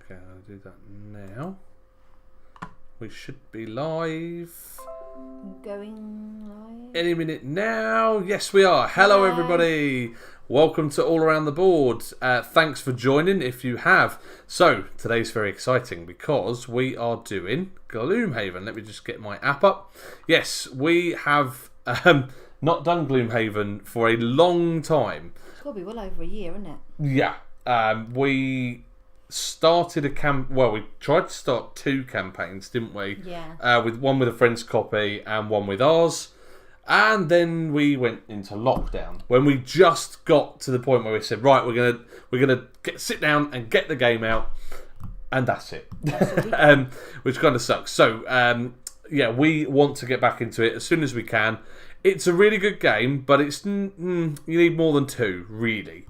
Okay, I'll do that now. We should be live. Going live. Any minute now. Yes, we are. Hello, everybody. Welcome to All Around the Board. Thanks for joining if you have. So, today's very exciting because we are doing Gloomhaven. Let me just get my app up. Yes, we have not done Gloomhaven for a long time. It's got to be well over a year, isn't it? Yeah. We started we tried to start 2 campaigns, didn't we? Yeah. With one with a friend's copy and one with ours. And then we went into lockdown when we just got to the point where we said, right, we're gonna sit down and get the game out, and that's it. Which kind of sucks. So we want to get back into it as soon as we can. It's a really good game, but it's you need more than 2, really,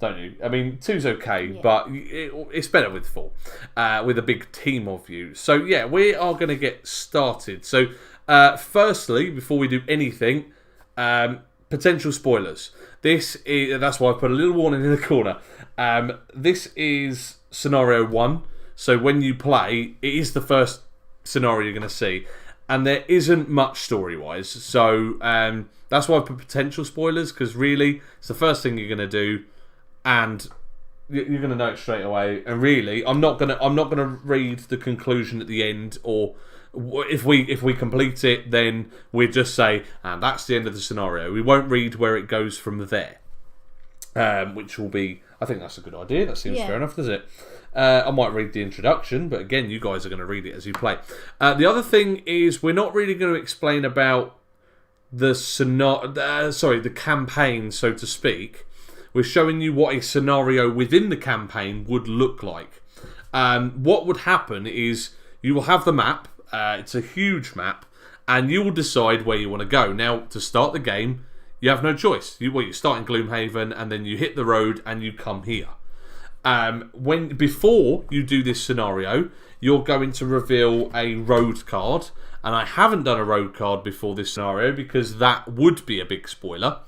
don't you? I mean, 2's okay, yeah. But it's better with 4, with a big team of you. So yeah, we are going to get started. So firstly, before we do anything, potential spoilers. That's why I put a little warning in the corner. This is scenario 1. So when you play, it is the first scenario you're going to see. And there isn't much story-wise. So that's why I put potential spoilers, because really, it's the first thing you're going to do. And you're going to know it straight away. And really, I'm not going to read the conclusion at the end, or if we complete it, then we'll just say, and that's the end of the scenario. We won't read where it goes from there, which will be, I think that's a good idea. That seems fair enough, does it? I might read the introduction, but again, you guys are going to read it as you play. The other thing is, we're not really going to explain about the campaign, so to speak. We're showing you what a scenario within the campaign would look like. What would happen is you will have the map. It's a huge map, and you will decide where you want to go. Now, to start the game, you have no choice. You start in Gloomhaven, and then you hit the road, and you come here. Before you do this scenario, you're going to reveal a road card, and I haven't done a road card before this scenario because that would be a big spoiler.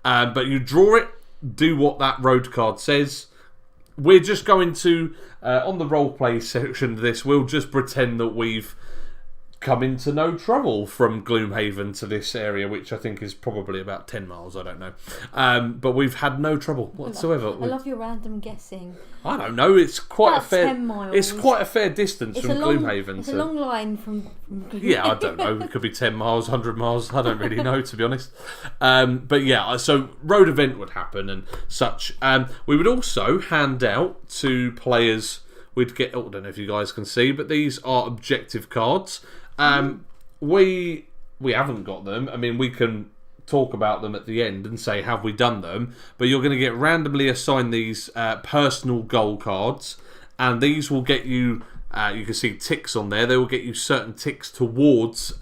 But you draw it, do what that road card says. We're just going to, on the roleplay section of this, we'll just pretend that we've come into no trouble from Gloomhaven to this area, which I think is probably about 10 miles, I don't know. But we've had no trouble whatsoever. I love your random guessing. I don't know, it's quite about 10 miles. It's quite a fair distance from Gloomhaven. It's a long line from Gloomhaven. Yeah, I don't know. It could be 10 miles, 100 miles. I don't really know, to be honest. But yeah, so road event would happen and such. We would also hand out to players. We'd get. I don't know if you guys can see, but these are objective cards. We haven't got them. I mean, we can talk about them at the end and say, have we done them? But you're going to get randomly assigned these personal goal cards, and these will get you, you can see ticks on there, they will get you certain ticks towards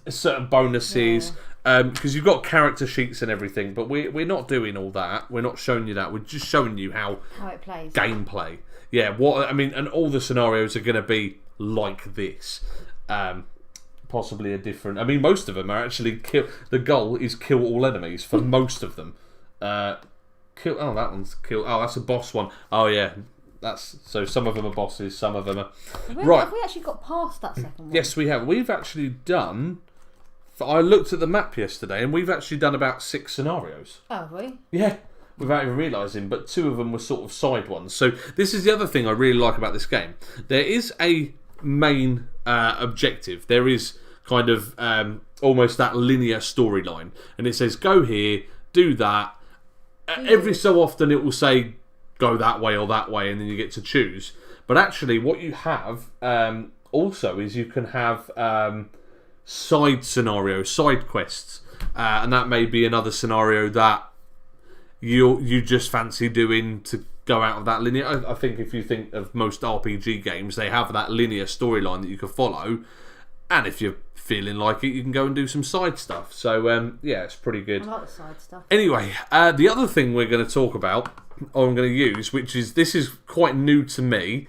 certain bonuses, because you've got character sheets and everything, but we're not doing all that. We're not showing you that. We're just showing you how it plays. Gameplay. Yeah, and all the scenarios are going to be like this. Possibly a different. I mean, most of them are actually kill. The goal is kill all enemies for most of them. Kill. Oh, that one's kill. Oh, that's a boss one. Oh yeah, that's so. Some of them are bosses. Some of them are. Right. Have we actually got past that second one? Yes, we have. We've actually done. I looked at the map yesterday, and we've actually done about 6 scenarios. Oh, have we? Yeah. Without even realising, but 2 of them were sort of side ones. So this is the other thing I really like about this game. There is a main objective. There is kind of almost that linear storyline, and it says go here, do that. Every so often it will say go that way or that way, and then you get to choose. But actually what you have also is you can have side scenarios, side quests, and that may be another scenario that you just fancy doing to go out of that linear. I think if you think of most RPG games, they have that linear storyline that you can follow, and if you're feeling like it, you can go and do some side stuff. So yeah, it's pretty good. I like the side stuff. Anyway, the other thing we're going to talk about, or I'm going to use, this is quite new to me,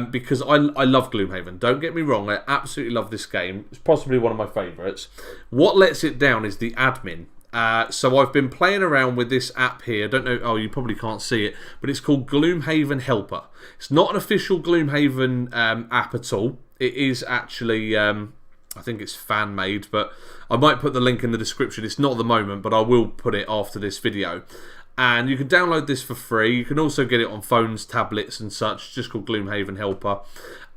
because I love Gloomhaven. Don't get me wrong, I absolutely love this game. It's possibly one of my favourites. What lets it down is the admin. So I've been playing around with this app here. I don't know, oh, you probably can't see it, but it's called Gloomhaven Helper. It's not an official Gloomhaven app at all. It is actually, I think it's fan-made, but I might put the link in the description. It's not at the moment, but I will put it after this video. And you can download this for free. You can also get it on phones, tablets and such. It's just called Gloomhaven Helper.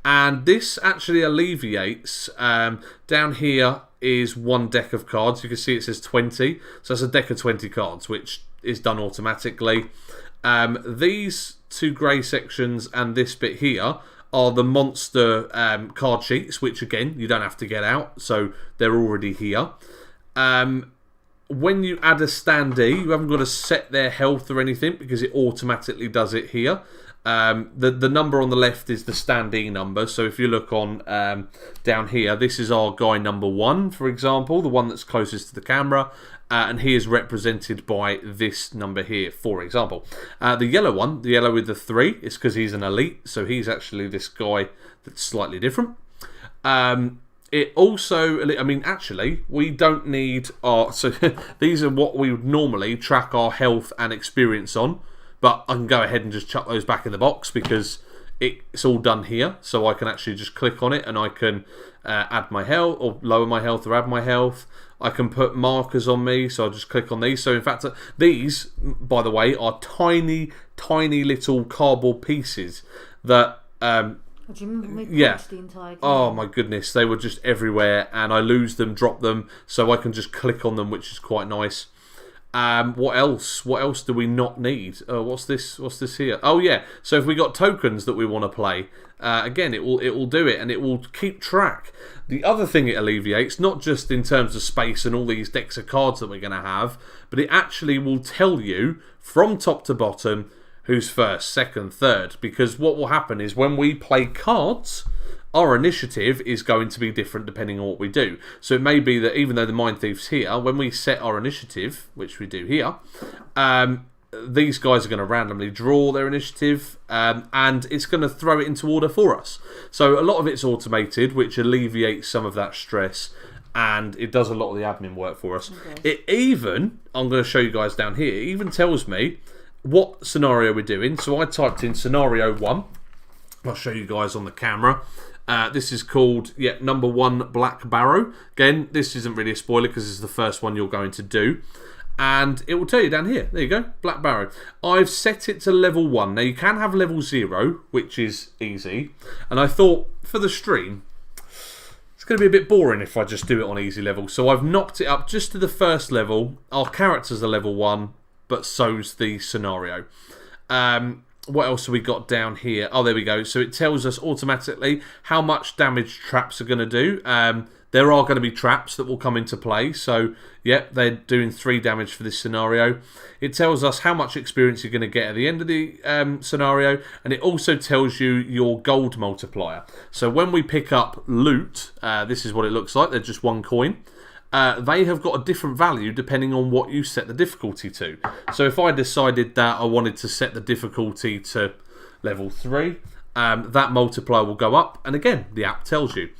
And this actually alleviates, down here is one deck of cards. You can see it says 20. So that's a deck of 20 cards, which is done automatically. These two grey sections and this bit here are the monster card sheets, which again, you don't have to get out. So they're already here. When you add a standee, you haven't got to set their health or anything because it automatically does it here. The number on the left is the standee number. So if you look on down here, this is our guy number 1, for example, the one that's closest to the camera. And he is represented by this number here, for example. The yellow one, the yellow with the 3, is because he's an elite. So he's actually this guy that's slightly different. It also, I mean, actually, we don't need our... So these are what we would normally track our health and experience on. But I can go ahead and just chuck those back in the box because it's all done here. So I can actually just click on it and I can add my health or lower my health or add my health. I can put markers on me, so I'll just click on these. So in fact, these, by the way, are tiny, tiny little cardboard pieces that... Do you remember when we punched the entire game? Oh my goodness, they were just everywhere and I lose them, drop them, so I can just click on them, which is quite nice. What else? What else do we not need? What's this? What's this here? Oh yeah, so if we got tokens that we want to play, again, it will do it and it will keep track. The other thing it alleviates, not just in terms of space and all these decks of cards that we're going to have, but it actually will tell you from top to bottom who's first, second, third. Because what will happen is when we play cards, our initiative is going to be different depending on what we do. So it may be that even though the Mind Thief's here, when we set our initiative, which we do here, these guys are going to randomly draw their initiative and it's going to throw it into order for us. So a lot of it's automated, which alleviates some of that stress and it does a lot of the admin work for us. Okay. It even, I'm going to show you guys down here, it even tells me what scenario we're doing. So I typed in scenario 1. I'll show you guys on the camera. This is called, number 1 Black Barrow. Again, this isn't really a spoiler because this is the first one you're going to do. And it will tell you down here. There you go, Black Barrow. I've set it to level 1. Now you can have level 0, which is easy. And I thought, for the stream, it's going to be a bit boring if I just do it on easy level. So I've knocked it up just to the first level. Our characters are level 1, but so's the scenario. What else have we got down here? Oh, there we go. So it tells us automatically how much damage traps are going to do. There are going to be traps that will come into play. So, yep, they're doing 3 damage for this scenario. It tells us how much experience you're going to get at the end of the scenario. And it also tells you your gold multiplier. So when we pick up loot, this is what it looks like. They're just 1 coin. They have got a different value depending on what you set the difficulty to. So if I decided that I wanted to set the difficulty to level 3, that multiplier will go up. And again, the app tells you.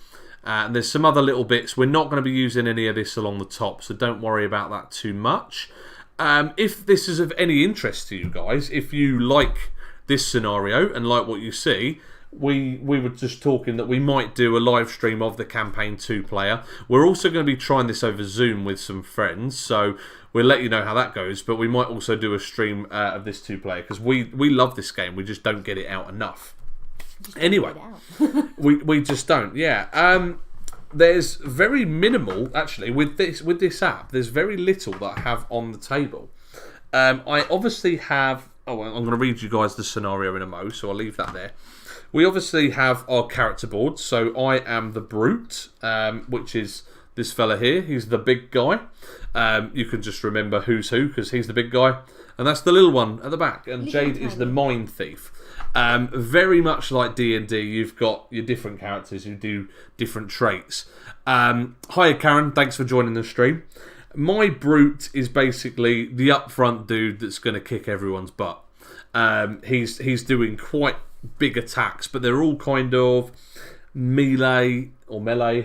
And there's some other little bits. We're not going to be using any of this along the top, so don't worry about that too much. If this is of any interest to you guys, if you like this scenario and like what you see, we were just talking that we might do a live stream of the campaign 2 player. We're also going to be trying this over Zoom with some friends, so we'll let you know how that goes. But we might also do a stream of this 2 player because we love this game. We just don't get it out enough. Anyway, we just don't. Yeah. There's very minimal actually with this app. There's very little that I have on the table. I obviously have. Oh, I'm going to read you guys the scenario in a mo, so I'll leave that there. We obviously have our character board. So I am the Brute, which is this fella here. He's the big guy. You can just remember who's who because he's the big guy. And that's the little one at the back. And Jade is the Mind Thief. Very much like D&D, you've got your different characters who do different traits. Hiya Karen, thanks for joining the stream. My Brute is basically the upfront dude that's going to kick everyone's butt. He's doing quite big attacks, but they're all kind of melee,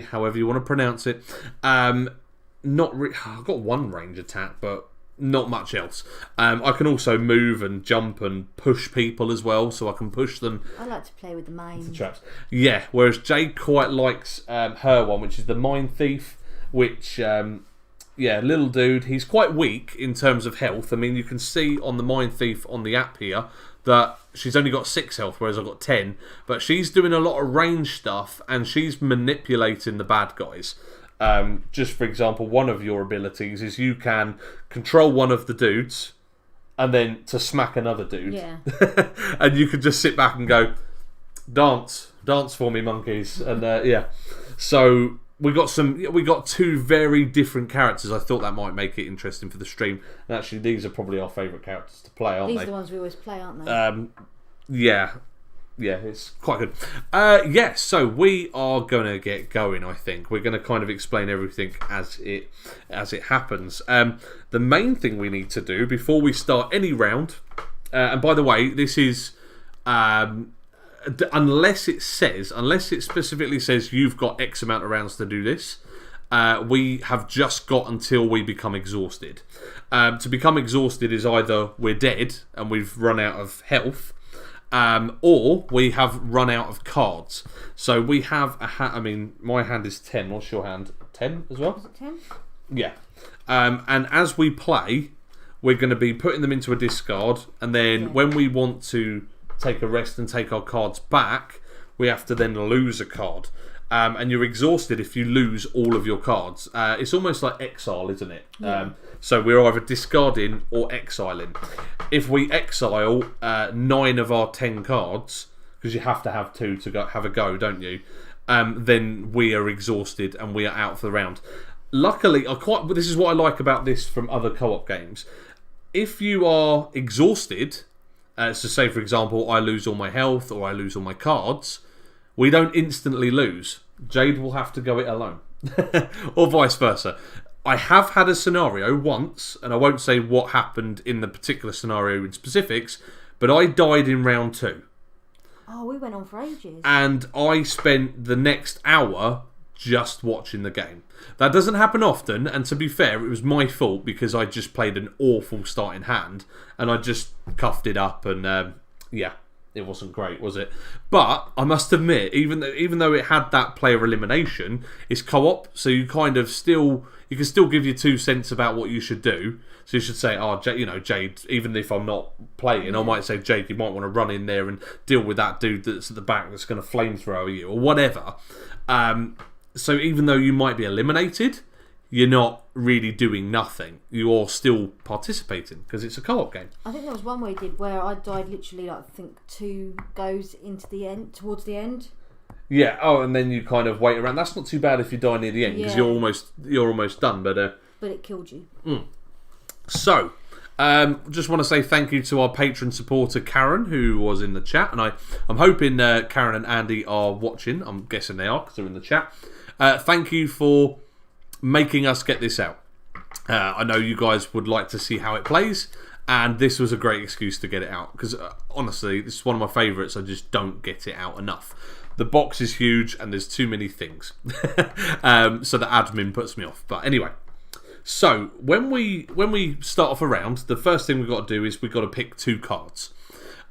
however you want to pronounce it. I've got one range attack, but not much else. I can also move and jump and push people as well, so I can push them. I like to play with the mine. Traps. Yeah, whereas Jade quite likes her one, which is the Mine Thief, which, little dude, he's quite weak in terms of health. I mean, you can see on the Mine Thief on the app here that she's only got 6 health, whereas I've got 10. But she's doing a lot of range stuff, and she's manipulating the bad guys. Just for example, one of your abilities is you can control one of the dudes and then to smack another dude. Yeah. And you can just sit back and go, dance for me, monkeys. And so we got 2 very different characters. I thought that might make it interesting for the stream. And actually, these are probably our favourite characters to play, aren't they? These are the ones we always play, aren't they? Yeah, it's quite good. So we are going to get going, I think. We're going to kind of explain everything as it happens. The main thing we need to do before we start any round, and by the way, this is... unless it specifically says you've got X amount of rounds to do this, we have just got until we become exhausted. To become exhausted is either we're dead and we've run out of health, or we have run out of cards. So we have my hand is 10. What's your hand? 10 as well? Is it 10? Yeah. And as we play, we're going to be putting them into a discard, and then when we want to take a rest and take our cards back, we have to then lose a card. And you're exhausted if you lose all of your cards. It's almost like exile, isn't it? Yeah. So we're either discarding or exiling. If we exile 9 of our 10 cards, because you have to have 2 to have a go, don't you? Then we are exhausted and we are out for the round. Luckily, this is what I like about this from other co-op games. If you are exhausted, so say for example, I lose all my health or I lose all my cards, we don't instantly lose. Jade will have to go it alone. Or vice versa. I have had a scenario once, and I won't say what happened in the particular scenario in specifics, but I died in round 2. Oh, we went on for ages. And I spent the next hour just watching the game. That doesn't happen often, and to be fair, it was my fault because I just played an awful starting hand, and I just cuffed it up, and it wasn't great, was it? But I must admit, even though it had that player elimination, it's co-op, so you kind of you can still give your 2 cents about what you should do. So you should say, Jade, even if I'm not playing, I might say, Jade, you might want to run in there and deal with that dude that's at the back that's going to flamethrower you, or whatever. So even though you might be eliminated, you're not really doing nothing. You're still participating because it's a co-op game. I think there was one we did where I died literally, I think 2 goes into the end, towards the end. Yeah. Oh, and then you kind of wait around. That's not too bad if you die near the end because you're almost done. But it killed you. So, just want to say thank you to our patron supporter Karen, who was in the chat, and I'm hoping Karen and Andy are watching. I'm guessing they are because they're in the chat. Thank you for making us get this out. I know you guys would like to see how it plays, and this was a great excuse to get it out because honestly, this is one of my favourites. I just don't get it out enough. The box is huge and there's too many things, so the admin puts me off. But anyway, so when we start off a round, the first thing we've got to do is we've got to pick 2 cards.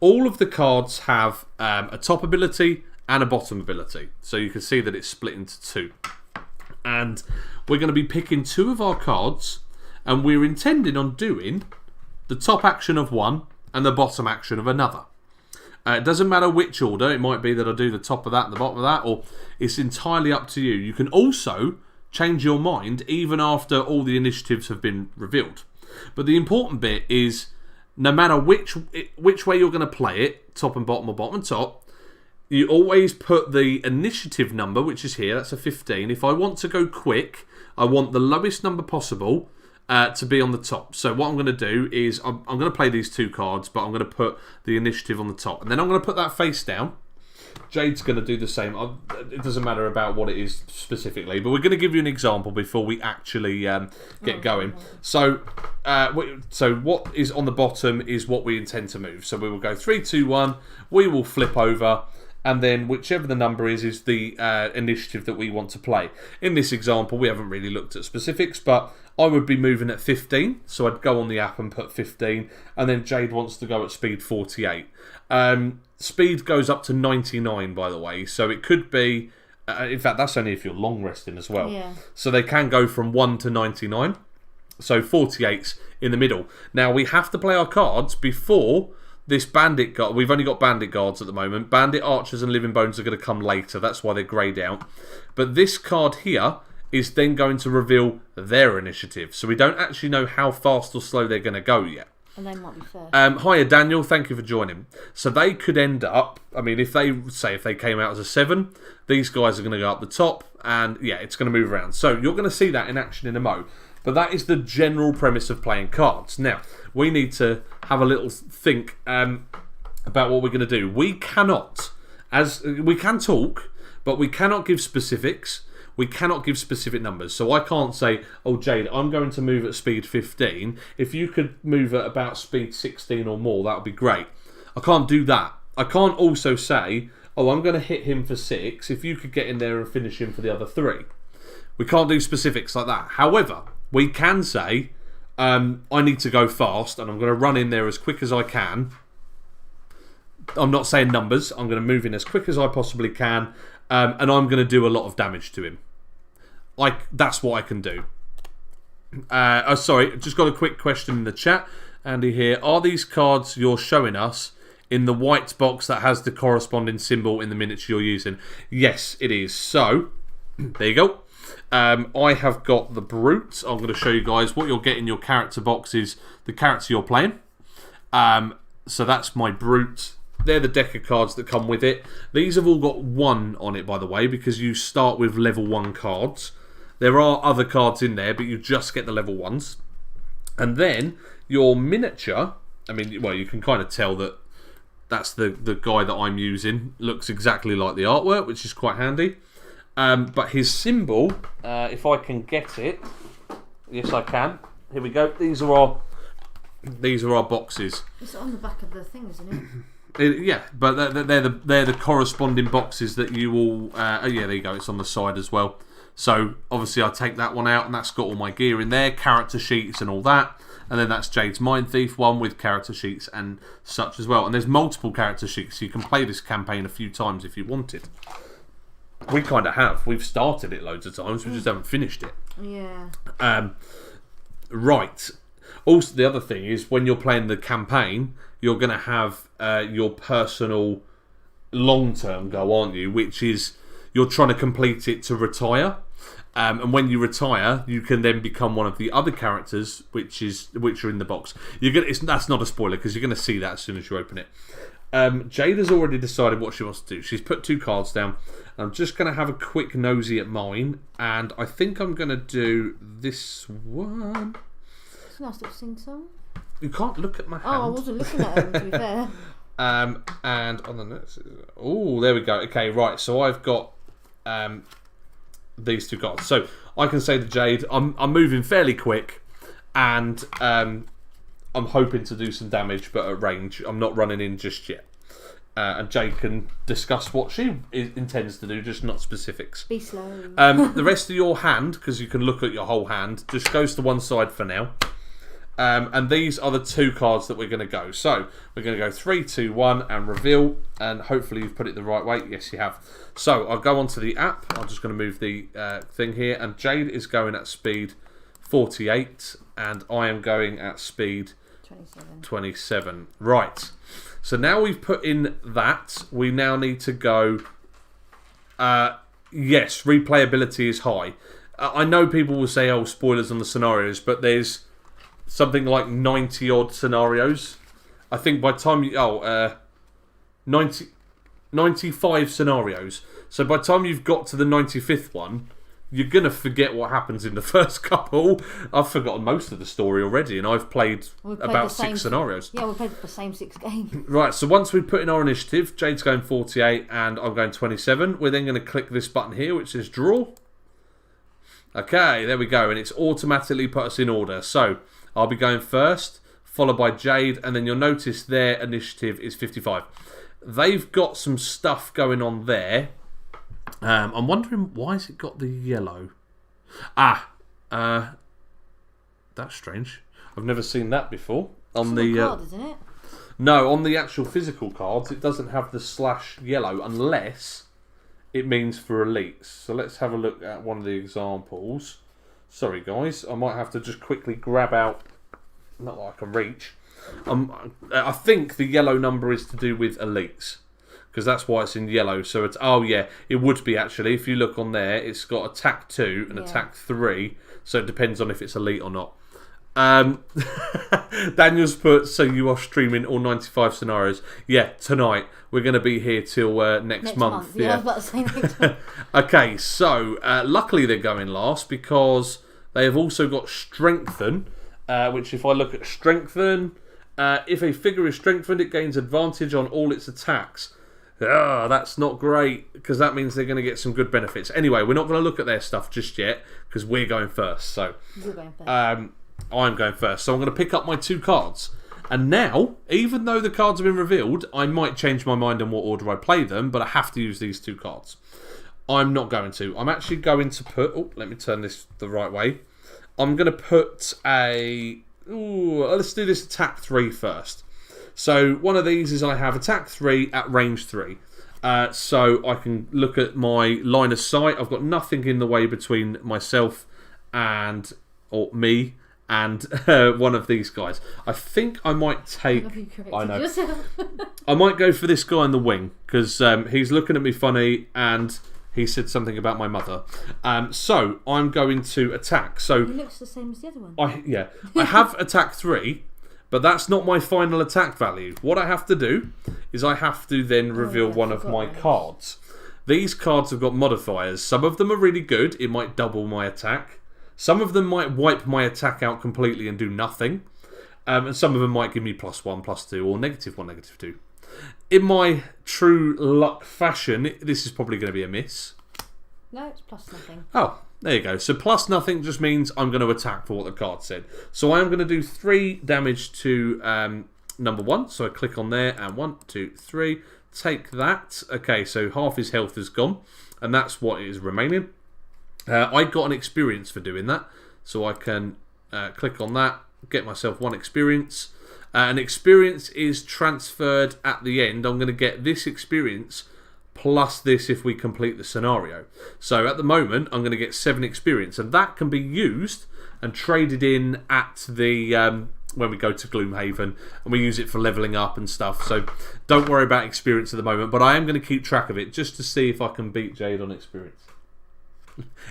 All of the cards have a top ability and a bottom ability, so you can see that it's split into 2. And we're going to be picking 2 of our cards, and we're intending on doing the top action of one and the bottom action of another. It doesn't matter which order. It might be that I do the top of that and the bottom of that, or it's entirely up to you. You can also change your mind even after all the initiatives have been revealed. But the important bit is no matter which way you're going to play it, top and bottom or bottom and top, you always put the initiative number, which is here, that's a 15. If I want to go quick, I want the lowest number possible to be on the top. So what I'm going to do is I'm going to play these 2 cards, but I'm going to put the initiative on the top. And then I'm going to put that face down. Jade's going to do the same. It doesn't matter about what it is specifically, but we're going to give you an example before we actually get going. So what is on the bottom is what we intend to move. So we will go 3, 2, 1. We will flip over. and then whichever the number is the initiative that we want to play. In this example, we haven't really looked at specifics, but I would be moving at 15, so I'd go on the app and put 15, and then Jade wants to go at speed 48. Speed goes up to 99, by the way, so it could be... in fact, that's only if you're long resting as well. Yeah. So they can go from 1 to 99, so 48's in the middle. Now, we have to play our cards before... this Bandit Guard, we've only got Bandit Guards at the moment. Bandit Archers and Living Bones are going to come later. That's why they're greyed out. But this card here is then going to reveal their initiative. So we don't actually know how fast or slow they're going to go yet. And they might be first. Hiya, Daniel. Thank you for joining. So they could end up... I mean, if they came out as a 7, these guys are going to go up the top. And, yeah, it's going to move around. So you're going to see that in action in a mo. But that is the general premise of playing cards. Now, we need to have a little think about what we're going to do. We cannot, we can talk, but we cannot give specifics. We cannot give specific numbers. So I can't say, oh, Jade, I'm going to move at speed 15. If you could move at about speed 16 or more, that would be great. I can't do that. I can't also say, oh, I'm going to hit him for 6. If you could get in there and finish him for the other 3. We can't do specifics like that. However, we can say, I need to go fast and I'm going to run in there as quick as I can. I'm not saying numbers. I'm going to move in as quick as I possibly can. And I'm going to do a lot of damage to him. That's what I can do. Sorry, just got a quick question in the chat. Andy here. Are these cards you're showing us in the white box that has the corresponding symbol in the miniature you're using? Yes, it is. So, there you go. I have got the Brute. I'm going to show you guys what you'll get in your character box is the character you're playing. So that's my Brute. They're the deck of cards that come with it. These have all got 1 on it, by the way, because you start with level 1 cards. There are other cards in there, but you just get the level 1s. And then your miniature, I mean, well, you can kind of tell that that's the guy that I'm using. Looks exactly like the artwork, which is quite handy. But his symbol, if I can get it, yes I can. Here we go. These are our boxes. It's on the back of the thing, isn't it? Yeah, but they're the corresponding boxes that you all. Oh yeah, there you go. It's on the side as well. So obviously I take that one out, and that's got all my gear in there, character sheets and all that. And then that's Jade's Mind Thief one with character sheets and such as well. And there's multiple character sheets, so you can play this campaign a few times if you wanted. We kind of have. We've started it loads of times. We just haven't finished it. Yeah. Right. Also, the other thing is when you're playing the campaign, you're going to have your personal long-term goal, aren't you? Which is you're trying to complete it to retire. And when you retire, you can then become one of the other characters, which are in the box. That's not a spoiler because you're going to see that as soon as you open it. Jade has already decided what she wants to do. She's put 2 cards down. I'm just going to have a quick nosy at mine, and I think I'm going to do this one. It's a nice little sing-song. You can't look at my hand. Oh, I wasn't looking at them, to be fair. And on the next... Oh, there we go. Okay, right. So I've got these 2 cards. So I can say to Jade, I'm moving fairly quick, and I'm hoping to do some damage, but at range. I'm not running in just yet. And Jade can discuss what she intends to do, just not specifics. Be slow. The rest of your hand, because you can look at your whole hand, just goes to one side for now. And these are the 2 cards that we're going to go. So we're going to go 3, 2, 1 and reveal. And hopefully you've put it the right way. Yes, you have. So I'll go onto the app. I'm just going to move the thing here. And Jade is going at speed 48. And I am going at speed 27. Right. So now we've put in that. We now need to go... yes, replayability is high. I know people will say, oh, spoilers on the scenarios. But there's... something like 90 odd scenarios. I think by the time you 95 scenarios. So by the time you've got to the 95th one, you're gonna forget what happens in the first couple. I've forgotten most of the story already, and I've played about 6 scenarios. Yeah, we played the same 6 games. Right, so once we put in our initiative, Jade's going 48 and I'm going 27. We're then going to click this button here, which says draw. Okay, there we go, and it's automatically put us in order. So I'll be going first, followed by Jade, and then you'll notice their initiative is 55. they've got some stuff going on there. I'm wondering, why has it got the yellow? That's strange. I've never seen that before. On the card, isn't it? No, on the actual physical cards, it doesn't have the /yellow unless it means for elites. So let's have a look at one of the examples. Sorry, guys, I might have to just quickly grab out. Not that I can reach. I think the yellow number is to do with elites, because that's why it's in yellow. So it's it would be actually. If you look on there, it's got attack 2 and attack 3. So it depends on if it's elite or not. Daniel's put, so you are streaming all 95 scenarios. Yeah, tonight. We're going to be here till next month. Yeah, I was about to say next month. Okay, so luckily they're going last because they have also got strengthen, which if I look at strengthen, if a figure is strengthened, it gains advantage on all its attacks. That's not great, because that means they're going to get some good benefits. Anyway, we're not going to look at their stuff just yet, because we're going first. So You're going first. I'm going first. So I'm going to pick up my 2 cards. And now, even though the cards have been revealed, I might change my mind on what order I play them, but I have to use these 2 cards. I'm not going to. I'm actually going to put... Oh, let me turn this the right way. I'm going to put a... let's do this attack 3 first. So one of these is I have attack 3 at range 3. So I can look at my line of sight. I've got nothing in the way between myself and... or me and one of these guys. I think I might take... I know. I might go for this guy in the wing, because he's looking at me funny and he said something about my mother. So I'm going to attack. So he looks the same as the other one. I have attack 3, but that's not my final attack value. What I have to do is I have to then reveal one of my cards. These cards have got modifiers. Some of them are really good. It might double my attack. Some of them might wipe my attack out completely and do nothing. And some of them might give me +1, +2, or -1, -2. In my true luck fashion, this is probably going to be a miss. No, it's +0. Oh, there you go. So +0 just means I'm going to attack for what the card said. So I am going to do 3 damage to number 1. So I click on there and 1, 2, 3. Take that. Okay, so half his health is gone. And that's what is remaining. I got an experience for doing that, so I can click on that, get myself 1 experience. An experience is transferred at the end. I'm going to get this experience plus this if we complete the scenario. So at the moment, I'm going to get 7 experience, and that can be used and traded in at the when we go to Gloomhaven, and we use it for levelling up and stuff. So don't worry about experience at the moment, but I am going to keep track of it just to see if I can beat Jade on experience.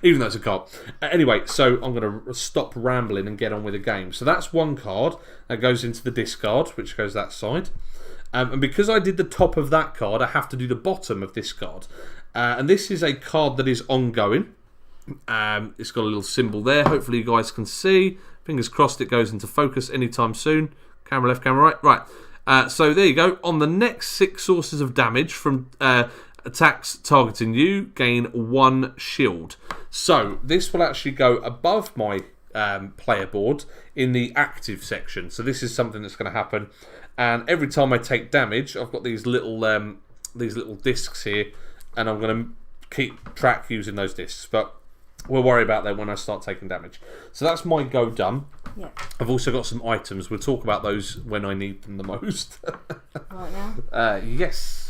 Even though it's a card. Anyway, so I'm going to stop rambling and get on with the game. So that's 1 card that goes into the discard, which goes that side. And because I did the top of that card, I have to do the bottom of this card. And this is a card that is ongoing. It's got a little symbol there. Hopefully you guys can see. Fingers crossed it goes into focus anytime soon. Camera left, camera right. Right. So there you go. On the next 6 sources of damage from... attacks targeting you gain 1 shield. So this will actually go above my player board in the active section. So this is something that's going to happen. And every time I take damage, I've got these little discs here, and I'm going to keep track using those discs. But we'll worry about that when I start taking damage. So that's my go done. Yeah. I've also got some items. We'll talk about those when I need them the most. Right now? Yes.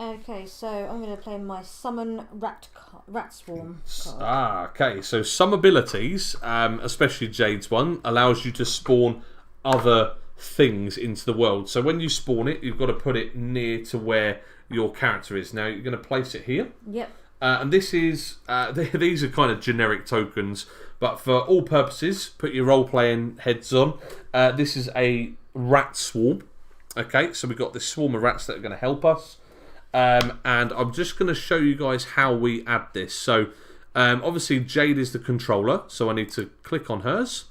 Okay, so I'm going to play my Summon Rat Swarm card. Okay. So some abilities, especially Jade's one, allows you to spawn other things into the world. So when you spawn it, you've got to put it near to where your character is. Now, you're going to place it here. Yep. And this is... these are kind of generic tokens, but for all purposes, put your role-playing heads on. This is a rat swarm. Okay, so we've got this swarm of rats that are going to help us. And I'm just going to show you guys how we add this. So, obviously, Jade is the controller, so I need to click on hers.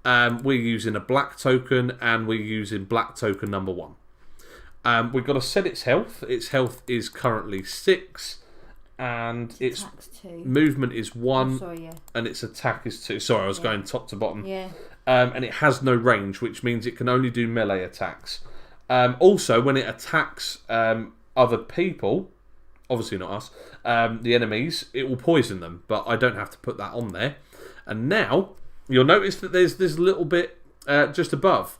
We're using a black token, and we're using black token number 1. We've got to set its health. Its health is currently 6, and its movement is 1, and its attack is 2. Sorry, I was going top to bottom. Yeah. And it has no range, which means it can only do melee attacks. Also, when it attacks... other people, obviously not us, the enemies, it will poison them, but I don't have to put that on there. And now, you'll notice that there's this little bit just above.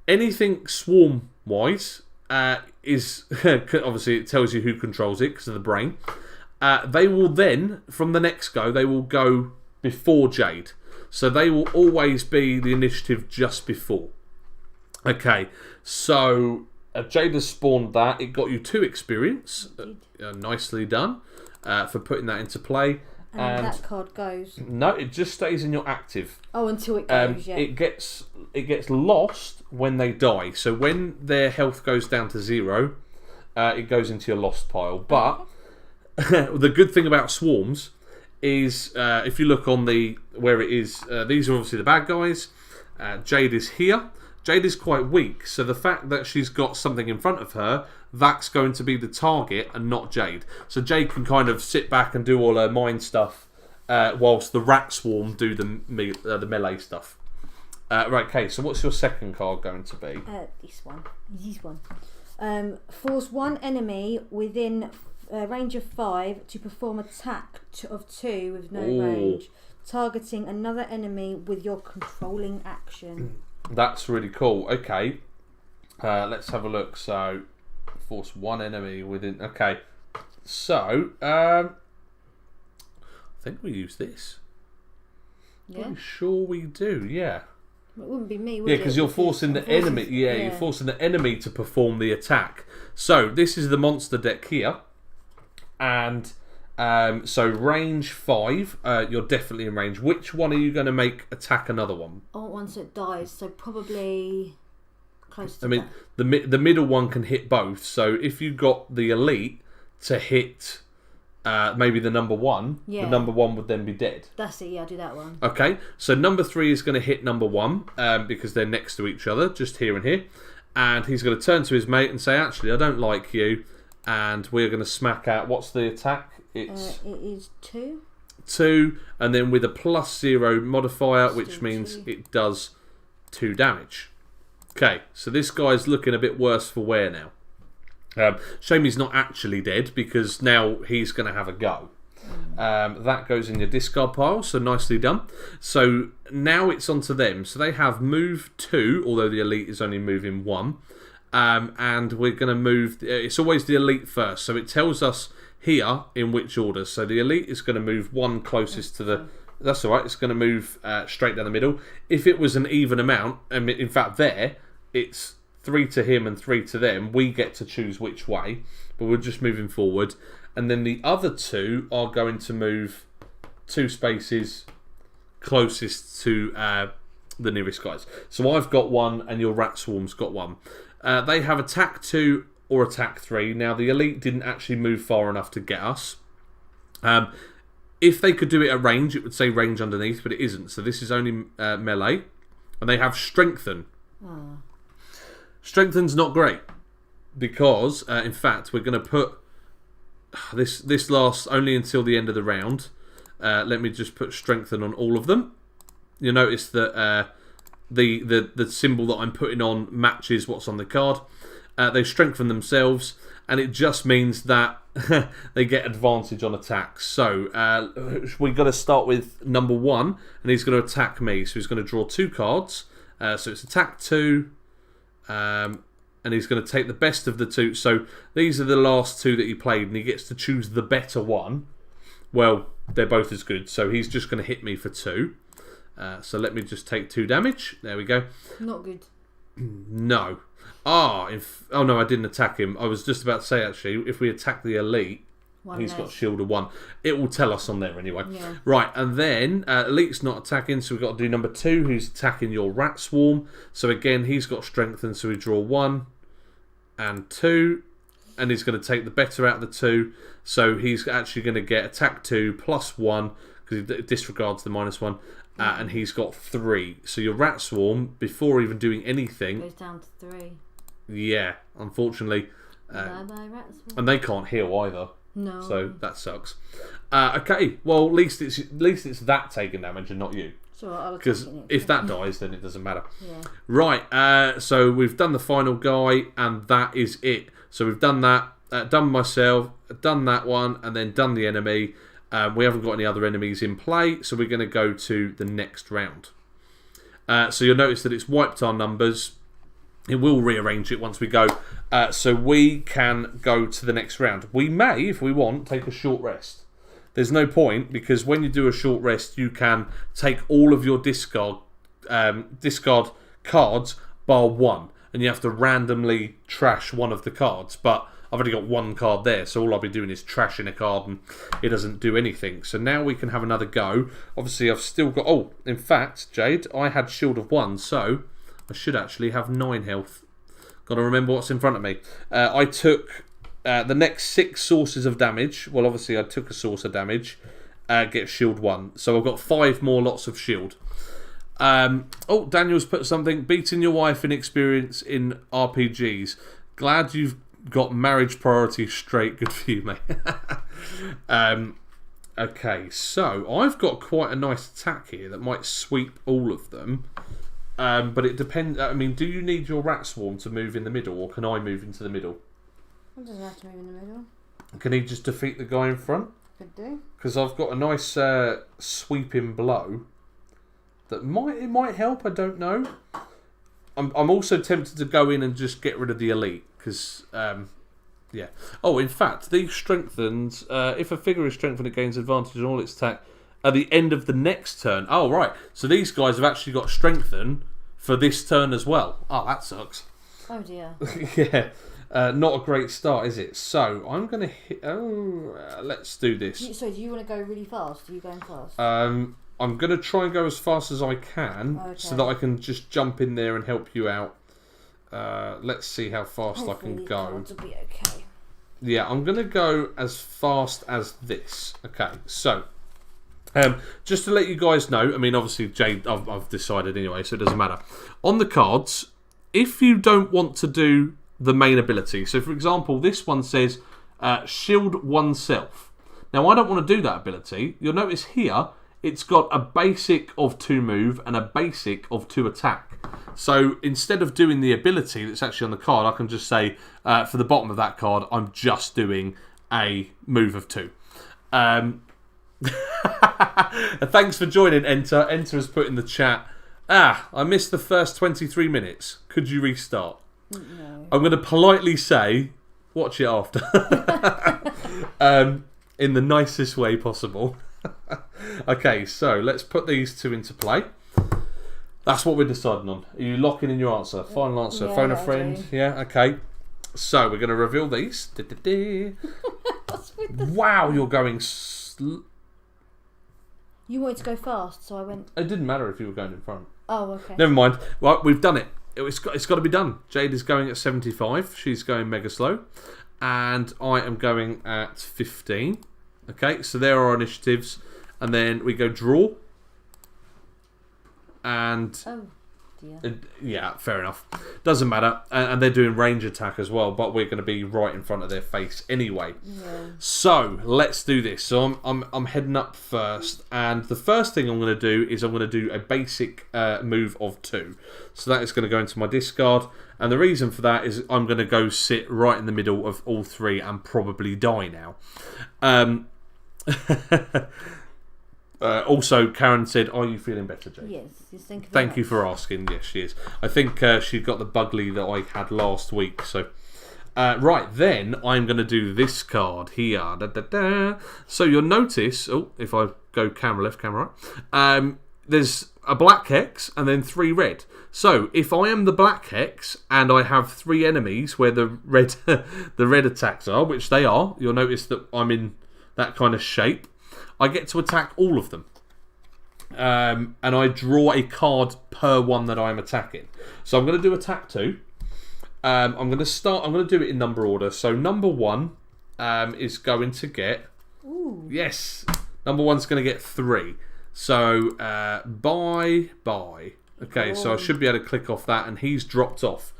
Anything swarm-wise is, obviously it tells you who controls it because of the brain. They will then, from the next go, they will go before Jayde. So they will always be the initiative just before. Okay, so Jayde has spawned that. It got you 2 experience. Nicely done for putting that into play. And that card goes. No, it just stays in your active. Oh, until it goes. Yeah. It gets lost when they die. So when their health goes down to 0, it goes into your lost pile. But the good thing about swarms is if you look on where it is, these are obviously the bad guys. Jayde is here. Jayde is quite weak, so the fact that she's got something in front of her, that's going to be the target and not Jayde. So Jayde can kind of sit back and do all her mind stuff whilst the rat swarm do the melee stuff. Right, okay, so what's your second card going to be? This one. Force one enemy within range of 5 to perform attack of 2 with no range, targeting another enemy with your controlling action. That's really cool. Okay, let's have a look. So, force one enemy within. Okay, so I think we use this. Yeah. I'm sure we do. Yeah. It wouldn't be me, would it? Yeah, because you're forcing the enemy. Yeah, you're forcing the enemy to perform the attack. So this is the monster deck here, and so range 5. You're definitely in range. Which one are you going to make attack another one? I want one so it dies. So probably close to. I mean, the middle one can hit both. So if you got the elite to hit maybe the number 1, the number 1 would then be dead. That's it. Yeah, I'll do that one. Okay, so number 3 is going to hit number 1 because they're next to each other, just here and here, and he's going to turn to his mate and say, "Actually, I don't like you," and we're going to smack out. What's the attack? It is 2. 2, and then with a +0 modifier, which means it does 2 damage. Okay, so this guy's looking a bit worse for wear now. Shame he's not actually dead, because now he's going to have a go. That goes in your discard pile, so nicely done. So now it's on to them. So they have move 2, although the elite is only moving 1. And we're going to move... It's always the elite first, so it tells us here in which order. So the elite is going to move 1 closest to the... That's alright, it's going to move straight down the middle. If it was an even amount, and in fact there, it's 3 to him and 3 to them, we get to choose which way, but we're just moving forward. And then the other 2 are going to move 2 spaces closest to the nearest guys. So I've got 1 and your rat swarm's got 1. They have attack 2 or attack 3. Now the elite didn't actually move far enough to get us. If they could do it at range, it would say range underneath, but it isn't. So this is only melee. And they have strengthen. Strengthen's not great, because in fact we're going to put this lasts only until the end of the round. Let me just put strengthen on all of them. You'll notice that the symbol that I'm putting on matches what's on the card. They strengthen themselves, and it just means that they get advantage on attacks. So we've got to start with number 1, and he's going to attack me. So he's going to draw 2 cards. So it's attack 2, and he's going to take the best of the 2. So these are the last 2 that he played, and he gets to choose the better one. Well, they're both as good, so he's just going to hit me for 2. So let me just take 2 damage. There we go. Not good. No. Oh no, I didn't attack him. I was just about to say, actually, if we attack the elite, he's got shield of 1. It will tell us on there anyway. Yeah. Right, and then elite's not attacking, so we've got to do number 2, who's attacking your rat swarm. So again, he's got strengthened, so we draw 1 and 2, and he's going to take the better out of the 2. So he's actually going to get attack 2 plus 1, because he disregards the -1. And he's got 3. So your rat swarm, before even doing anything, goes down to 3. Yeah, unfortunately. Bye bye, rat swarm. And they can't heal either. No. So that sucks. Okay, well at least it's that taking damage and not you. Sure, because if that dies, then it doesn't matter. Yeah. Right. So we've done the final guy, and that is it. So we've done that. done myself, done that one, and then done the enemy. We haven't got any other enemies in play, so we're going to go to the next round. So you'll notice that it's wiped our numbers. It will rearrange it once we go. So we can go to the next round. We may, if we want, take a short rest. There's no point, because when you do a short rest, you can take all of your discard cards bar one, and you have to randomly trash one of the cards. But I've only got one card there, so all I'll be doing is trashing a card, and it doesn't do anything. So now we can have another go. Obviously, I've still got... Oh, in fact, Jade, I had Shield of 1, so I should actually have 9 health. Got to remember what's in front of me. I took the next 6 sources of damage. Well, obviously, I took a source of damage. Get Shield 1. So I've got 5 more lots of shield. Oh, Daniel's put something. Beating your wife in experience in RPGs. Glad you've got marriage priority straight. Good for you, mate. Okay, so I've got quite a nice attack here that might sweep all of them. But it depends. I mean, do you need your rat swarm to move in the middle, or can I move into the middle? It doesn't have to move in the middle. Can he just defeat the guy in front? Could do. Because I've got a nice sweeping blow that might help. I don't know. I'm also tempted to go in and just get rid of the elite, because yeah. Oh, in fact, these strengthened. If a figure is strengthened, it gains advantage on all its attack at the end of the next turn. Oh, right. So these guys have actually got strengthen for this turn as well. Oh, that sucks. Oh dear. Yeah. Not a great start, is it? So I'm gonna hit. Let's do this. So do you want to go really fast? Are you going fast? I'm going to try and go as fast as I can, so that I can just jump in there and help you out. Let's see how fast I can go. Cards will be okay. Yeah, I'm going to go as fast as this. Okay, so just to let you guys know, I mean, obviously, Jade, I've decided anyway, so it doesn't matter. On the cards, if you don't want to do the main ability, so for example, this one says shield oneself. Now, I don't want to do that ability. You'll notice here, it's got a basic of 2 move and a basic of 2 attack. So instead of doing the ability that's actually on the card, I can just say, for the bottom of that card, I'm just doing a move of 2. Thanks for joining, Enter. Enter has put in the chat, I missed the first 23 minutes. Could you restart? No. I'm going to politely say, watch it after. In the nicest way possible. Okay, so let's put these 2 into play. That's what we're deciding on. Are you locking in your answer? Final answer. Yeah, Phone a friend. Yeah, okay. So we're going to reveal these. Wow, you're going... You wanted to go fast, so I went... It didn't matter if you were going in front. Oh, okay. Never mind. Right, we've done it. It's got to be done. Jade is going at 75. She's going mega slow. And I am going at 15. Okay, so there are our initiatives. And then we go draw. And... Oh, dear. Yeah, fair enough. Doesn't matter. And they're doing range attack as well, but we're going to be right in front of their face anyway. Yeah. So, let's do this. So, I'm heading up first. And the first thing I'm going to do is I'm going to do a basic move of 2. So, that is going to go into my discard. And the reason for that is I'm going to go sit right in the middle of all 3 and probably die now. Also, Karen said, "Are you feeling better, Jake?" Yes. Thank you for asking. Yes, she is. I think she got the bugly that I had last week. So, right then, I'm going to do this card here. So you'll notice. Oh, if I go camera left, camera right. There's a black hex and then 3 red. So if I am the black hex and I have 3 enemies where the red the red attacks are, which they are, you'll notice that I'm in that kind of shape. I get to attack all of them. And I draw a card per one that I'm attacking. So I'm going to do attack 2. I'm going to do it in number order. So number 1 is going to get... Ooh. Yes. Number 1's going to get 3. So, bye. Okay, so I should be able to click off that, and he's dropped off.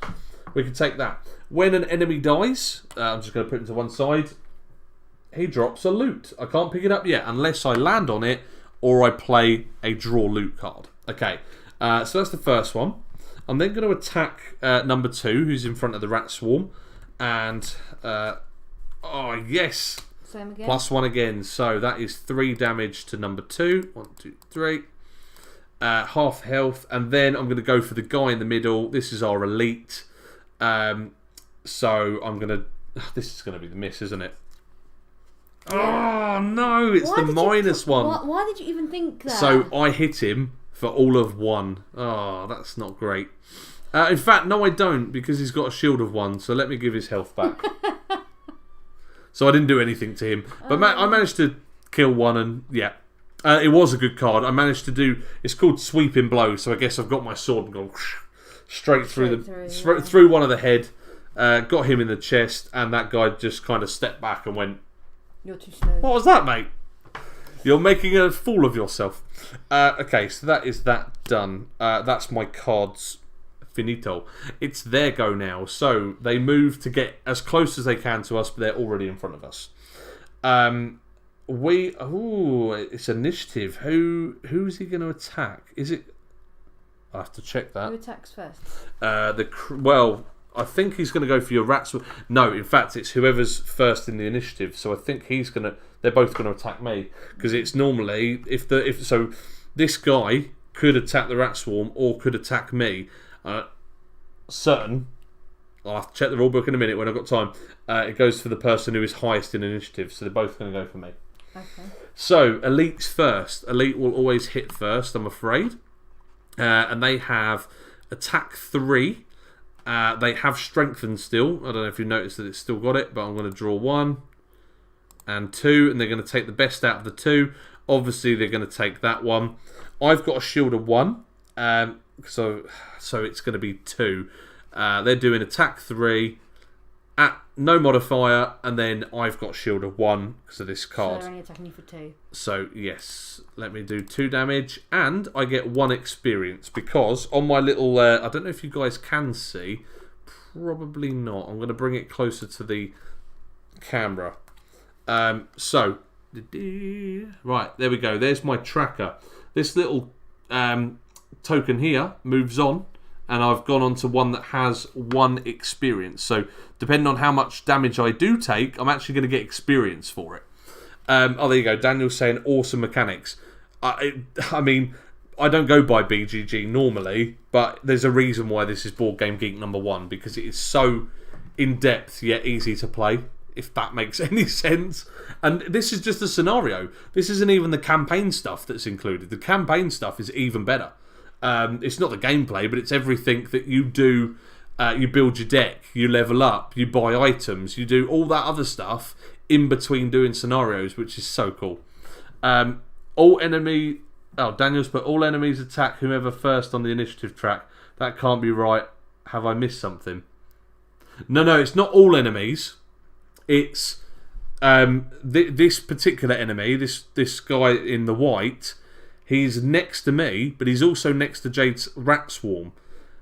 We can take that. When an enemy dies, I'm just going to put it to one side. He drops a loot. I can't pick it up yet unless I land on it or I play a draw loot card. Okay, so that's the first one. I'm then going to attack number 2, who's in front of the rat swarm. And Oh, yes. Same again. +1 again. So that is 3 damage to number 2. 1, 2, 3. Half health. And then I'm going to go for the guy in the middle. This is our elite. So I'm going to... This is going to be the miss, isn't it? Yeah. Oh, no. It's the minus one. Why did you even think that? So I hit him for all of 1. Oh, that's not great. In fact, no, I don't, because he's got a shield of 1. So let me give his health back. So I didn't do anything to him. But I managed to kill 1 and, yeah. It was a good card. I managed to do... It's called Sweeping Blow. So I guess I've got my sword and gone straight through one of the head. Got him in the chest. And that guy just kind of stepped back and went... You're too slow. What was that, mate? You're making a fool of yourself. Okay, so that is that done. That's my cards finito. It's their go now. So they move to get as close as they can to us, but they're already in front of us. It's initiative. Who's he going to attack? Is it? I have to check that. Who attacks first? I think he's going to go for your rats. No, in fact, it's whoever's first in the initiative. So I think they're both going to attack me, because it's normally if this guy could attack the rat swarm or could attack me. I'll have to check the rulebook in a minute when I've got time. It goes for the person who is highest in initiative, so they're both going to go for me. Okay. So elites first. Elite will always hit first, I'm afraid, and they have attack 3. They have strengthened still. I don't know if you noticed that it's still got it, but I'm going to draw 1 and 2, and they're going to take the best out of the 2. Obviously, they're going to take that one. I've got a shield of 1, so it's going to be 2. They're doing attack 3 at no modifier, and then I've got shield of 1 because of this card. So they're only attacking you for 2. So yes, let me do 2 damage, and I get 1 experience because on my little. I don't know if you guys can see. Probably not. I'm going to bring it closer to the camera. Right, there we go. There's my tracker. This little token here moves on, and I've gone on to one that has 1 experience. So depending on how much damage I do take, I'm actually going to get experience for it. There you go. Daniel's saying awesome mechanics. I mean, I don't go by BGG normally, but there's a reason why this is Board Game Geek #1, because it is so in-depth yet easy to play, if that makes any sense. And this is just a scenario. This isn't even the campaign stuff that's included. The campaign stuff is even better. It's not the gameplay, but it's everything that you do. You build your deck, you level up, you buy items, you do all that other stuff in between doing scenarios, which is so cool. Daniel's put all enemies attack whomever first on the initiative track. That can't be right. Have I missed something? No, it's not all enemies. It's this particular enemy, this guy in the white. He's next to me, but he's also next to Jade's rat swarm.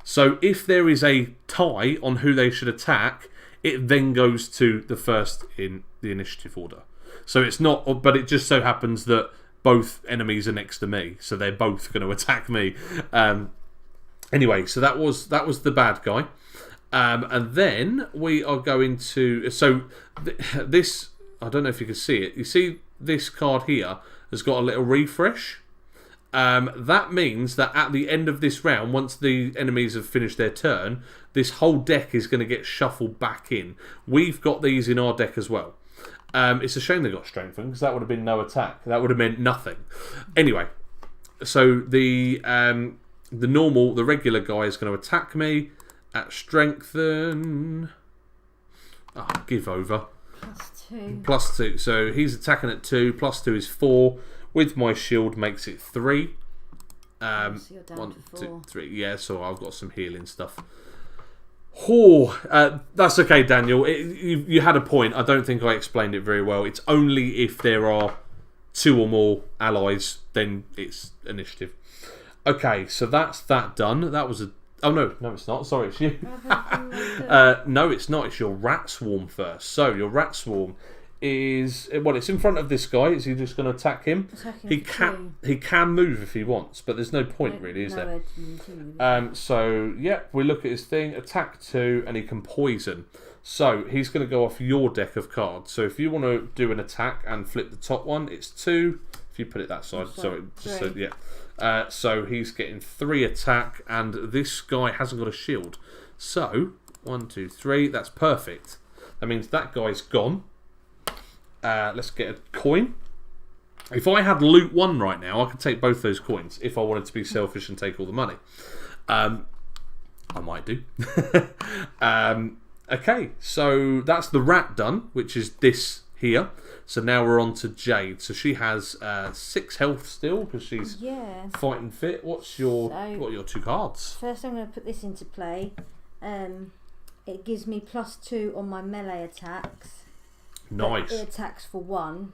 So if there is a tie on who they should attack, it then goes to the first in the initiative order. So it's not, but it just so happens that both enemies are next to me, so they're both going to attack me. Anyway, so that was the bad guy, and then we are going to. So this, I don't know if you can see it. You see this card here has got a little refresh. That means that at the end of this round, once the enemies have finished their turn, this whole deck is going to get shuffled back in. We've got these in our deck as well. It's a shame they got strengthened, because that would have been no attack. That would have meant nothing. Anyway, so the regular guy is going to attack me at strengthen. Give over. +2. +2. So he's attacking at 2. +2 is 4. With my shield makes it 3. So you're down 1, to 4. 2, 3. Yeah, so I've got some healing stuff. That's okay, Daniel. You had a point. I don't think I explained it very well. It's only if there are 2 or more allies, then it's initiative. Okay, so that's that done. That was a... Oh, no, it's not. Sorry, it's you. No, it's not. It's your rat swarm first. So, your rat swarm is... Well, it's in front of this guy. Is he just going to attack him? He can move if he wants, but there's no point, really, is there? So, yeah, we look at his thing. Attack 2, and he can poison. So he's going to go off your deck of cards. So if you want to do an attack and flip the top one, it's 2. If you put it that side, so he's getting 3 attack, and this guy hasn't got a shield. So 1, 2, 3. That's perfect. That means that guy's gone. Let's get a coin. If I had loot 1 right now, I could take both those coins if I wanted to be selfish and take all the money. I might do. Okay, so that's the rat done, which is this here. So now we're on to Jayde. So she has 6 health still because she's fighting fit. What are your 2 cards? First, I'm going to put this into play. It gives me +2 on my melee attacks. Nice. It attacks for 1.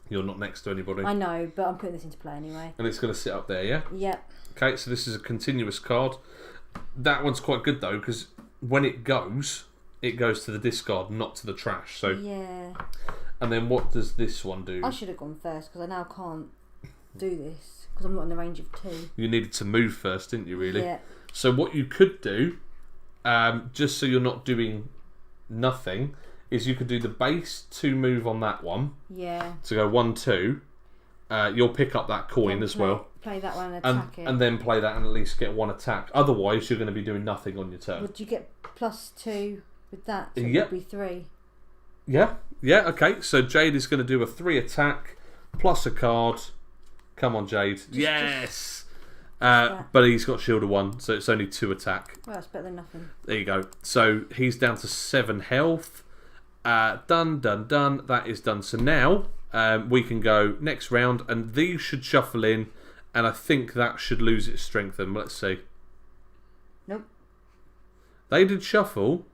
You're not next to anybody. I know, but I'm putting this into play anyway. And it's going to sit up there, yeah? Yep. Okay, so this is a continuous card. That one's quite good though, because when it goes to the discard, not to the trash. So yeah. And then what does this one do? I should have gone first because I now can't do this because I'm not in the range of 2. You needed to move first, didn't you? Really? Yeah. So what you could do, just so you're not doing nothing, is you could do the base 2 move on that one. Yeah. To go 1, 2. You'll pick up that coin as well. Play that one and attack it. And then play that and at least get 1 attack. Otherwise, you're going to be doing nothing on your turn. Would you get +2 with that? So yep. It would be 3. Yeah. Okay. So Jayde is going to do a 3 attack plus a card. Come on, Jayde. Yes. But he's got shield of 1, so it's only 2 attack. Well, that's better than nothing. There you go. So he's down to 7 health. Done. That is done. So now we can go next round, and these should shuffle in, and I think that should lose its strength. And let's see. Nope. They did shuffle,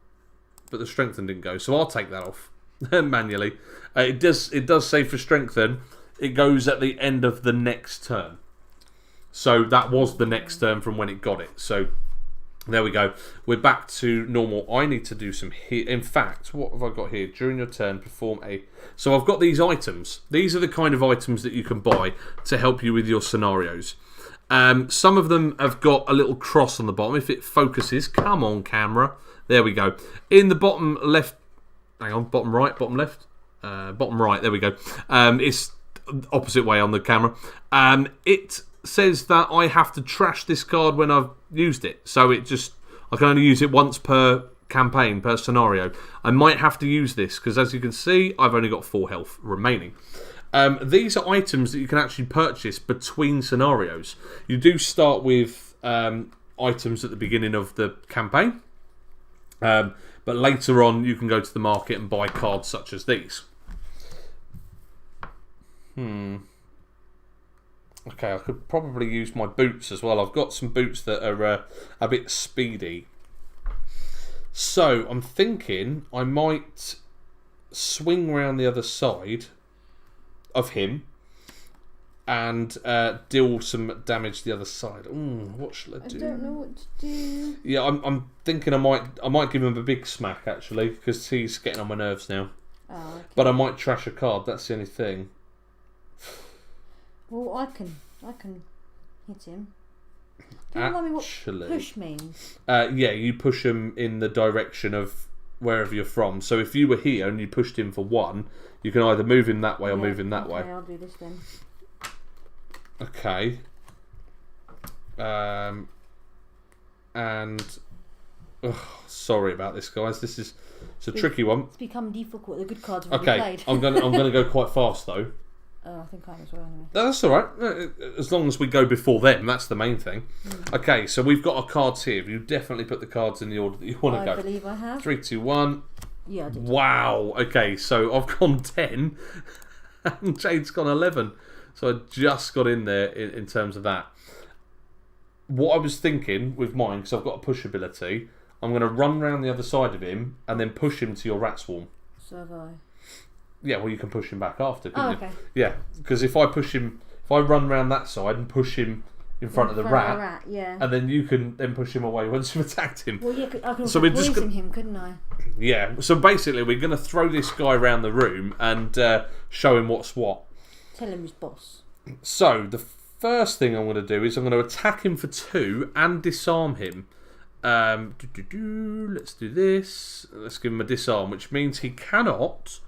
but the strengthen didn't go. So I'll take that off manually. It does say for strengthen, it goes at the end of the next turn. So that was the next turn from when it got it. So there we go. We're back to normal. I need to do some here. In fact, what have I got here? During your turn, perform a... So I've got these items. These are the kind of items that you can buy to help you with your scenarios. Some of them have got a little cross on the bottom. If it focuses, come on, camera. There we go. In the bottom left... Hang on, bottom right, bottom left? Bottom right, there we go. It's opposite way on the camera. It says that I have to trash this card when I've used it. So I can only use it once per campaign, per scenario. I might have to use this because, as you can see, I've only got 4 health remaining. These are items that you can actually purchase between scenarios. You do start with items at the beginning of the campaign, but later on you can go to the market and buy cards such as these. Okay, I could probably use my boots as well. I've got some boots that are a bit speedy. So I'm thinking I might swing round the other side of him and deal some damage the other side. What shall I do? I don't know what to do. Yeah, I'm thinking I might give him a big smack actually because he's getting on my nerves now. Oh, okay. But I might trash a card. That's the only thing. Well, I can hit him. Do you remind me what push means? Yeah, you push him in the direction of wherever you're from. So if you were here and you pushed him for 1, you can either move him that way or move him that way. Okay, I'll do this then. Okay. Sorry about this, guys. It's a tricky one. It's become difficult. The good cards have okay, played. I'm gonna go quite fast though. Oh, I think I am as well anyway. That's alright. As long as we go before them, that's the main thing. Okay, so we've got our cards here. You definitely put the cards in the order that you want to go. I believe I have. 3, 2, 1. Yeah, I did. Wow. Okay, so I've gone 10 and Jayde's gone 11. So I just got in there in terms of that. What I was thinking with mine, because I've got a push ability, I'm going to run round the other side of him and then push him to your rat swarm. So have I. Yeah, well, you can push him back after, couldn't okay. you? Yeah, because if I run round that side and push him in front of the rat, yeah. and then you can then push him away once you've attacked him. Well, yeah, I can also poison him, couldn't I? Yeah, so basically we're going to throw this guy around the room and show him what's what. Tell him he's boss. So, the first thing I'm going to do is I'm going to attack him for 2 and disarm him. Let's do this. Let's give him a disarm, which means he cannot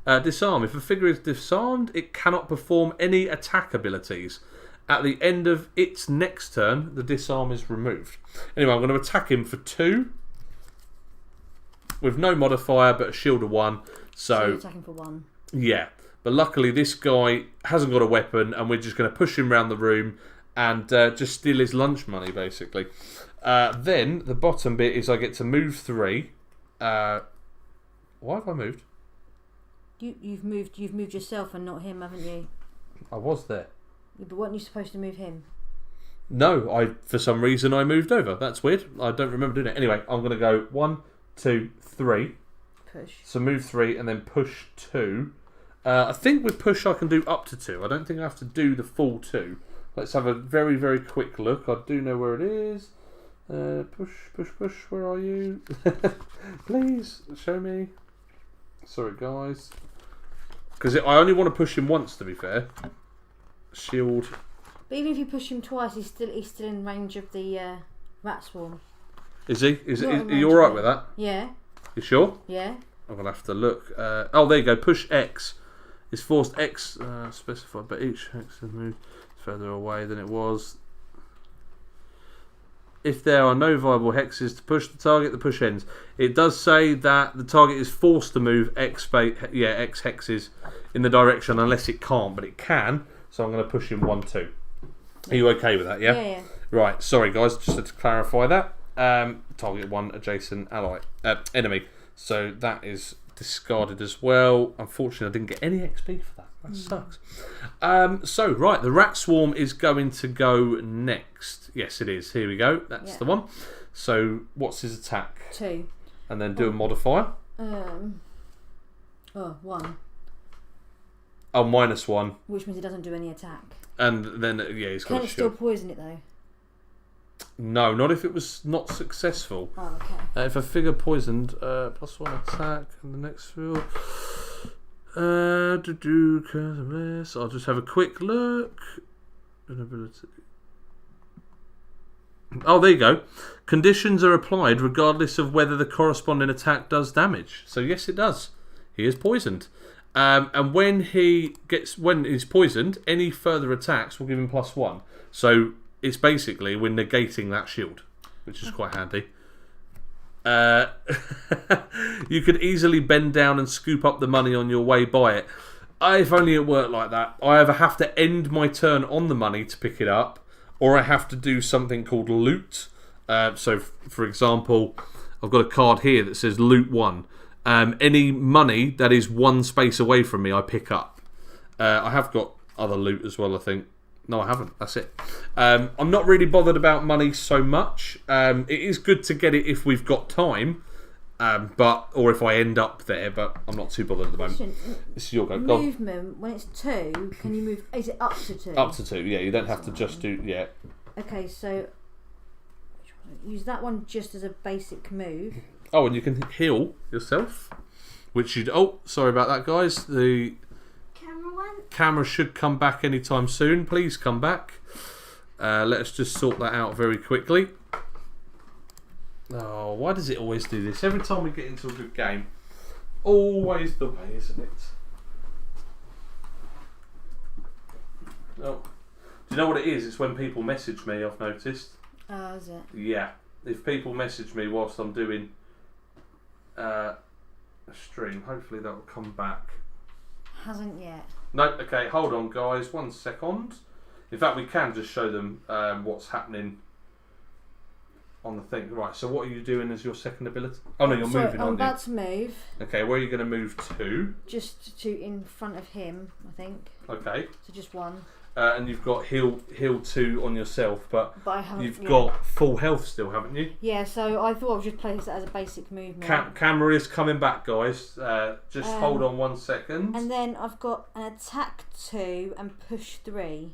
disarm. If a figure is disarmed, it cannot perform any attack abilities. At the end of its next turn, the disarm is removed. Anyway, I'm going to attack him for 2 with no modifier, but a shield of 1. So you're attacking for 1. Yeah, but luckily this guy hasn't got a weapon, and we're just going to push him around the room and just steal his lunch money, basically. Then the bottom bit is I get to move 3. Why have I moved? You've moved yourself and not him, haven't you? I was there. Yeah, but weren't you supposed to move him? No, for some reason I moved over. That's weird. I don't remember doing it. Anyway, I'm going to go 1, 2, 3. Push. So move 3 and then push 2. I think with push I can do up to 2. I don't think I have to do the full 2. Let's have a very, very quick look. I do know where it is. Push, push, push. Where are you? Please, show me. Sorry, guys. Because I only want to push him once, to be fair. Shield. But even if you push him twice, he's still in range of the rat swarm. Is he? Are you alright with that? Yeah. You sure? Yeah. I'm going to have to look. Oh, there you go. Push X. It's forced X specified, but each X is moved further away than it was. If there are no viable hexes to push the target, the push ends. It does say that the target is forced to move X hexes in the direction unless it can't, but it can. So I'm going to push him 1, 2. Are you okay with that? Yeah. Yeah. Right. Sorry, guys. Just had to clarify that. Target 1 adjacent enemy. So that is discarded as well. Unfortunately, I didn't get any XP for that. That sucks. So, right, the rat swarm is going to go next. Yes, it is. Here we go. That's the one. So, what's his attack? 2. And then do a modifier. 1. Oh, -1. Which means he doesn't do any attack. And then, he's got Can a it still shield. poison it, though? No, not if it was not successful. Oh, okay. If a figure poisoned, +1 attack, and the next field. I'll just have a quick look. Oh, there you go. Conditions are applied regardless of whether the corresponding attack does damage. So yes, it does. He is poisoned. And when he's poisoned, any further attacks will give him +1. So it's basically we're negating that shield, which is quite handy. You could easily bend down and scoop up the money on your way by it. If only it worked like that. I either have to end my turn on the money to pick it up, or I have to do something called loot. So, for example, I've got a card here that says loot 1. Any money that is 1 space away from me, I pick up. I have got other loot as well, I think. No, I haven't. That's it. I'm not really bothered about money so much. It is good to get it if we've got time, or if I end up there. But I'm not too bothered at the moment. This is your go. Movement when it's 2, can you move? Is it up to 2? Up to 2. Yeah, you don't have to just do. Yeah. Okay, so use that one just as a basic move. Oh, and you can heal yourself, which you'd. Oh, sorry about that, guys. The camera should come back anytime soon. Please come back. Let's just sort that out very quickly. Oh, why does it always do this? Every time we get into a good game, always the way, isn't it? Oh, do you know what it is? It's when people message me, I've noticed. Oh, is it? Yeah. If people message me whilst I'm doing a stream, hopefully that will come back. Hasn't yet. No, okay, hold on guys, 1 second. In fact, we can just show them what's happening on the thing. Right, so what are you doing as your second ability? Oh no, you're moving, aren't you? I'm about to move. Okay, where are you going to move to? Just to in front of him, I think. Okay. So just 1. And you've got heal 2 on yourself, but I haven't, you've got full health still, haven't you? Yeah, so I thought I would just place that as a basic movement. Camera is coming back, guys. Just hold on 1 second. And then I've got an attack 2 and push 3.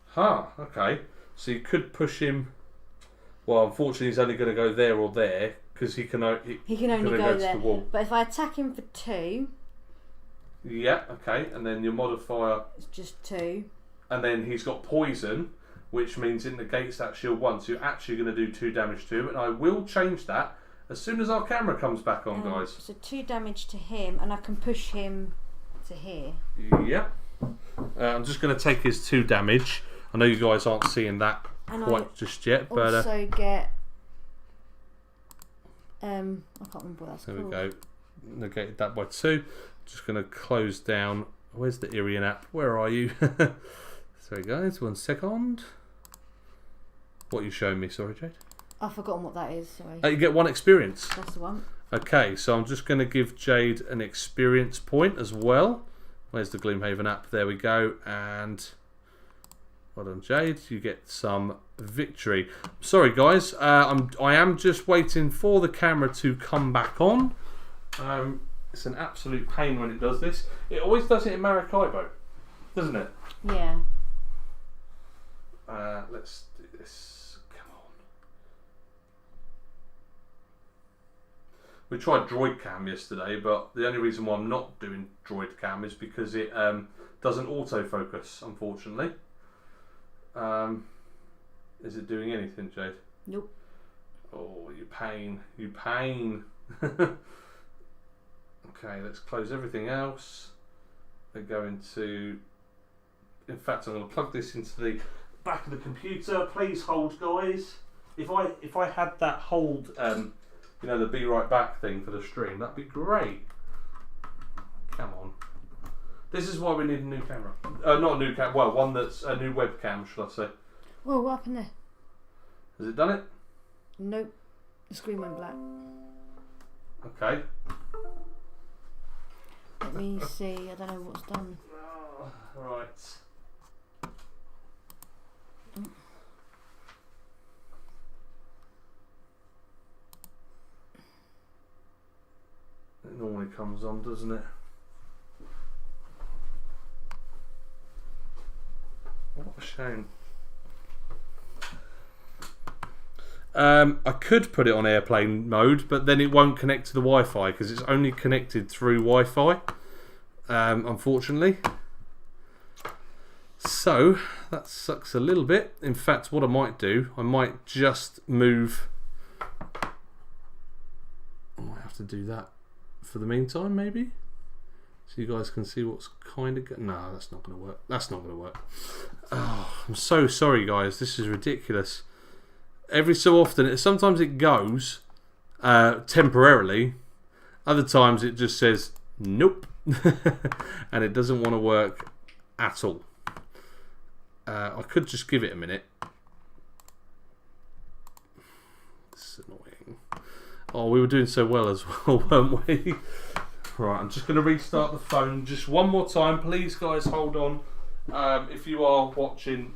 Huh, okay. So you could push him. Well, unfortunately, he's only going to go there or there because he can only go there. to the wall. But if I attack him for 2. Yeah, okay. And then your modifier. It's just 2. And then he's got poison, which means it negates that shield once. You're actually going to do 2 damage to him, and I will change that as soon as our camera comes back on, guys. So 2 damage to him, and I can push him to here. Yeah. I'm just going to take his 2 damage. I know you guys aren't seeing that quite just yet, but also get. I can't remember what that's there called. we go. Negated that by 2. Just going to close down. Where's the Irian app? Where are you? Sorry, guys. 1 second. What are you showing me? Sorry, Jade. I've forgotten what that is. Sorry. You get 1 experience. That's the one. Okay, so I'm just going to give Jade an experience point as well. Where's the Gloomhaven app? There we go. And well done, Jade. You get some victory. Sorry, guys. I am just waiting for the camera to come back on. It's an absolute pain when it does this. It always does it in Maracaibo, doesn't it? Yeah. Let's do this. Come on. We tried Droid Cam yesterday, but the only reason why I'm not doing Droid Cam is because it doesn't autofocus, unfortunately. Is it doing anything, Jade? Nope. Oh, you pain. You pain. Okay, let's close everything else. We're going to... In fact, I'm going to plug this into the back of the computer. Please hold, guys. If I had that hold, you know, the be right back thing for the stream, that'd be great. Come on. This is why we need a new camera. Not a new camera. Well, one that's a new webcam, should I say? Whoa, what happened there? Has it done it? Nope. The screen went black. Okay. Let me see. I don't know what's done. Right. It normally comes on, doesn't it? What a shame. I could put it on airplane mode, but then it won't connect to the Wi-Fi because it's only connected through Wi-Fi, unfortunately. So that sucks a little bit. In fact, what I might do, I might just move. I might have to do that for the meantime, maybe, so you guys can see what's kind of. No, that's not going to work. That's not going to work. Oh, I'm so sorry, guys. This is ridiculous. Every so often, sometimes it goes temporarily. Other times it just says nope, and it doesn't want to work at all. I could just give it a minute. It's annoying. Oh, we were doing so well as well, weren't we? Right, I'm just going to restart the phone just one more time. Please, guys, hold on. If you are watching...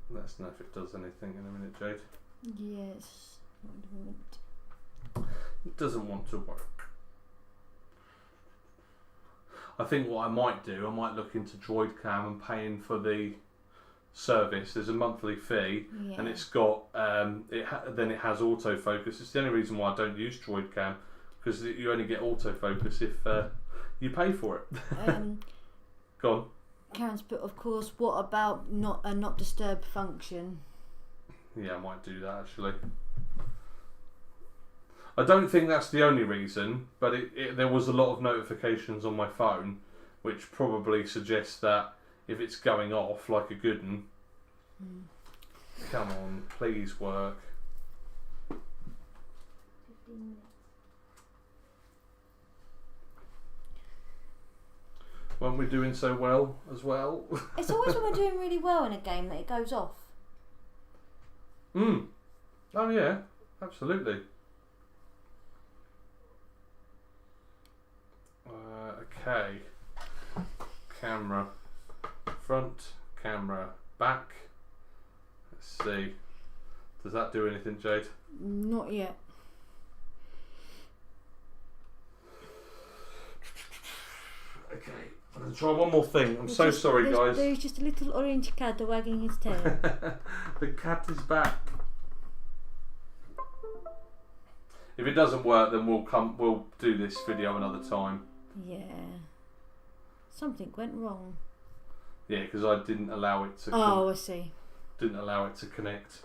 Let's know if it does anything in a minute, Jade. Yes. It doesn't want to work. I think what I might do, I might look into Droid Cam and paying for the service. There's a monthly fee, and it's got then it has autofocus. It's the only reason why I don't use Droid Cam, because you only get autofocus if you pay for it. Go on. Karen's put, of course, what about not disturb function? Yeah, I might do that actually. I don't think that's the only reason, but there was a lot of notifications on my phone, which probably suggests that if it's going off like a good one, come on, please work. 15 minutes. Weren't we doing so well as well? It's always when we're doing really well in a game that it goes off. Oh yeah, absolutely. Okay. Camera front, camera back. Let's see. Does that do anything, Jade? Not yet. Okay. I'm going to try one more thing. I'm so sorry, guys. There's just a little orange cat wagging his tail. The cat is back. If it doesn't work, then we'll do this video another time. Yeah. Something went wrong. Yeah, because I didn't allow it to. I see. Didn't allow it to connect.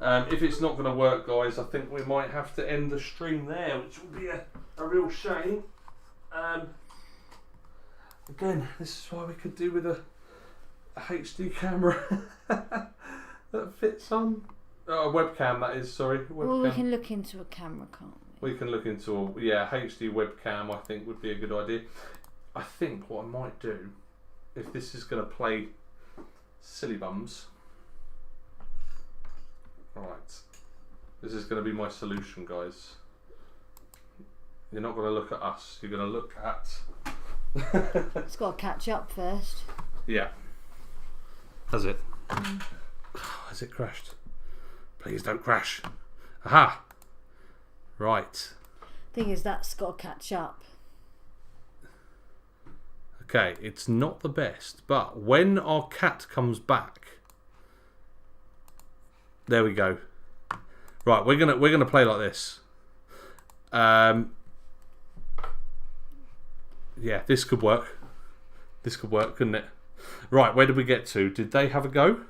If it's not going to work, guys, I think we might have to end the stream there, which will be a real shame. Again, this is why we could do with a HD camera that fits on. Oh, a webcam, that is, sorry. Webcam. Well, we can look into a camera, can't we? We can look into a HD webcam, I think would be a good idea. I think what I might do, if this is going to play silly bums. Right. This is going to be my solution, guys. You're not going to look at us, you're going to look at... It's got to catch up first. Yeah. Has it? Has it crashed? Please don't crash. Aha! Right. Thing is, that's got to catch up. Okay, it's not the best, but when our cat comes back, there we go. Right, we're gonna play like this. Yeah, this could work. This could work, couldn't it? Right, where did we get to? Did they have a go?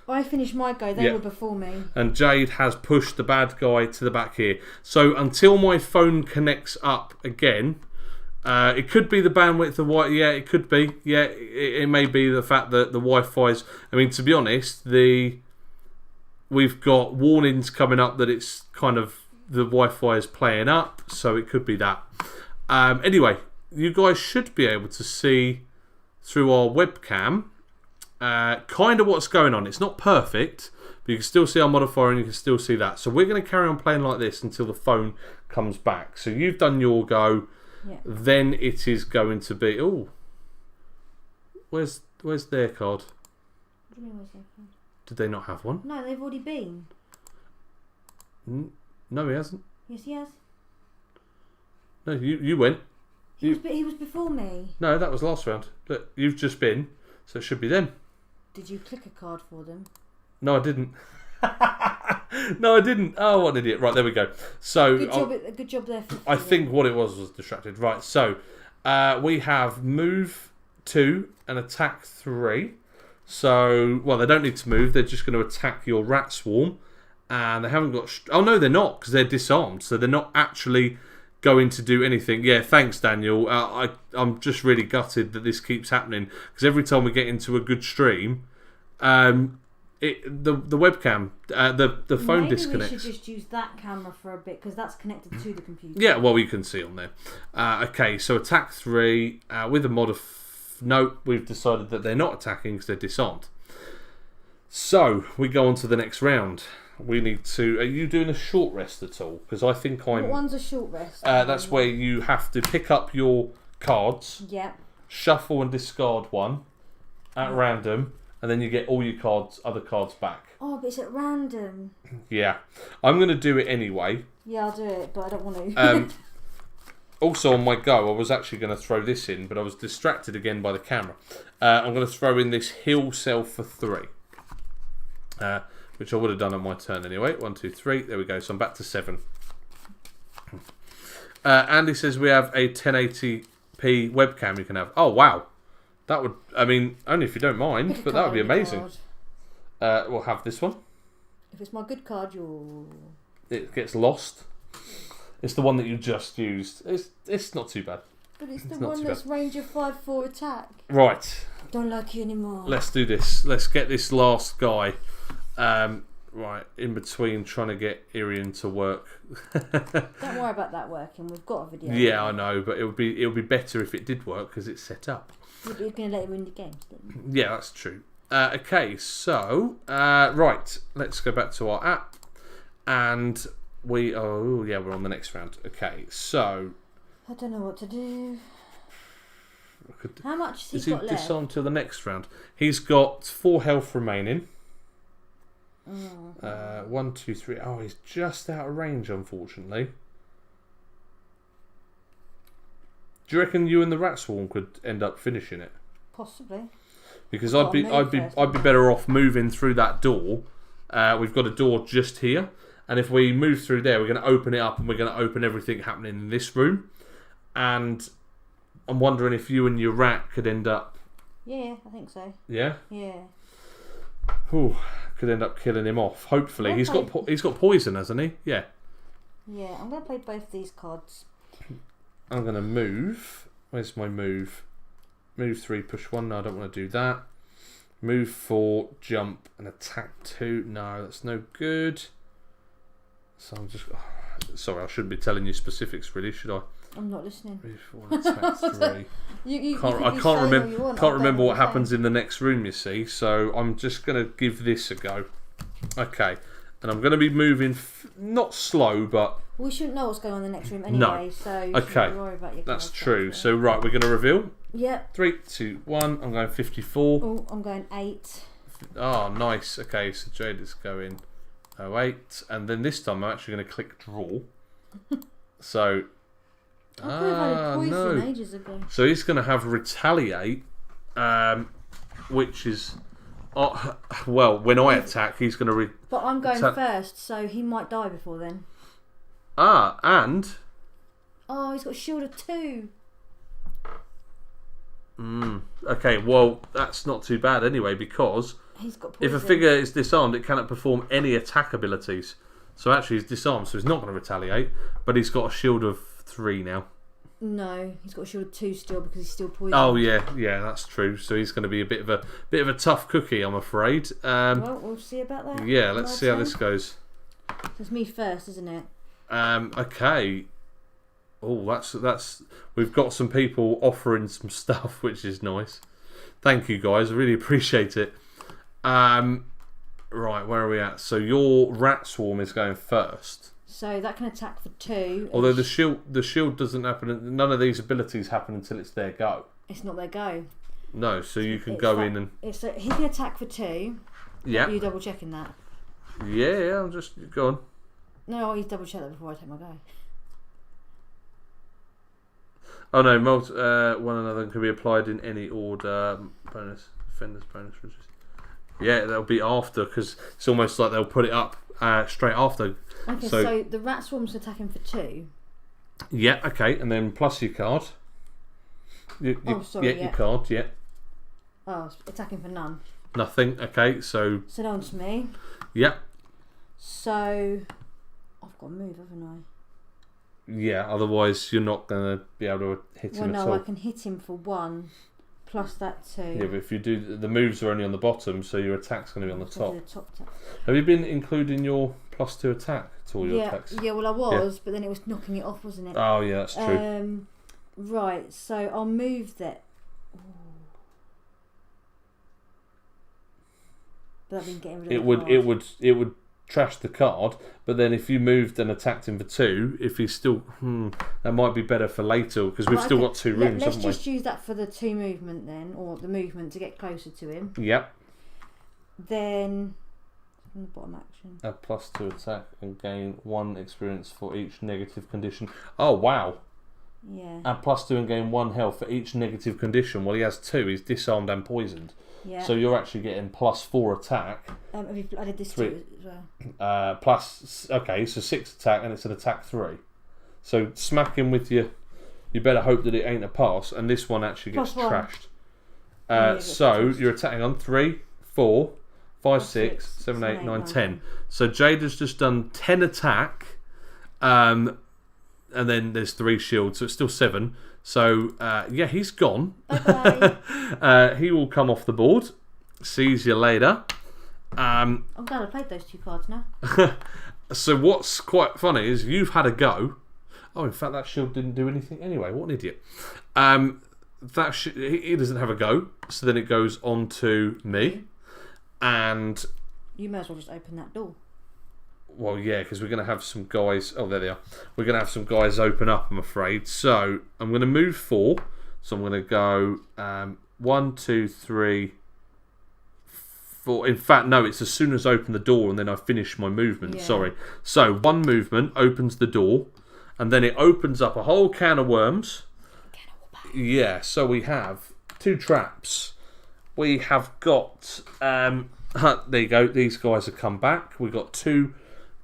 I finished my go. They were before me. And Jade has pushed the bad guy to the back here. So until my phone connects up again, it could be the bandwidth of what. Yeah, it could be. Yeah, it may be the fact that the Wi-Fi's. I mean, to be honest, we've got warnings coming up that it's kind of the Wi-Fi is playing up, so it could be that. Anyway, you guys should be able to see through our webcam kind of what's going on. It's not perfect, but you can still see our modifier and you can still see that. So we're going to carry on playing like this until the phone comes back. So you've done your go. Yeah. Then it is going to be... Oh, where's their card? What do you mean, where's their card? Did they not have one? No, they've already been. No, he hasn't. Yes, he has. No, you went. He was before me. No, that was last round. Look, you've just been, so it should be them. Did you click a card for them? No, I didn't. No, I didn't. Oh, what an idiot. Right, there we go. So Good job there. I think what it was distracted. Right, so we have move 2 and attack 3. So, well, they don't need to move. They're just going to attack your rat swarm. And they haven't got... Oh, no, they're not, because they're disarmed. So they're not actually going to do anything. Yeah, thanks, Daniel. I'm just really gutted that this keeps happening. Because every time we get into a good stream, the webcam, the phone disconnects. Maybe we should just use that camera for a bit, because that's connected to the computer. Yeah, well, you can see on there. Okay, so attack 3 with a mod of... No, we've decided that they're not attacking because they're disarmed. So, we go on to the next round. We need to... Are you doing a short rest at all? Because I think I'm... What one's a short rest? That's where you have to pick up your cards, shuffle and discard one at random, and then you get all your other cards back. Oh, but it's at random. Yeah. I'm going to do it anyway. Yeah, I'll do it, but I don't want to. Also on my go, I was actually going to throw this in, but I was distracted again by the camera. I'm going to throw in this heal cell for 3. Which I would have done on my turn anyway. 1, 2, 3. There we go. So I'm back to 7. Andy says we have a 1080p webcam you can have. Oh, wow. That would... I mean, only if you don't mind, but that would be amazing. We'll have this one. If it's my good card, it gets lost. It's the one that you just used. It's not too bad. But it's the one that's range of 5-4 attack. Right. Don't like you anymore. Let's do this. Let's get this last guy. Right, in between trying to get Irian to work. Don't worry about that working. We've got a video. Yeah, I know, but it would be better if it did work because it's set up. You're going to let him win the games, didn't you? Yeah, that's true. Okay, so right, let's go back to our app, and we're on the next round. Okay, so I don't know what to do. How much has he got left? Disarmed till the next round. He's got 4 health remaining. 1, 2, 3. Oh, he's just out of range, unfortunately. Do you reckon you and the rat swarm could end up finishing it? Possibly. Because I'd be better off moving through that door. We've got a door just here, and if we move through there, we're going to open it up, and we're going to open everything happening in this room. And I'm wondering if you and your rat could end up Yeah, I think so. Yeah? Yeah. Ooh, could end up killing him off. Hopefully. He's got poison, hasn't he? Yeah. Yeah, I'm going to play both these cards. I'm going to move. Where's my move? Move 3, push 1. No, I don't want to do that. Move 4, jump, and attack 2. No, that's no good. So I'm just... sorry, I shouldn't be telling you specifics, really, should I? I'm not listening. Move 4, attack 3. I can't remember what happens in the next room, you see. So I'm just going to give this a go. Okay. And I'm going to be moving, not slow, but... We shouldn't know what's going on in the next room anyway, no. so you okay. shouldn't worry about your That's cards true. So, right, we're going to reveal. Yep. 3, 2, 1. I'm going 54. Oh, I'm going 8. Oh, nice. Okay, so Jade is going 08. And then this time I'm actually going to click draw. So... I could have had a poison ages ago. So he's going to have retaliate, which is... well, when I attack, he's going to... But I'm going first, so he might die before then. Ah, and... Oh, he's got a shield of 2. Okay, well, that's not too bad anyway, because he's got poison. If a figure is disarmed, it cannot perform any attack abilities. So actually, he's disarmed, so he's not going to retaliate, but he's got a shield of 3 now. No, he's got a shield of 2 still because he's still poisoned. Oh yeah, that's true. So he's going to be a bit of a tough cookie, I'm afraid. Well, we'll see about that. Yeah, let's see how this goes. So it's me first, isn't it? Okay. Oh, that's. We've got some people offering some stuff, which is nice. Thank you guys, I really appreciate it. Right, where are we at? So your rat swarm is going first. So that can attack for 2. Although the shield doesn't happen. None of these abilities happen until it's their go. It's not their go. No, so you can go in and. He can attack for 2. Yeah. Are you double checking that? Yeah, I'm just go on. No, I'll double check that before I take my go. Oh no, one another can be applied in any order. Bonus, defender's bonus, resist. Yeah, that'll be after because it's almost like they'll put it up straight after. Okay, so the rat swarm's attacking for 2. Yeah, okay, and then plus your card. Your card, yeah. Oh, attacking for none. Nothing, okay, so... So down to me. Yep. So, I've got to move, haven't I? Yeah, otherwise you're not going to be able to hit him at all. Well, no, I can hit him for 1, plus that 2. Yeah, but if you do... The moves are only on the bottom, so your attack's going to be on the top. Top. Have you been including your +2 attack to all your attacks? Yeah, well I was, but then it was knocking it off, wasn't it? Oh, yeah, that's true. Right, so I'll move that. Ooh. But I've been getting rid of it would trash the card, but then if you moved and attacked him for 2, if he's still that might be better for later because we've still got 2 rooms, let's haven't we? just use that for the 2 movement then, or the movement to get closer to him. Yep. Then from the bottom action. Add +2 attack and gain 1 experience for each negative condition. Oh wow. Yeah. Add +2 and gain 1 health for each negative condition. Well, he has 2. He's disarmed and poisoned. Yeah. So you're actually getting +4 attack. Have you added this 3 as well? Okay, so 6 attack and it's an attack 3. So smack him with your. You better hope that it ain't a pass, and this one actually gets trashed. So you're attacking on 3, 4, 5, 6, 7, 8, 9, 10. So Jade has just done 10 attack, and then there's 3 shields, so it's still 7. So yeah, he's gone. Okay. He will come off the board. Sees you later. I'm glad I played those 2 cards now. So what's quite funny is you've had a go. Oh, in fact, that shield didn't do anything anyway. What an idiot. He doesn't have a go, so then it goes on to me. And you may as well just open that door. Well, yeah, because we're going to have some guys... Oh, there they are. We're going to have some guys open up, I'm afraid. So I'm going to move 4. So I'm going to go 1, 2, 3, 4. In fact, no, it's as soon as I open the door and then I finish my movement. Yeah. Sorry. So 1 movement opens the door and then it opens up a whole can of worms. Yeah, so we have 2 traps. We have got... there you go. These guys have come back. We've got 2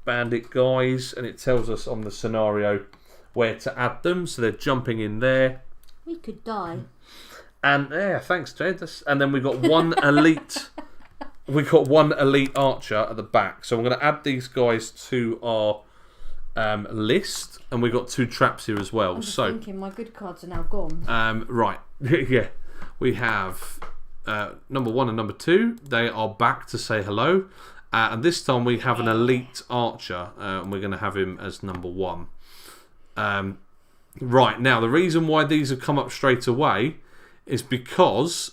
bandit guys and it tells us on the scenario where to add them. So they're jumping in there. We could die. And yeah, thanks, Jade. And then we got one elite. We got one elite archer at the back. So I'm going to add these guys to our list, and we got 2 traps here as well. I'm just so thinking my good cards are now gone. right, yeah, we have number 1 and number 2. They are back to say hello, and this time we have an elite archer, and we're going to have him as number 1. Right, now the reason why these have come up straight away is because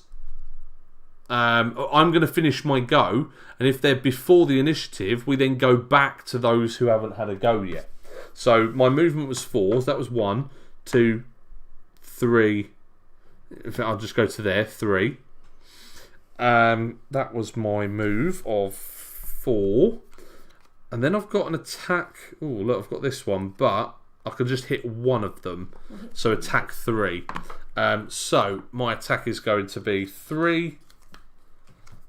I'm going to finish my go, and if they're before the initiative, we then go back to those who haven't had a go yet. So my movement was 4, so that was 1, 2, 3. In fact, I'll just go to there, 3. That was my move of 4. And then I've got an attack. Oh, look, I've got this one, but I can just hit one of them. So attack 3. So my attack is going to be 3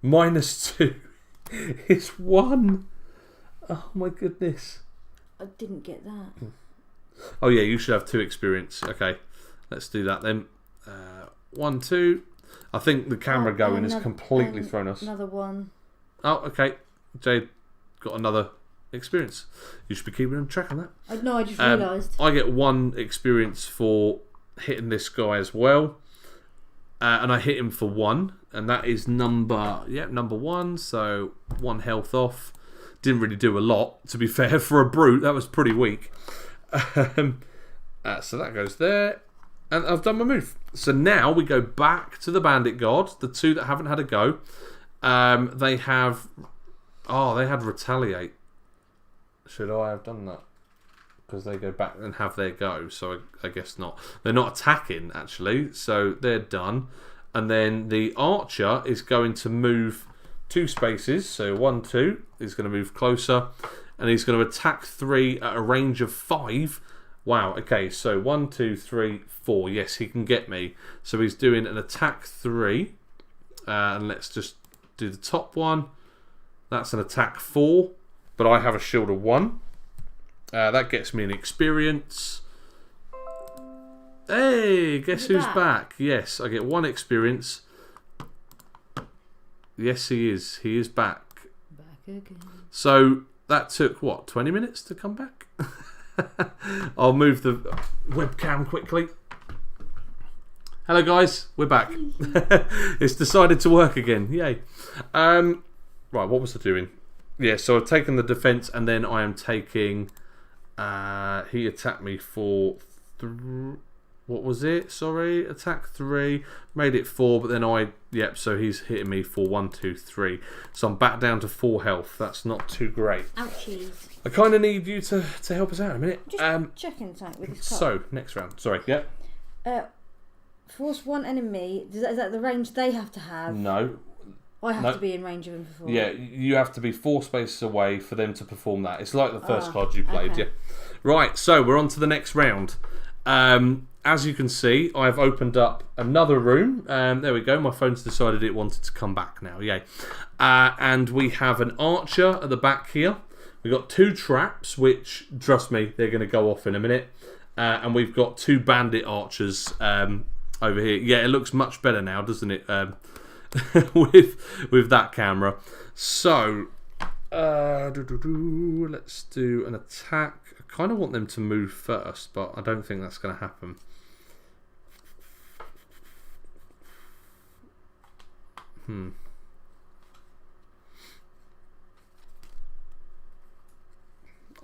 minus 2 is 1. Oh my goodness. I didn't get that. Oh yeah, you should have 2 experience. Okay, let's do that then. 1, 2. I think the camera going has completely thrown us. Another 1. Oh, okay. Jade got another experience. You should be keeping track on that. No, I just realised. I get 1 experience for hitting this guy as well. And I hit him for 1. And that is number 1. So 1 health off. Didn't really do a lot, to be fair. For a brute, that was pretty weak. So that goes there. And I've done my move. So now we go back to the Bandit Guard. The 2 that haven't had a go. They have... Oh, they had Retaliate. Should I have done that? Because they go back and have their go. So I guess not. They're not attacking, actually. So they're done. And then the Archer is going to move 2 spaces. So 1, 2. He's going to move closer. And he's going to attack 3 at a range of 5. Wow, okay, so 1, 2, 3, 4. Yes, he can get me. So he's doing an attack 3. And let's just do the top one. That's an attack 4. But I have a shield of 1. That gets me an experience. Hey, guess who's back? Yes, I get 1 experience. Yes, he is. He is back. Back again. So that took, what, 20 minutes to come back? I'll move the webcam quickly. Hello guys, we're back. It's decided to work again. Yay. Right, what was I doing? Yeah, so I've taken the defense, and then I am taking he attacked me for what was it? Sorry, attack 3, made it 4, but then so he's hitting me for 1, 2, 3. So I'm back down to 4 health. That's not too great. Ouchies. I kind of need you to help us out in a minute. Just checking something with this card. So, next round. Sorry, yeah? Force 1 enemy. Is that the range they have to have? No. I have to be in range of him before. Yeah, you have to be 4 spaces away for them to perform that. It's like the first card you played, yeah. Right, so we're on to the next round. As you can see, I've opened up another room. There we go. My phone's decided it wanted to come back now. Yay. And we have an archer at the back here. We've got 2 traps, which, trust me, they're going to go off in a minute. And we've got 2 bandit archers over here. Yeah, it looks much better now, doesn't it? with that camera. So, let's do an attack. I kind of want them to move first, but I don't think that's going to happen.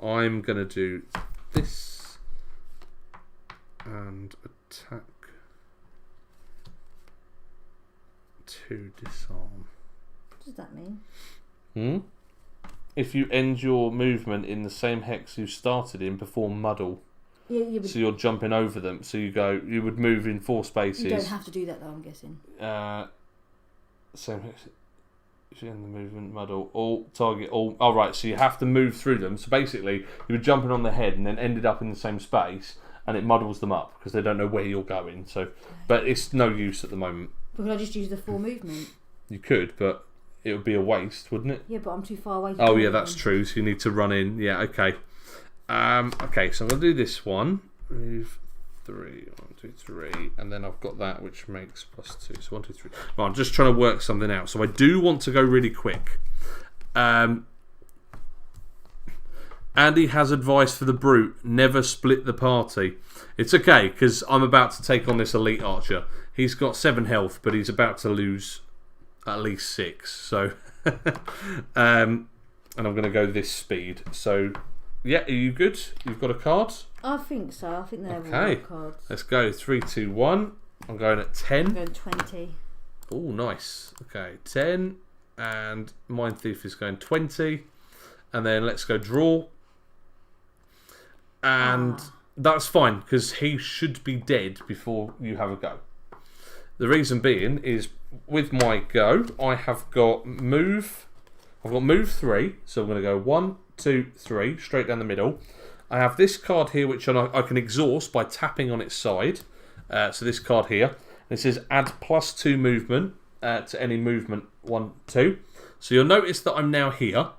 I'm going to do this and attack to disarm. What does that mean? If you end your movement in the same hex you started in, perform muddle. Yeah, so you're jumping over them. So you would move in 4 spaces. You don't have to do that though, I'm guessing. Same hex. If you end the movement, muddle, all target, all. Oh, right, so you have to move through them. So basically, you were jumping on the head and then ended up in the same space, and it muddles them up because they don't know where you're going. So, but it's no use at the moment. But could I just use the 4 movement? You could, but it would be a waste, wouldn't it? Yeah, but I'm too far away. Oh yeah, that's true. So you need to run in. Yeah, okay. Okay, so I'm gonna do this one. Move 3, 1, 2, 3, and then I've got that which makes +2. So 1, 2, 3. Right, I'm just trying to work something out. So I do want to go really quick. Andy has advice for the brute: never split the party. It's okay because I'm about to take on this elite archer. He's got 7 health, but he's about to lose at least 6. So, and I'm going to go this speed. So, yeah, are you good? You've got a card? I think so. I think they're Okay. all cards. Let's go 3, 2, 1. I'm going at 10. I'm going 20. Oh, nice. Okay, 10, and Mind Thief is going 20, and then let's go draw. And that's fine because he should be dead before you have a go. The reason being is with my go, I have got move. I've got move 3, so I'm going to go 1, 2, 3 straight down the middle. I have this card here which I can exhaust by tapping on its side. So this card here, it says add +2 movement to any movement 1, 2. So you'll notice that I'm now here.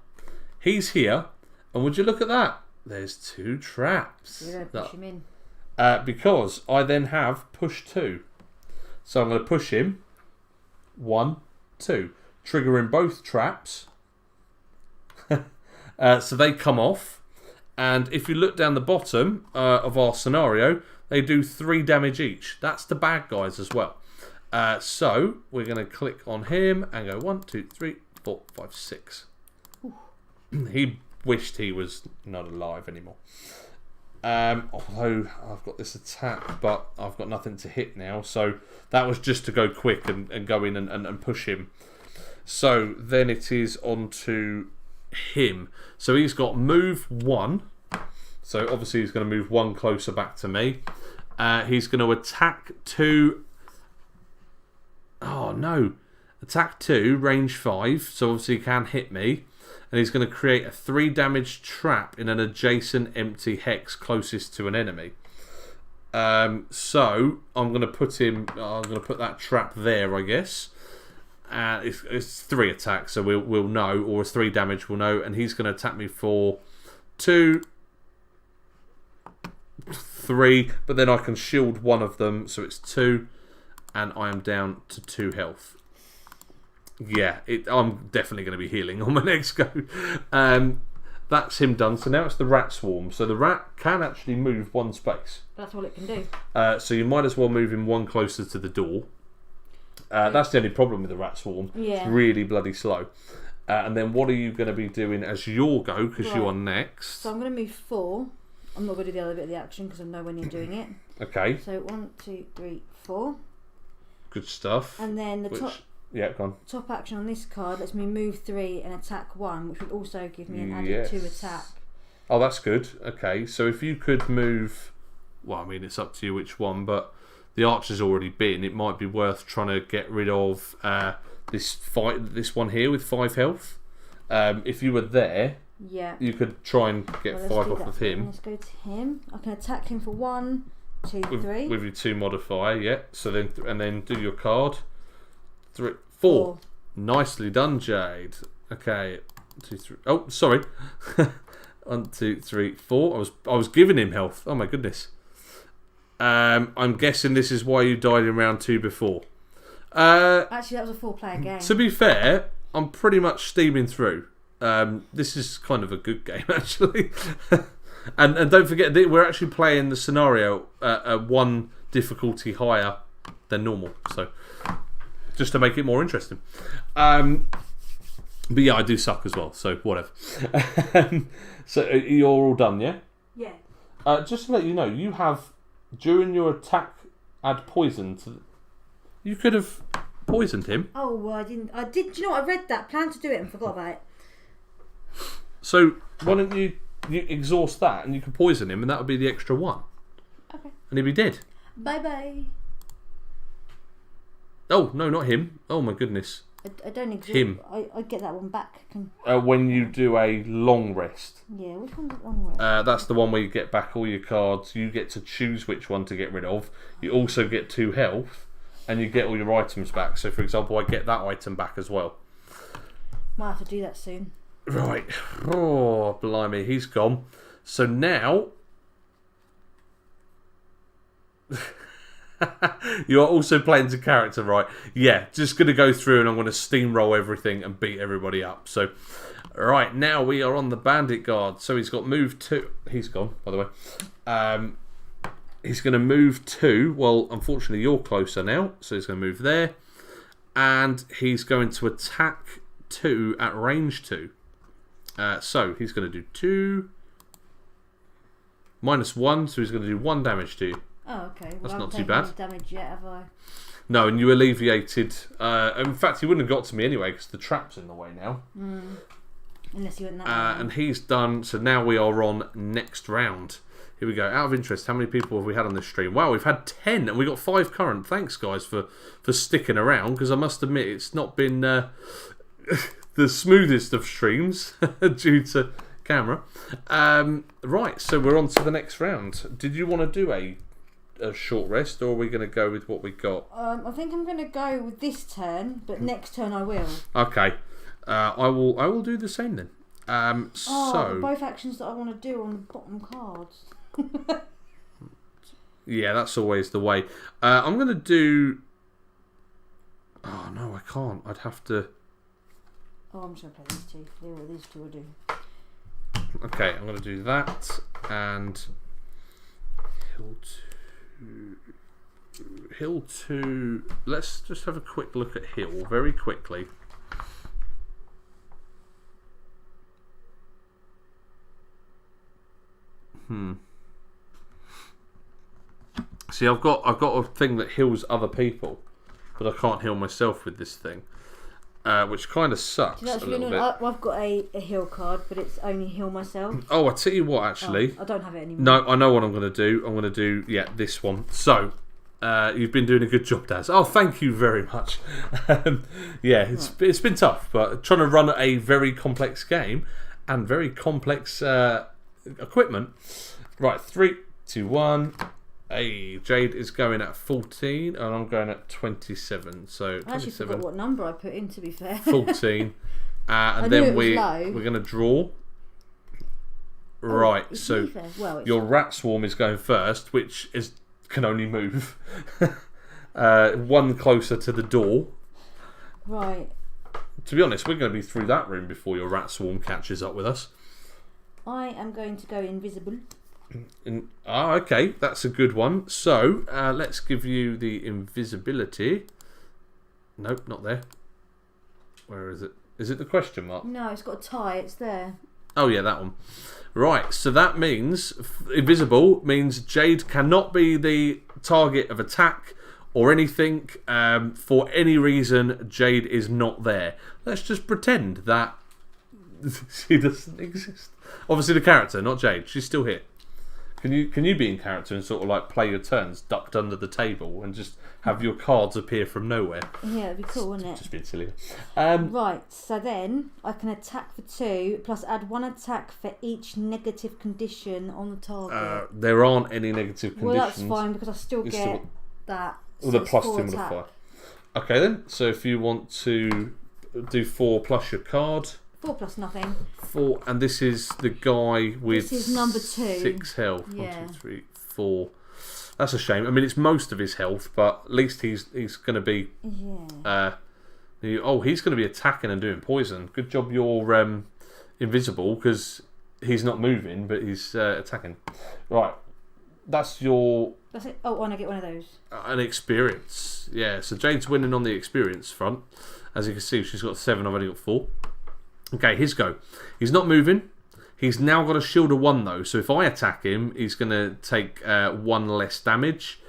He's here, and would you look at that? There's 2 traps. You're going to push him in. Because I then have push 2. So I'm going to push him 1, 2, triggering both traps. So they come off, and if you look down the bottom of our scenario, they do 3 damage each. That's the bad guys as well. So we're going to click on him and go 1, 2, 3, 4, 5, 6. He wished he was not alive anymore. Although I've got this attack, but I've got nothing to hit now. So that was just to go quick and go in and push him. So then it is on to him. So he's got move 1. So obviously he's going to move 1 closer back to me. He's going to attack 2. Oh no. Attack 2, range 5. So obviously he can hit me. And he's going to create a 3 damage trap in an adjacent empty hex closest to an enemy. So I'm going to put him. I'm going to put that trap there, I guess. It's 3 attacks, so we'll know, or it's 3 damage, we'll know. And he's going to attack me for 2, 3, but then I can shield one of them, so it's 2, and I am down to 2 health. Yeah, I'm definitely going to be healing on my next go. That's him done. So now it's the rat swarm. So the rat can actually move 1 space. That's all it can do. So you might as well move him 1 closer to the door. That's the only problem with the rat swarm. Yeah. It's really bloody slow. And then what are you going to be doing as your go, because you are next? So I'm going to move 4. I'm not going to do the other bit of the action because I know when you're doing it. Okay. So 1, 2, 3, 4. Good stuff. And then the top action on this card lets me move 3 and attack 1, which would also give me an added 2 attack. Oh, that's good. Okay, so if you could move, well, I mean, it's up to you which one, but the archer's already been. It might be worth trying to get rid of this one here with 5 health. If you were there, you could try and get 5 off of him. Let's go to him. I can attack him for 1, 2, 3. With your 2 modifier, yeah. So then, and then do your card. 3, 4. Nicely done, Jade. Okay, 2, 3. Oh, sorry. 1, 2, 3, 4. I was giving him health. Oh my goodness. I'm guessing this is why you died in round 2 before. Actually, that was a 4-player game. To be fair, I'm pretty much steaming through. This is kind of a good game, actually. and don't forget that we're actually playing the scenario at 1 difficulty higher than normal. So just to make it more interesting. But yeah, I do suck as well, so whatever. So you're all done, yeah? Yeah. Just to let you know, you have, during your attack, add poison to... You could have poisoned him. Oh, well, I didn't. I did. Do you know what? I read that, planned to do it and forgot about it. So why don't you exhaust that and you can poison him and that would be the extra 1. Okay. And he'd be dead. Bye-bye. Oh, no, not him. Oh my goodness. I don't exhaust. Him. I get that one back. When you do a long rest. Yeah, which one's the long rest? That's the one where you get back all your cards. You get to choose which one to get rid of. You also get 2 health. And you get all your items back. So, for example, I get that item back as well. Might have to do that soon. Right. Oh, blimey, he's gone. So now... You are also playing to character, right? Yeah, just going to go through and I'm going to steamroll everything and beat everybody up. So, right, now we are on the Bandit Guard. So he's got move 2. He's gone, by the way. He's going to move 2. Well, unfortunately, you're closer now. So he's going to move there. And he's going to attack 2 at range 2. So he's going to do 2. -1, so he's going to do 1 damage to you. Oh, okay. Well, that's I not too haven't bad. taken any damage yet, have I? No, and you alleviated. In fact, he wouldn't have got to me anyway because the trap's in the way now. Unless you went that way. And he's done. So now we are on next round. Here we go. Out of interest, how many people have we had on this stream? Wow, we've had 10 and we got 5 current. Thanks, guys, for sticking around because I must admit it's not been the smoothest of streams due to camera. Right, so we're on to the next round. Did you want to do a short rest, or are we going to go with what we got? I think I'm going to go with this turn, but next turn I will. Okay, I will do the same then. So both actions that I want to do on the bottom cards. Yeah, that's always the way. I'm going to do. Oh no, I can't. I'd have to. Oh, I'm just going to play these two. These two will do. Okay, I'm going to do that and Hill 2. Let's just have a quick look at Hill very quickly. See, I've got a thing that heals other people, but I can't heal myself with this thing. Which kind of sucks a little bit. I've got a heal card, but it's only heal myself. Oh, I tell you what, actually. I don't have it anymore. No, I know what I'm going to do. I'm going to do, this one. So, you've been doing a good job, Daz. Oh, thank you very much. It's been tough, but trying to run a very complex game and very complex equipment. Right, 3, 2, 1. Hey, Jade is going at 14 and I'm going at 27. So I actually forgot what number I put in, to be fair. 14. And then we're going to draw. Right, so your rat swarm is going first, which can only move 1 closer to the door. Right. To be honest, we're going to be through that room before your rat swarm catches up with us. I am going to go invisible. Okay, that's a good one. So let's give you the invisibility. Nope, not there. Where is it? Is it the question mark? No, it's got a tie. It's there. Oh yeah, that one. Right, so that means invisible means Jade cannot be the target of attack or anything. For any reason, Jade is not there. Let's just pretend that she doesn't exist. Obviously the character, not Jade. She's still here. Can you be in character and sort of like play your turns ducked under the table and just have your cards appear from nowhere? Yeah, it'd be cool, wouldn't it? Just being silly. Right, so then I can attack for 2 plus add 1 attack for each negative condition on the target. There aren't any negative conditions. Well, that's fine because I still get that. Well, the +2 modifier. Okay then, so if you want to do 4 plus your card. 4 plus nothing. 4, and this is the guy with this is number 2. 6 health. Yeah. 1, 2, 3, 4. That's a shame. I mean, it's most of his health, but at least he's going to be. Yeah. He's going to be attacking and doing poison. Good job, you're invisible because he's not moving, but he's attacking. Right. That's your. That's it. Oh, and I get one of those. An experience. Yeah. So Jade's winning on the experience front. As you can see, she's got 7. I've only got 4. Okay, his go. He's not moving. He's now got a shield of 1 though, so if I attack him, he's going to take 1 less damage.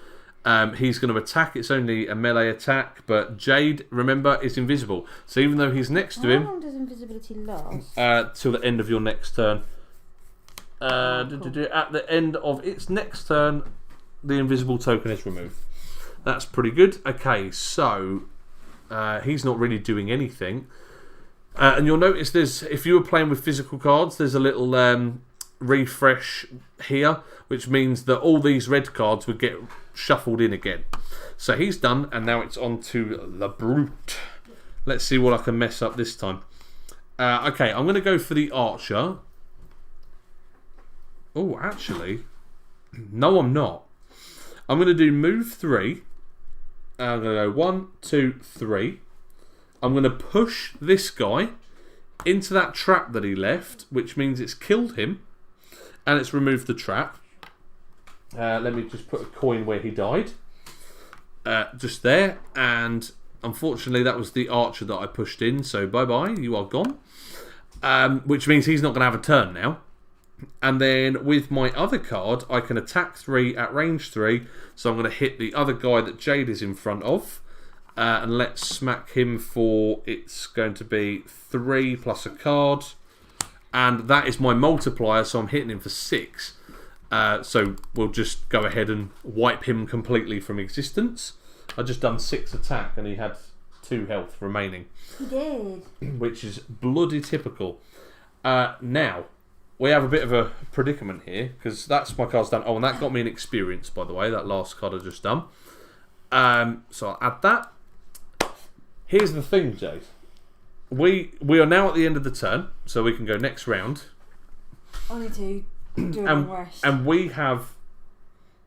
He's going to attack. It's only a melee attack, but Jade, remember, is invisible. So even though he's next to him... How long does invisibility last? Till the end of your next turn. Cool. At the end of its next turn, the invisible token is removed. That's pretty good. Okay, so he's not really doing anything. And you'll notice if you were playing with physical cards, there's a little refresh here, which means that all these red cards would get shuffled in again. So he's done, and now it's on to the brute. Let's see what I can mess up this time. Okay, I'm going to go for the archer. Oh, actually, no, I'm not. I'm going to do move 3. I'm going to go 1, 2, 3. I'm going to push this guy into that trap that he left, which means it's killed him and it's removed the trap. Let me just put a coin where he died. Just there. And unfortunately that was the archer that I pushed in, so bye-bye, you are gone. Which means he's not going to have a turn now. And then with my other card, I can attack 3 at range 3. So I'm going to hit the other guy that Jayde is in front of. And let's smack him for, it's going to be 3 plus a card. And that is my multiplier, so I'm hitting him for 6. So we'll just go ahead and wipe him completely from existence. I just done 6 attack and he had 2 health remaining. He did. Which is bloody typical. Now, we have a bit of a predicament here, because that's my card's done. Oh, and that got me an experience, by the way, that last card I just done. So I'll add that. Here's the thing, Jay. We are now at the end of the turn, so we can go next round. I need to do a long rest. And we have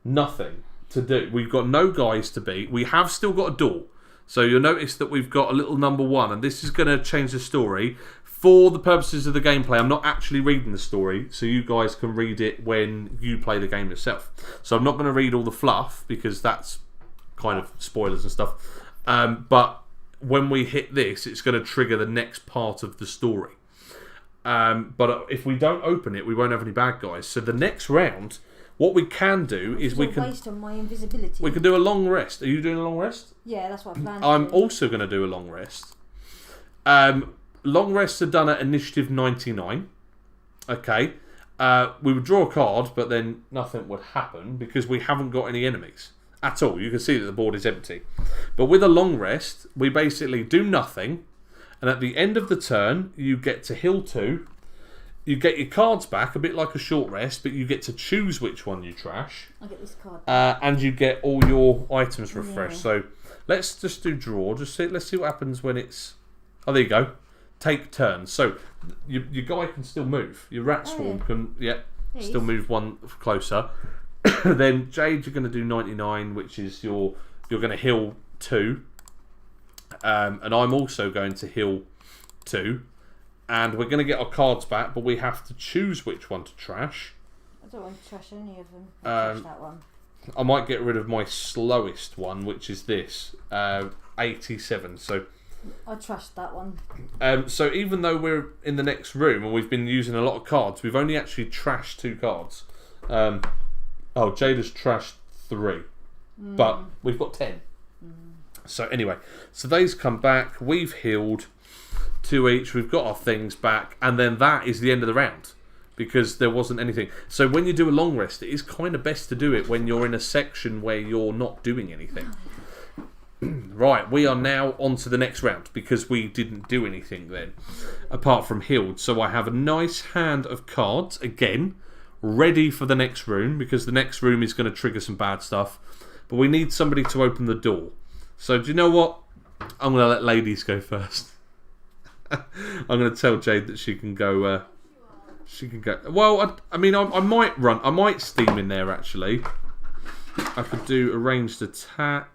nothing to do. We've got no guys to beat. We have still got a door. So you'll notice that we've got a little number 1, and this is going to change the story. For the purposes of the gameplay, I'm not actually reading the story, so you guys can read it when you play the game yourself. So I'm not going to read all the fluff, because that's kind of spoilers and stuff. But when we hit this, it's going to trigger the next part of the story. But if we don't open it, we won't have any bad guys. So the next round, what we can do is we can waste on my invisibility. We can do a long rest. Are you doing a long rest? Yeah, that's what I planned. I'm also going to do a long rest. Long rests are done at initiative 99. Okay. We would draw a card, but then nothing would happen because we haven't got any enemies at all. You can see that the board is empty. But with a long rest, we basically do nothing, and at the end of the turn, you get to heal 2. You get your cards back, a bit like a short rest, but you get to choose which one you trash. I'll get this card. And you get all your items refreshed. Yeah. So let's just do draw. Let's see what happens when it's... Oh, there you go. Take turns. So your guy can still move. Your rat swarm can still move 1 closer. Then Jayde, you're going to do 99, which is you're going to heal 2. And I'm also going to heal 2. And we're going to get our cards back, but we have to choose which one to trash. I don't want to trash any of them. I'll trash that one. I might get rid of my slowest one, which is this. 87. So I trust that one. So even though we're in the next room and we've been using a lot of cards, we've only actually trashed 2 cards. Jayde has trashed 3. But we've got 10. So anyway, so they's come back. We've healed 2 each. We've got our things back. And then that is the end of the round. Because there wasn't anything. So when you do a long rest, it is kind of best to do it when you're in a section where you're not doing anything. Right, we are now on to the next round because we didn't do anything then, apart from healed. So I have a nice hand of cards, again, ready for the next room, because the next room is going to trigger some bad stuff. But we need somebody to open the door. So do you know what? I'm going to let ladies go first. I'm going to tell Jayde that she can go... Well, I might steam in there, actually. I could do a ranged attack.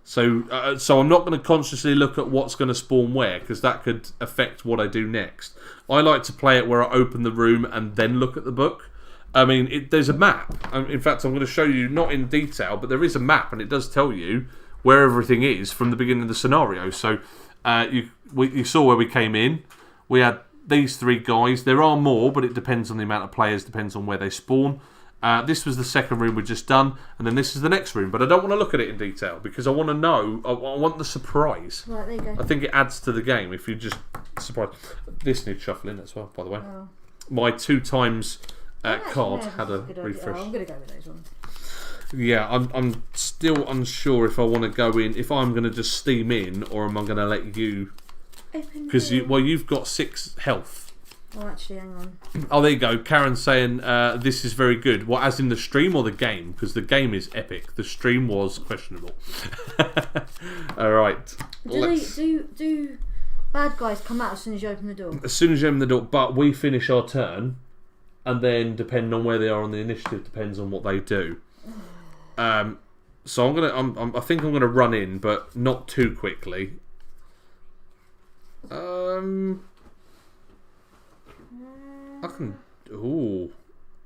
So I'm not going to consciously look at what's going to spawn where, because that could affect what I do next. I like to play it where I open the room and then look at the book. I mean, there's a map. In fact, I'm going to show you, not in detail, but there is a map, and it does tell you where everything is from the beginning of the scenario. So you saw where we came in. We had these 3 guys. There are more, but it depends on the amount of players, depends on where they spawn. This was the second room we've just done, and then this is the next room. But I don't want to look at it in detail because I want to know. I want the surprise. Right, there you go. I think it adds to the game if you just surprise. This needs shuffling as well, by the way. Oh. My 2 times card had a refresh. I'm going to go with those ones. Yeah, I'm still unsure if I want to go in. If I'm going to just steam in, or am I going to let you? Because you've got 6 health. Oh, actually, hang on. Oh, there you go. Karen's saying this is very good. What, as in the stream or the game? Because the game is epic. The stream was questionable. All right. Do bad guys come out as soon as you open the door? As soon as you open the door, but we finish our turn, and then depending on where they are on the initiative, depends on what they do. So I think I'm gonna run in, but not too quickly. I can. Oh,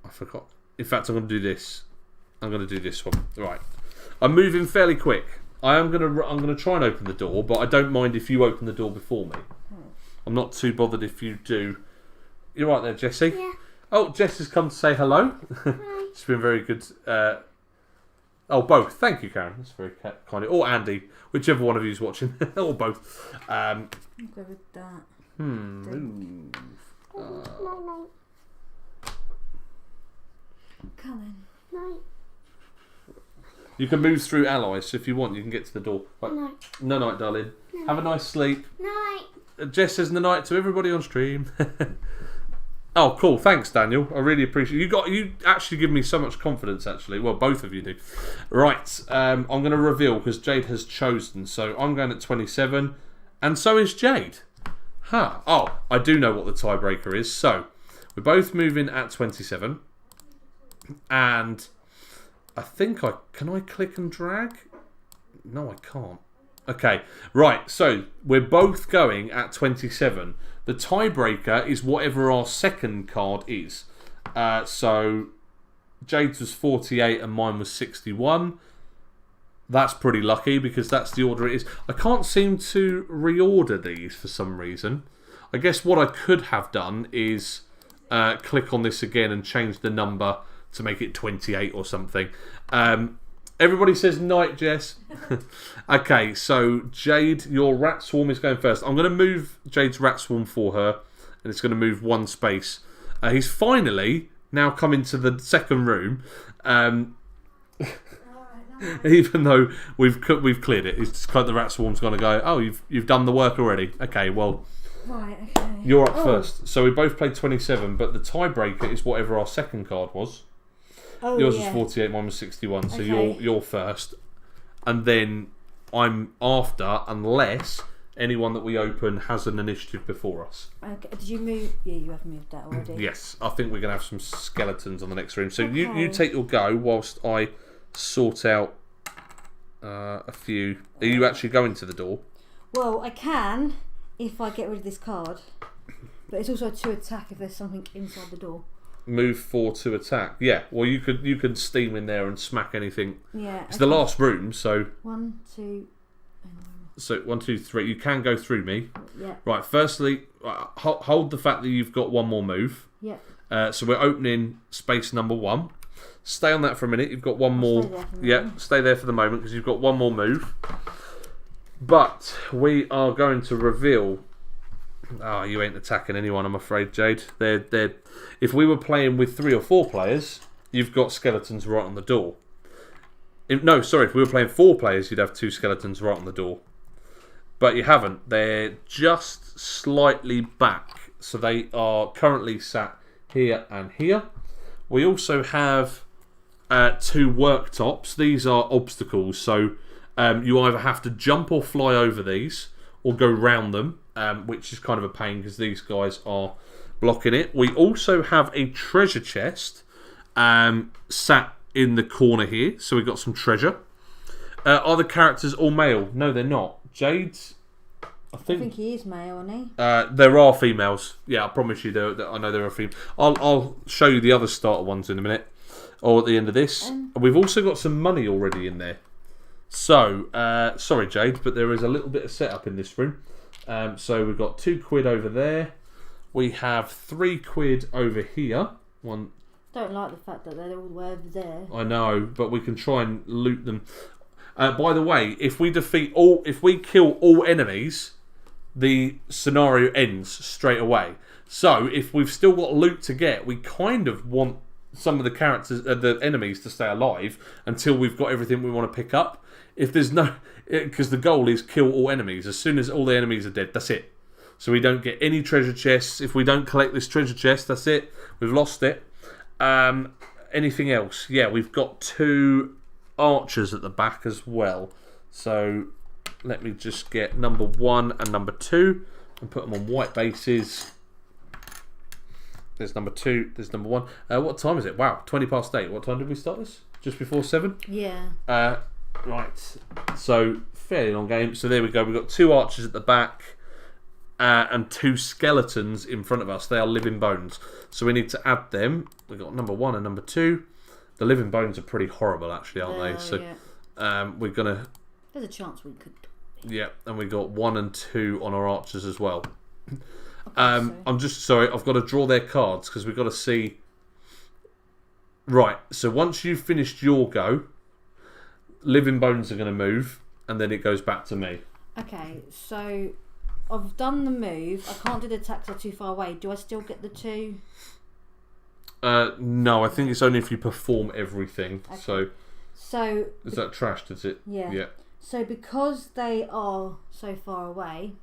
I forgot. In fact, I'm gonna do this. I'm gonna do this one. Right. I'm moving fairly quick. I'm gonna try and open the door, but I don't mind if you open the door before me. I'm not too bothered if you do. You're right there, Jessie. Yeah. Oh, Jess has come to say hello. It's been very good. Both. Thank you, Karen. That's very kind. Or Andy, whichever one of you is watching, or both. I'll go with that. Move. No. Come No. You can move through allies, so if you want, you can get to the door. Right. No. No night, darling. Have a nice sleep. No. Jess says the night to everybody on stream. Oh, cool. Thanks, Daniel. I really appreciate you actually give me so much confidence, actually. Well, both of you do. Right. I'm going to reveal because Jade has chosen. So I'm going at 27. And so is Jade. Huh. Oh, I do know what the tiebreaker is. So we're both moving at 27. And I think can I click and drag? No, I can't. Okay. Right. So we're both going at 27. The tiebreaker is whatever our second card is. So Jade's was 48 and mine was 61. That's pretty lucky because that's the order it is. I can't seem to reorder these for some reason. I guess what I could have done is click on this again and change the number to make it 28 or something. Everybody says night, Jess. Okay, so Jade, your rat swarm is going first. I'm going to move Jade's rat swarm for her, and it's going to move one space. He's finally now come into the second room, even though we've cleared it. It's just the rat swarm's going to go. Oh, you've done the work already. Okay, well, right. Okay. You're up first. So we both played 27, but the tiebreaker is whatever our second card was. Oh, yours was 48, mine was 61, so Okay. you're first. And then I'm after, unless anyone that we open has an initiative before us. Okay. Did you move? Yeah, you have moved that already. Yes, I think we're going to have some skeletons on the next room. So you Okay. take your go whilst I sort out a few. Are you actually going to the door? Well, I can if I get rid of this card, but it's also to attack if there's something inside the door. Move 4 to attack. Yeah, well you could steam in there and smack anything. Yeah. It's the last room, so 1, 2. so 1, 2, 3. You can go through me. Yeah. Right. Firstly, hold the fact that you've got one more move. Yeah. So we're opening space number 1. Stay on that for a minute. You've got one more. Stay there for the Yeah, moment. stay there for the moment because you've got one more move. But we are going to reveal. Oh, you ain't attacking anyone, I'm afraid, Jade. They're. If we were playing with 3 or 4 players, you've got skeletons right on the door. If we were playing 4 players, you'd have 2 skeletons right on the door. But you haven't. They're just slightly back. So they are currently sat here and here. We also have 2 worktops. These are obstacles. So you either have to jump or fly over these or go round them, which is kind of a pain because these guys are blocking it. We also have a treasure chest sat in the corner here. So we've got some treasure. Are the characters all male? No, they're not. Jade's... I think he is male, isn't he? there are females. Yeah, I promise you. I know there are females. I'll show you the other starter ones in a minute, or at the end of this. We've also got some money already in there. So, sorry, Jade, but there is a little bit of setup in this room. So we've got £2 over there. We have £3 over here. One. Don't like the fact that they're all the way over there. I know, but we can try and loot them. By the way, if we kill all enemies, the scenario ends straight away. So if we've still got loot to get, we kind of want some of the characters, the enemies, to stay alive until we've got everything we want to pick up. If there's no, because the goal is kill all enemies. As soon as all the enemies are dead, that's it. So we don't get any treasure chests. If we don't collect this treasure chest, that's it. We've lost it. Anything else? Yeah, we've got 2 archers at the back as well. So let me just get number 1 and number 2 and put them on white bases. There's number 2, there's number 1. What time is it? Wow, 20 past 8. What time did we start this? just before 7. Yeah. Right. So fairly long game. So there we go. We've got 2 archers at the back. And 2 skeletons in front of us. They are living bones. So we need to add them. We've got number 1 and number 2. The living bones are pretty horrible, actually, aren't they? So we're going to... There's a chance we could. Yeah, and we got 1 and 2 on our archers as well. Okay, I'm just sorry. I've got to draw their cards because we've got to see... Right, so once you've finished your go, living bones are going to move, and then it goes back to me. Okay, so... I've done the move. I can't do the attacks, they're too far away. Do I still get the 2? No, I think it's only if you perform everything. Okay. So is that trashed? Is it? Yeah. Yeah. So because they are so far away,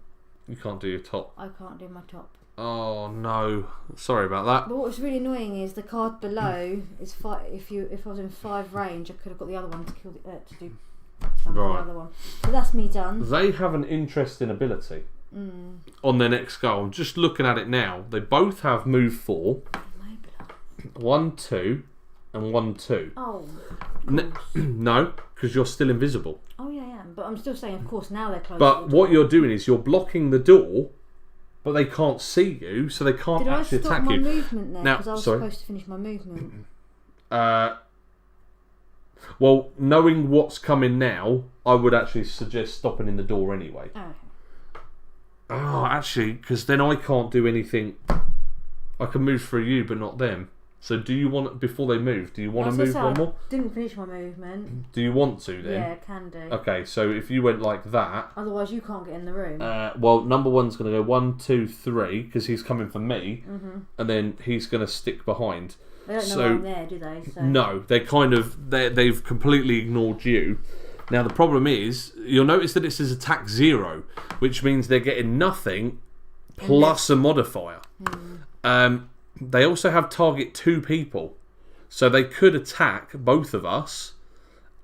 you can't do your top. I can't do my top. Oh no! Sorry about that. But what's really annoying is the card below is 5. If I was in 5 range, I could have got the other one to kill to do something. Right. The other one. So that's me done. They have an interesting ability. On their next go. I'm just looking at it now. They both have move 4. 1, 2, and 1, 2. Oh. No, because you're still invisible. Oh yeah, I am. But I'm still saying, of course, now they're close. But what you're doing is you're blocking the door, but they can't see you, so they can't actually attack you. Did I stop my movement there? Now, Because I was supposed to finish my movement. Well, knowing what's coming now, I would actually suggest stopping in the door anyway. Oh. Oh, actually, because then I can't do anything. I can move through you, but not them. So do you want, before they move, do you want to move one more? I didn't finish my movement. Do you want to then? Yeah, can do. Okay, so if you went like that... Otherwise you can't get in the room. Well, number 1's going to go 1, 2, 3, because he's coming for me, and then he's going to stick behind. They don't know I'm there, do they? So. No, they've completely ignored you. Now the problem is, you'll notice that it says attack 0, which means they're getting nothing plus a modifier. They also have target 2 people, so they could attack both of us,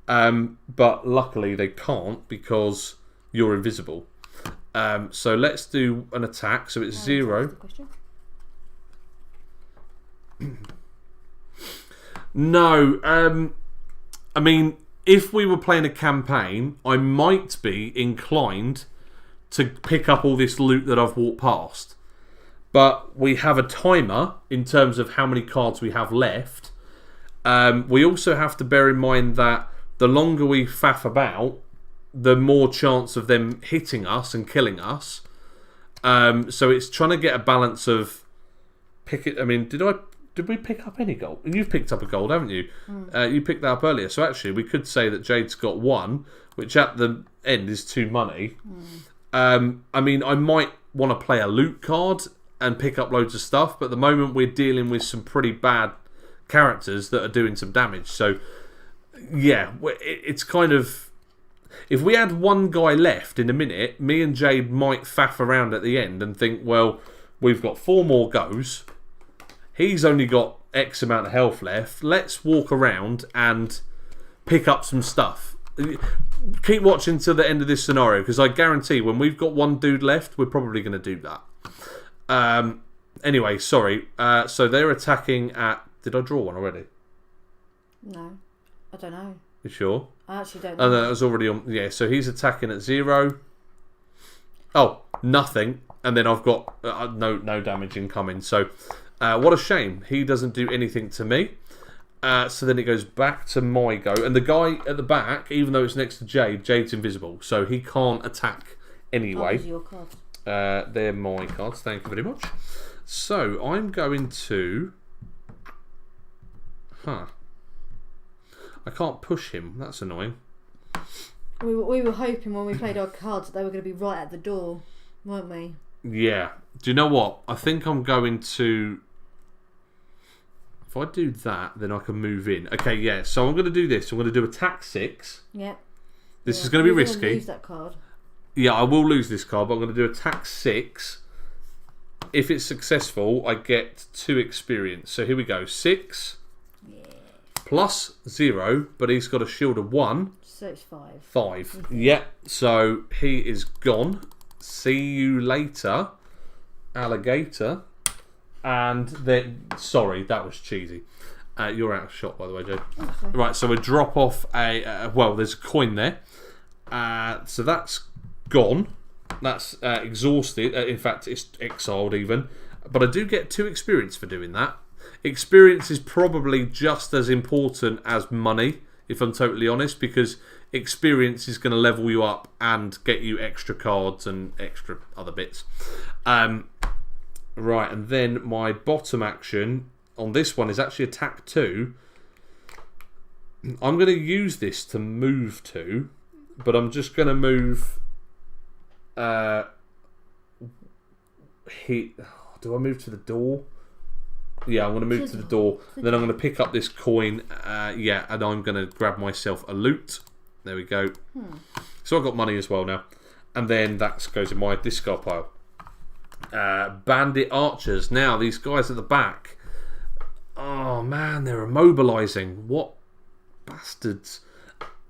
but luckily they can't because you're invisible. So let's do an attack. So it's 0. No, I mean, if we were playing a campaign, I might be inclined to pick up all this loot that I've walked past. But we have a timer in terms of how many cards we have left. We also have to bear in mind that the longer we faff about, the more chance of them hitting us and killing us. So it's trying to get a balance of I mean, did we pick up any gold? You've picked up a gold, haven't you? You picked that up earlier. So actually, we could say that Jade's got 1, which at the end is 2 money. I mean, I might want to play a loot card and pick up loads of stuff, but at the moment we're dealing with some pretty bad characters that are doing some damage. So, yeah, it's kind of... If we had 1 guy left in a minute, me and Jade might faff around at the end and think, well, we've got 4 more goes. He's only got X amount of health left. Let's walk around and pick up some stuff. Keep watching till the end of this scenario, because I guarantee when we've got 1 dude left, we're probably going to do that. Anyway, sorry. So they're attacking at... Did I draw one already? No. I don't know. You sure? I actually don't know. Oh, no, that was already on... Yeah, so he's attacking at 0. Oh, nothing. And then I've got no damage incoming. So, what a shame. He doesn't do anything to me. So then it goes back to my go. And the guy at the back, even though it's next to Jade, Jade's invisible. So he can't attack anyway. Those are your cards. They're my cards. Thank you very much. So I'm going to... I can't push him. That's annoying. We were hoping when we played our cards that they were going to be right at the door, weren't we? Yeah. Do you know what? I think I'm going to... If I do that, then I can move in. Okay, yeah. So I'm going to do this. I'm going to do attack 6. Yep. This is going to be risky. You're going to lose that card. Yeah, I will lose this card, but I'm going to do attack 6. If it's successful, I get 2 experience. So here we go. 6 plus 0, but he's got a shield of 1. So it's 5. 5. Yeah. So he is gone. See you later, alligator. And then, sorry, that was cheesy. You're out of shot, by the way, Jade. Oh, sorry. Right, so we drop off well, there's a coin there. So that's gone. That's exhausted. In fact, it's exiled even. But I do get 2 experience for doing that. Experience is probably just as important as money, if I'm totally honest, because experience is going to level you up and get you extra cards and extra other bits. Right, and then my bottom action on this one is actually attack 2. I'm going to use this to move 2, but I'm just going to move... do I move to the door? Yeah, I'm going to move to the door. Then I'm going to pick up this coin. And I'm going to grab myself a loot. There we go. So I've got money as well now. And then that goes in my discard pile. Bandit archers. Now, these guys at the back. Oh, man, they're immobilising. What bastards.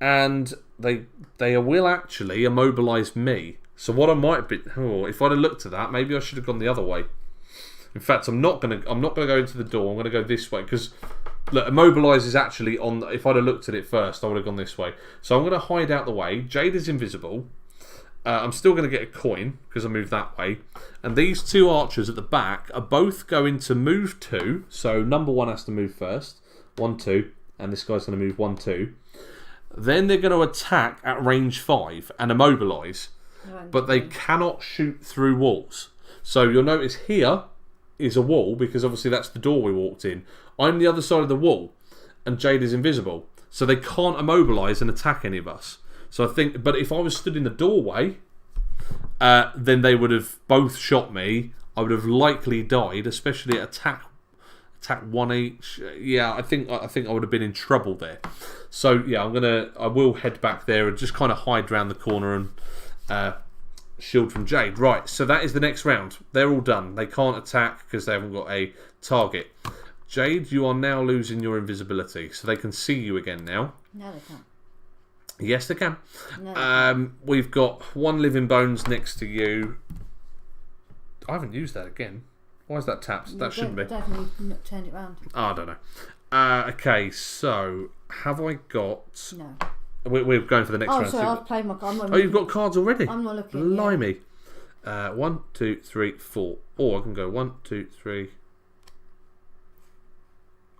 And they will actually immobilise me. So what I might be... if I'd have looked at that, maybe I should have gone the other way. In fact, I'm not gonna go into the door. I'm gonna go this way because look, immobilise is actually on. If I'd have looked at it first, I would have gone this way. So I'm gonna hide out the way. Jade is invisible. I'm still gonna get a coin because I moved that way. And these 2 archers at the back are both going to move 2. So number 1 has to move first. 1, 2, and this guy's gonna move 1, 2. Then they're going to attack at range 5 and immobilise, but they cannot shoot through walls. So you'll notice here is a wall because obviously that's the door we walked in. I'm the other side of the wall and Jade is invisible. So they can't immobilise and attack any of us. So I think, but if I was stood in the doorway, then they would have both shot me. I would have likely died, especially at attack 1 each. Yeah, I think I would have been in trouble there. So yeah, I will head back there and just kind of hide around the corner and shield from Jade. Right, so that is the next round. They're all done. They can't attack because they haven't got a target. Jade, you are now losing your invisibility, so they can see you again now. No, they can't. Yes, they can. No, we've got 1 living bones next to you. I haven't used that again. Why is that tapped? That shouldn't be. Definitely not turned it round. Oh, I don't know. Okay, so have I got... No. We're going for the next round. Oh, sorry, I've played my card. Oh, you've got cards already? I'm not looking. Blimey. 1, 2, 3, 4. Or I can go 1, 2, 3.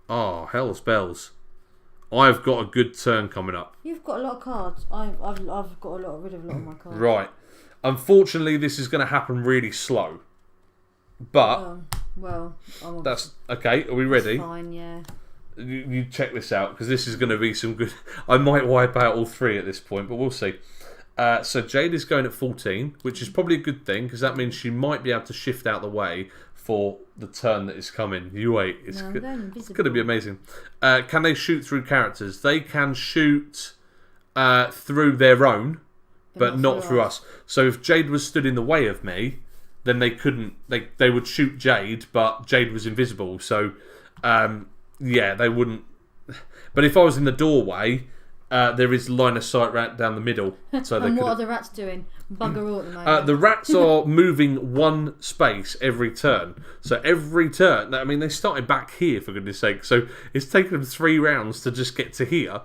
Oh, hell's bells. I've got a good turn coming up. You've got a lot of cards. I've got rid of a lot of my cards. Right. Unfortunately, this is going to happen really slow. But... well, that's... Okay, are we ready? Fine, yeah. You check this out, because this is going to be some good... I might wipe out all 3 at this point, but we'll see. So Jade is going at 14, which is probably a good thing, because that means she might be able to shift out the way for the turn that is coming. You wait. It's going to be amazing. Can they shoot through characters? They can shoot through their own, but not through us. So if Jade was stood in the way of me, then they couldn't... They would shoot Jade, but Jade was invisible. So, yeah, they wouldn't... But if I was in the doorway... there is line of sight right down the middle. So and what are the rats doing? Bugger all at the moment. The rats are moving 1 space every turn. So every turn... I mean, they started back here, for goodness sake. So it's taken them 3 rounds to just get to here.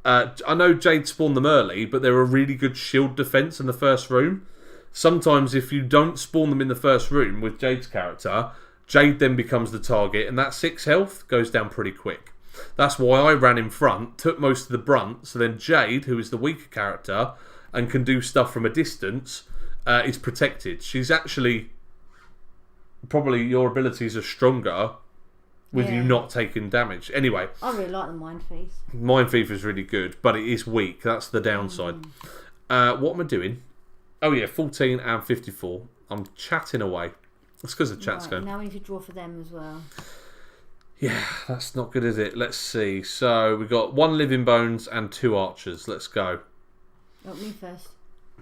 I know Jade spawned them early, but they're a really good shield defense in the first room. Sometimes if you don't spawn them in the first room with Jade's character, Jade then becomes the target, and that 6 health goes down pretty quick. That's why I ran in front, took most of the brunt, so then Jade, who is the weaker character and can do stuff from a distance, is protected. She's actually... Probably your abilities are stronger with you not taking damage. Anyway. I really like the Mind Thief. Mind Thief is really good, but it is weak. That's the downside. What am I doing? Oh yeah, 14 and 54. I'm chatting away. That's because the chat's going. Now we need to draw for them as well. Yeah, that's not good, is it? Let's see. So we've got 1 living bones and 2 archers. Let's go. Oh, me first.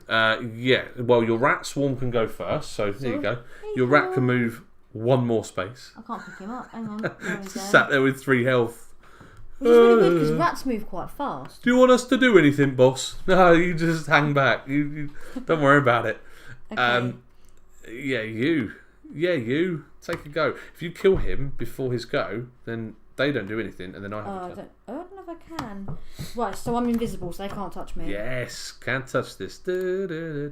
Yeah. Well, your rat swarm can go first. So there you go. Your rat can move 1 more space. I can't pick him up. Hang on. There we go. Sat there with 3 health. Which is really weird because rats move quite fast. Do you want us to do anything, boss? No, you just hang back. You don't worry about it. Okay. Yeah, you take a go. If you kill him before his go, then they don't do anything, and then I have a I turn. don't know if I can. Right, so I'm invisible, so they can't touch me. Yes, can't touch this. There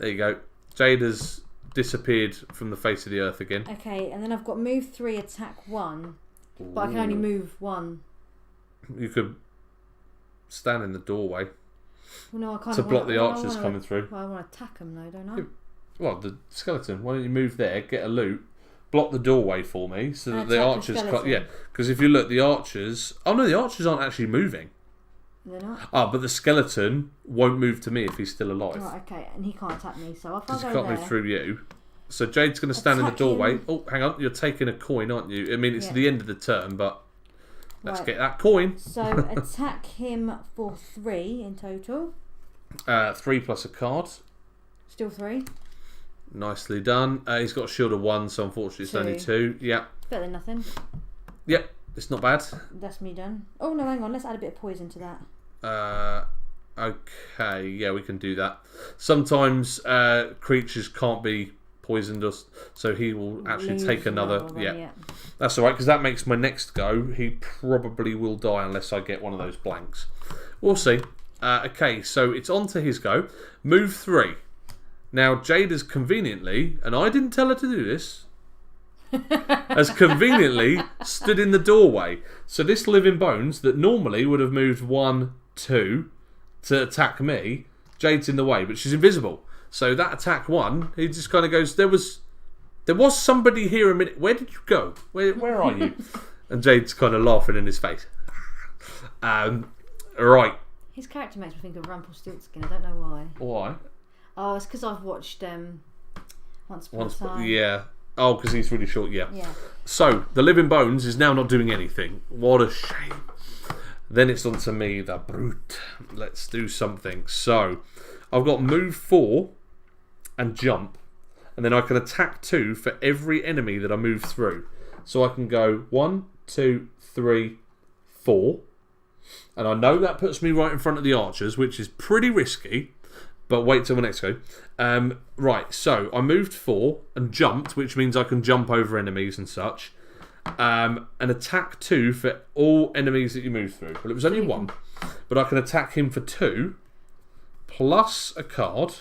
you go. Jade has disappeared from the face of the earth again. Okay, and then I've got move 3, attack 1. But I can only move 1. You could stand in the doorway Well, no, I can't. to block the archers coming through. Well, I want to attack them though, don't I? Well, the skeleton. Why don't you move there, get a loot, block the doorway for me, so that And the attack the archers can't. skeleton. Yeah, because if you look, the archers. Oh no, the archers aren't actually moving. They're not. Ah, but the skeleton won't move to me if he's still alive. Right, okay, and he can't attack me, so I'll Because go he can't there. move through you. So Jade's going to stand in the Attack doorway. him. Oh, hang on, you're taking a coin, aren't you? I mean, it's Yeah. the end of the turn, but let's Right. get that coin. So attack him for 3 in total. 3 plus a card. Still 3. Nicely done. He's got a shield of 1, so unfortunately it's only 2. Yeah. Better than nothing. Yep, it's not bad. That's me done. Oh no, hang on. Let's add a bit of poison to that. Okay, yeah, we can do that. Sometimes creatures can't be poisoned, so he will actually Lose take another. roll, Yeah, that's alright, because that makes my next go. He probably will die unless I get one of those blanks. We'll see. Okay, so it's on to his go. Move 3. Now, Jade has conveniently, and I didn't tell her to do this, has conveniently stood in the doorway. So this living bones that normally would have moved 1, 2 to attack me, Jade's in the way, but she's invisible. So that attack 1, he just kind of goes, there was somebody here a minute. Where did you go? Where are you? And Jade's kind of laughing in his face. Right. His character makes me think of Rumpelstiltskin. I don't know why. Why? Oh, it's because I've watched Once Upon a Time. Yeah. Oh, because he's really short. Yeah. Yeah. So the living bones is now not doing anything. What a shame. Then it's on to me, the brute. Let's do something. So I've got move 4 and jump, and then I can attack 2 for every enemy that I move through. So I can go 1, 2, 3, 4, and I know that puts me right in front of the archers, which is pretty risky. But wait till my next go. Right, so I moved 4 and jumped, which means I can jump over enemies and such. And attack 2 for all enemies that you move through. Well, it was only 1, but I can attack him for 2 plus a card.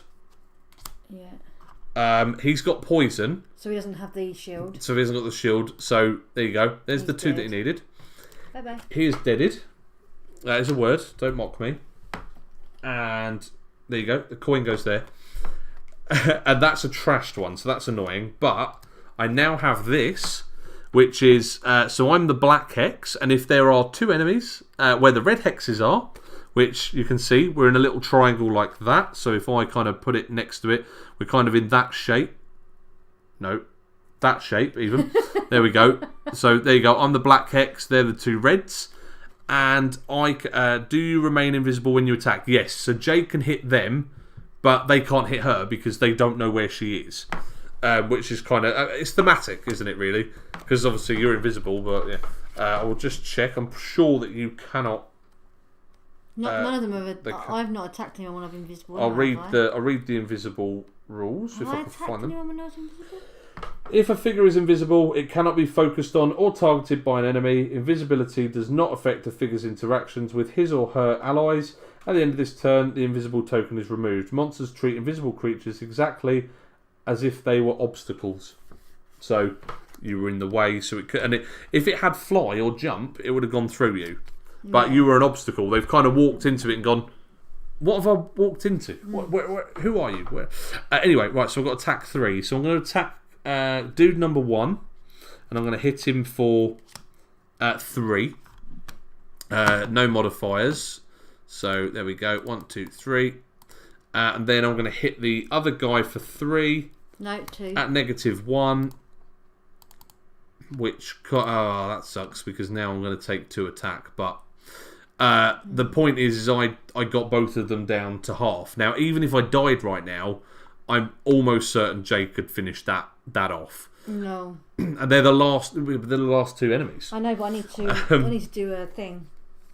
Yeah. He's got poison, So he doesn't have the shield. so he hasn't got the shield. So there you go. There's He's the 2 that he dead. needed. Bye bye. He is deaded. That is a word. Don't mock me. And there you go. The coin goes there. And that's a trashed one, so that's annoying. But I now have this, which is... so I'm the black hex, and if there are 2 enemies where the red hexes are, which you can see, we're in a little triangle like that. So if I kind of put it next to it, we're kind of in that shape. No, that shape even. There we go. So there you go. I'm the black hex. They're the 2 reds. And do you remain invisible when you attack? Yes. So Jade can hit them, but they can't hit her because they don't know where she is. Which is kind of... it's thematic, isn't it, really? Because obviously you're invisible, but yeah. I will just check. I'm sure that you cannot... None of them have. they can- I've not attacked anyone when I've been invisible. I'll have read I? the invisible rules if Have I I can attacked find them. anyone when I was invisible? If a figure is invisible, it cannot be focused on or targeted by an enemy. Invisibility does not affect a figure's interactions with his or her allies. At the end of this turn, the invisible token is removed. Monsters treat invisible creatures exactly as if they were obstacles. So you were in the way, so it could, and if it had fly or jump, it would have gone through you. But you were an obstacle. They've kind of walked into it and gone, what have I walked into? Who are you? Anyway, right, so I've got attack 3. So I'm going to attack dude number 1, and I'm going to hit him for 3. No modifiers. So there we go. 1, 2, 3. And then I'm going to hit the other guy for 3. No, 2. At -1. Which, that sucks because now I'm going to take 2 attack. But the point is I got both of them down to half. Now, even if I died right now, I'm almost certain Jake could finish that off. No. And they're the last 2 enemies. I know, but I need to do a thing.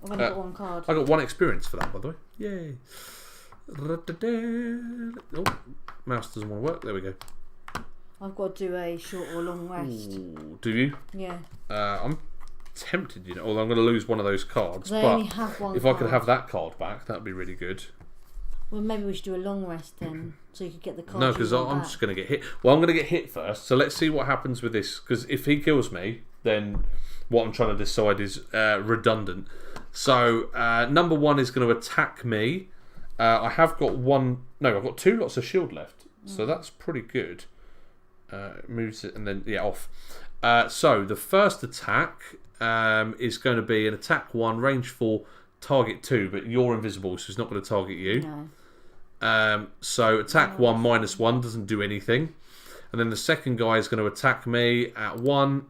I've only got 1 card. I got 1 experience for that, by the way. Yay. Oh, mouse doesn't want to work. There we go. I've got to do a short or long rest. Ooh, do you? Yeah. I'm tempted, you know. Although I'm going to lose one of those cards, They but only have one if I could card. have that card back, that'd be really good. Well, maybe we should do a long rest then, so you could get the card. No, because I'm just going to get hit. Well, I'm going to get hit first. So let's see what happens with this. Because if he kills me, then what I'm trying to decide is redundant. So number 1 is going to attack me. I have got one. No, I've got 2 lots of shield left. So that's pretty good. Moves it and then off. So the first attack is going to be an attack 1, range 4, target 2, but you're invisible, so it's not going to target you. No. So attack 1 -1 doesn't do anything, and then the second guy is going to attack me at 1.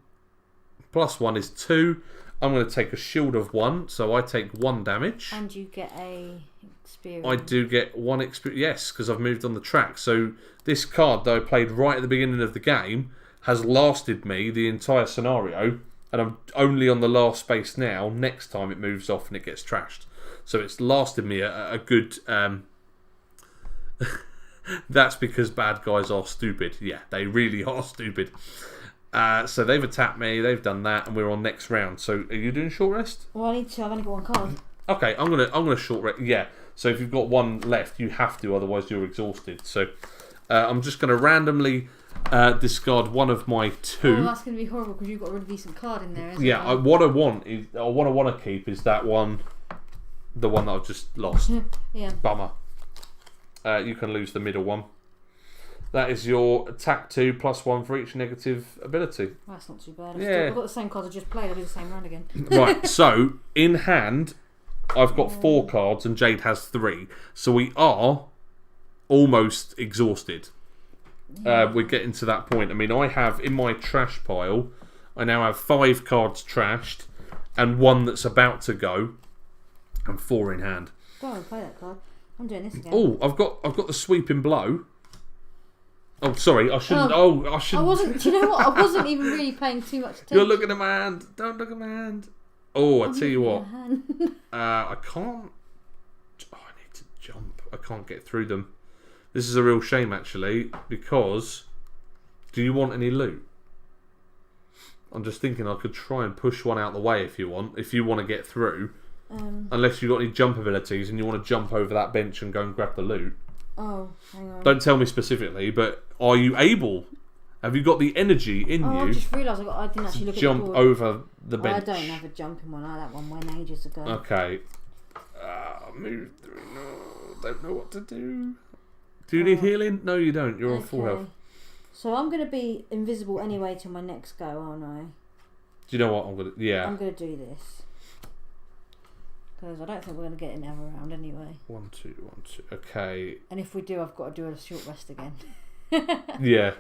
+1 is 2. I'm going to take a shield of 1, so I take 1 damage. And you get a experience. I do get 1 experience, yes, because I've moved on the track. So this card that I played right at the beginning of the game has lasted me the entire scenario, and I'm only on the last space now. Next time it moves off and it gets trashed. So it's lasted me a good... That's because bad guys are stupid. Yeah, they really are stupid. So they've attacked me, they've done that, and we're on next round. So are you doing short rest? Well, I need to. I've only got 1 card. Okay, I'm gonna short rest. Yeah. So if you've got 1 left, you have to, otherwise you're exhausted. So I'm just gonna randomly discard one of my 2. Oh, that's gonna be horrible because you've got a really decent card in there, isn't Yeah. it? What I want to keep is that one, the one that I've just lost. Yeah. Bummer. You can lose the middle one. That is your attack 2 +1 for each negative ability. Well, that's not too bad. I've got the same cards I just played. I'll do the same round again. Right, so in hand, I've got 4 cards and Jade has 3. So we are almost exhausted. We're getting to that point. I mean, I have in my trash pile, I now have 5 cards trashed and 1 that's about to go, and 4 in hand. Go on, play that card. I'm doing this again. Oh, I've got the sweeping blow. Oh, sorry, I shouldn't. I shouldn't. I wasn't. Do you know what? I wasn't even really paying too much attention. You're looking at my hand. Don't look at my hand. Oh, I tell you what. I can't. Oh, I need to jump. I can't get through them. This is a real shame, actually, because. Do you want any loot? I'm just thinking I could try and push one out the way if you want. If you want to get through. Unless you've got any jump abilities and you want to jump over that bench and go and grab the loot. Oh, hang on. Don't tell me specifically, but are you able? Have you got the energy in you? I just realised I didn't actually look jump at the board. over the bench. I don't have a jumping one. That one went ages ago. Okay. Move through. No, don't know what to do. Do you need healing? No, you don't. You're on full health. So I'm going to be invisible anyway till my next go, aren't I? Do you know what I'm gonna? Yeah. I'm going to do this. Because I don't think we're going to get another round anyway. 1, 2, 1, 2. Okay. And if we do, I've got to do a short rest again. Yeah.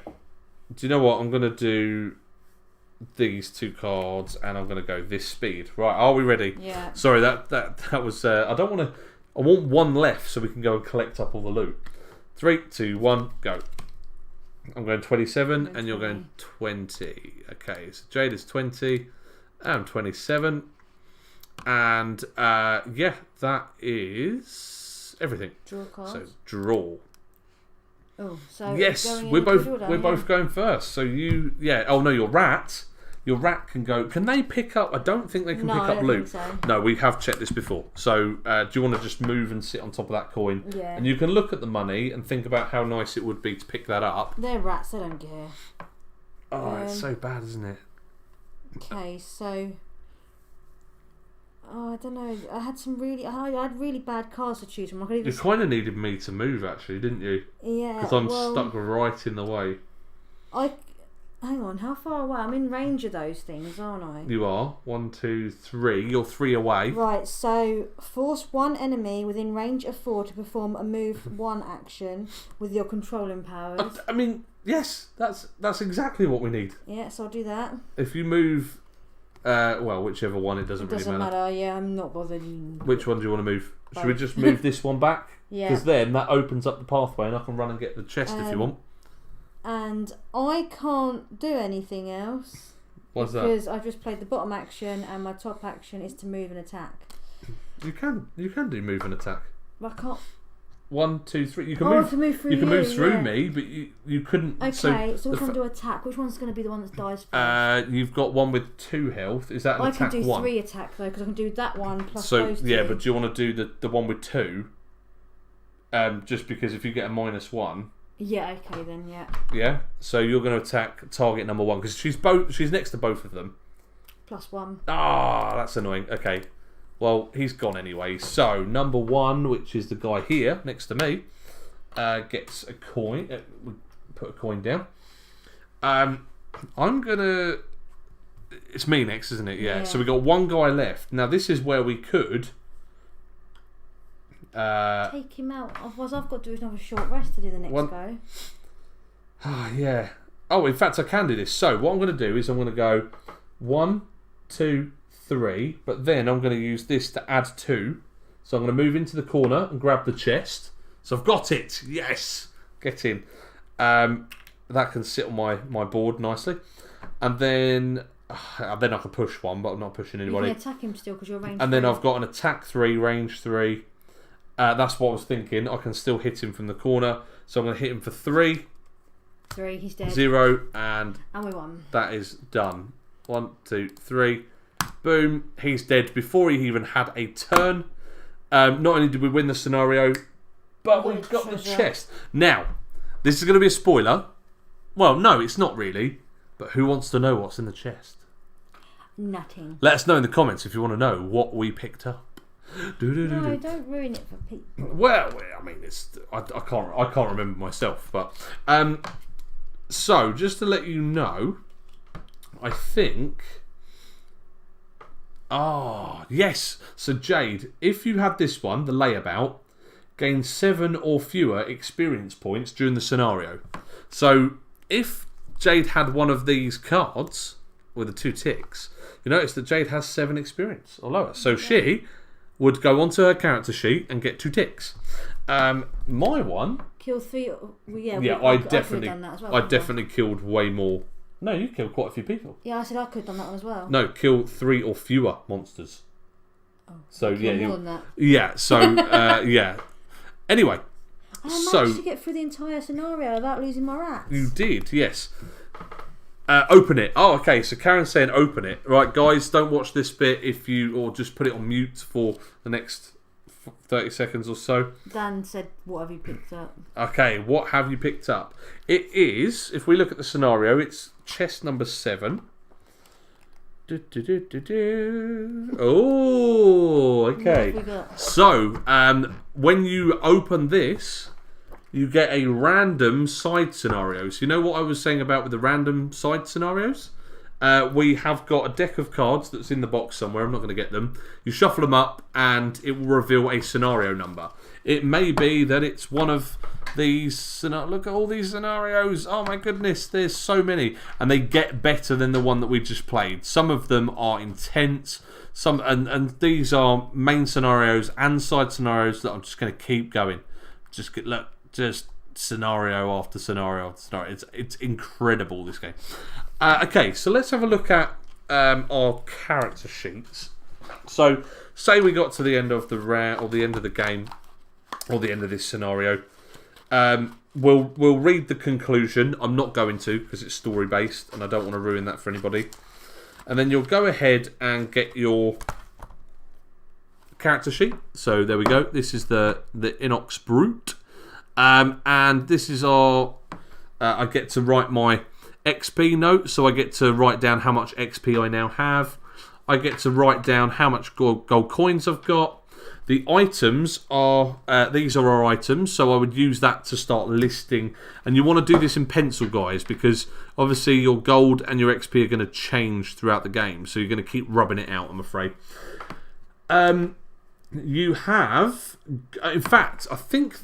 Do you know what? I'm going to do these 2 cards and I'm going to go this speed. Right, are we ready? Yeah. Sorry, that was... I don't want to... I want 1 left so we can go and collect up all the loot. 3, 2, 1, go. I'm going 27 and you're going 20. Okay, so Jade is 20. I'm 27. And yeah, that is everything. Draw cards. So draw. Oh, so yes, we're both going first. So you, yeah. Oh no, your rat can go. Can they pick up? I don't think they can pick up I don't loot. think so. No, we have checked this before. So do you want to just move and sit on top of that coin? Yeah. And you can look at the money and think about how nice it would be to pick that up. They're rats. They don't care. Oh, it's so bad, isn't it? Okay, so. Oh, I don't know. I had really bad cards to choose from. You kind of needed me to move, actually, didn't you? Yeah. Because I'm stuck right in the way. Hang on. How far away? I'm in range of those things, aren't I? You are 1, 2, 3. You're 3 away. Right. So force one enemy within range of 4 to perform a move 1 action with your controlling powers. I mean, yes, that's exactly what we need. Yeah. So I'll do that. If you move. Well, whichever one, it doesn't really matter. Yeah, I'm not bothered. Which one do you want to move? Should we just move this one back? Yeah. Because then that opens up the pathway and I can run and get the chest if you want. And I can't do anything else. What's that? Because I've just played the bottom action and my top action is to move and attack. You can do move and attack. But I can't. 1, 2, 3. You can I move. can move through You can move you, through yeah. me, but you couldn't. Okay, so which the one f- do I attack? Which one's going to be the one that dies first? You've got one with 2 health. Is that an I attack can do 1? 3 attack though, because I can do that one plus So those 2. yeah, but do you want to do the one with 2? Just because if you get a -1. Yeah, okay then, yeah. Yeah. So you're going to attack target number 1 because she's next to both of them. +1. Ah, that's annoying. Okay. Well, he's gone anyway. So number 1, which is the guy here next to me, gets a coin. We put a coin down. I'm gonna. It's me next, isn't it? Yeah. So we got 1 guy left. Now this is where we could. Take him out. Otherwise, I've got to do another short rest to do the next go. Yeah. Oh, in fact, I can do this. So what I'm going to do is I'm going to go 1, 2, 3, but then I'm going to use this to add 2. So I'm going to move into the corner and grab the chest. So I've got it. Yes. Get in. That can sit on my board nicely. And then I can push 1, but I'm not pushing anybody. You can attack him still because you're range. And then I've got an attack 3, range 3. That's what I was thinking. I can still hit him from the corner. So I'm going to hit him for 3. 3, he's dead. 0, and we won. that is done. 1, 2, 3. Boom. He's dead before he even had a turn. Not only did we win the scenario, but we got the chest. Now, this is going to be a spoiler. Well, no, it's not really. But who wants to know what's in the chest? Nothing. Let us know in the comments if you want to know what we picked up. No, don't ruin it for people. Well, I mean, I can't remember myself, but so just to let you know, I think. Yes. So Jade, if you had this one, the layabout, gain 7 or fewer experience points during the scenario. So if Jade had one of these cards with the 2 ticks, you notice that Jade has 7 experience or lower. So she would go onto her character sheet and get 2 ticks. My one. Kill 3. I definitely done that as well. definitely killed way more. No, you killed quite a few people. Yeah, I said I could have done that one as well. No, kill 3 or fewer monsters. Oh, so more than that. Yeah. So yeah. Anyway, I managed to get through the entire scenario without losing my rats. You did, yes. Open it. Oh, okay. So Karen's saying open it. Right, guys, don't watch this bit or just put it on mute for the next 30 seconds or so. Dan said, what have you picked up? Okay, what have you picked up? It is, if we look at the scenario, it's chest number 7. Oh, okay. What have we got? So, when you open this, you get a random side scenario. So you know what I was saying about with the random side scenarios? We have got a deck of cards that's in the box somewhere. I'm not going to get them. You shuffle them up and it will reveal a scenario number. It may be that it's one of these. Look at all these scenarios. Oh my goodness, there's so many. And they get better than the one that we just played. Some of them are intense. And these are main scenarios and side scenarios that I'm just going to keep going. Just scenario after scenario after scenario. It's incredible, this game. Okay, so let's have a look at our character sheets. So, say we got to the end of the round, or the end of the game, or the end of this scenario. We'll read the conclusion. I'm not going to, because it's story based, and I don't want to ruin that for anybody. And then you'll go ahead and get your character sheet. So there we go. This is the Inox Brute. And this is our. I get to write my XP note, so I get to write down how much XP I now have. I get to write down how much gold coins I've got. The items are, these are our items, so I would use that to start listing. And you want to do this in pencil, guys, because obviously your gold and your XP are going to change throughout the game, so you're going to keep rubbing it out, I'm afraid. You have, in fact, I think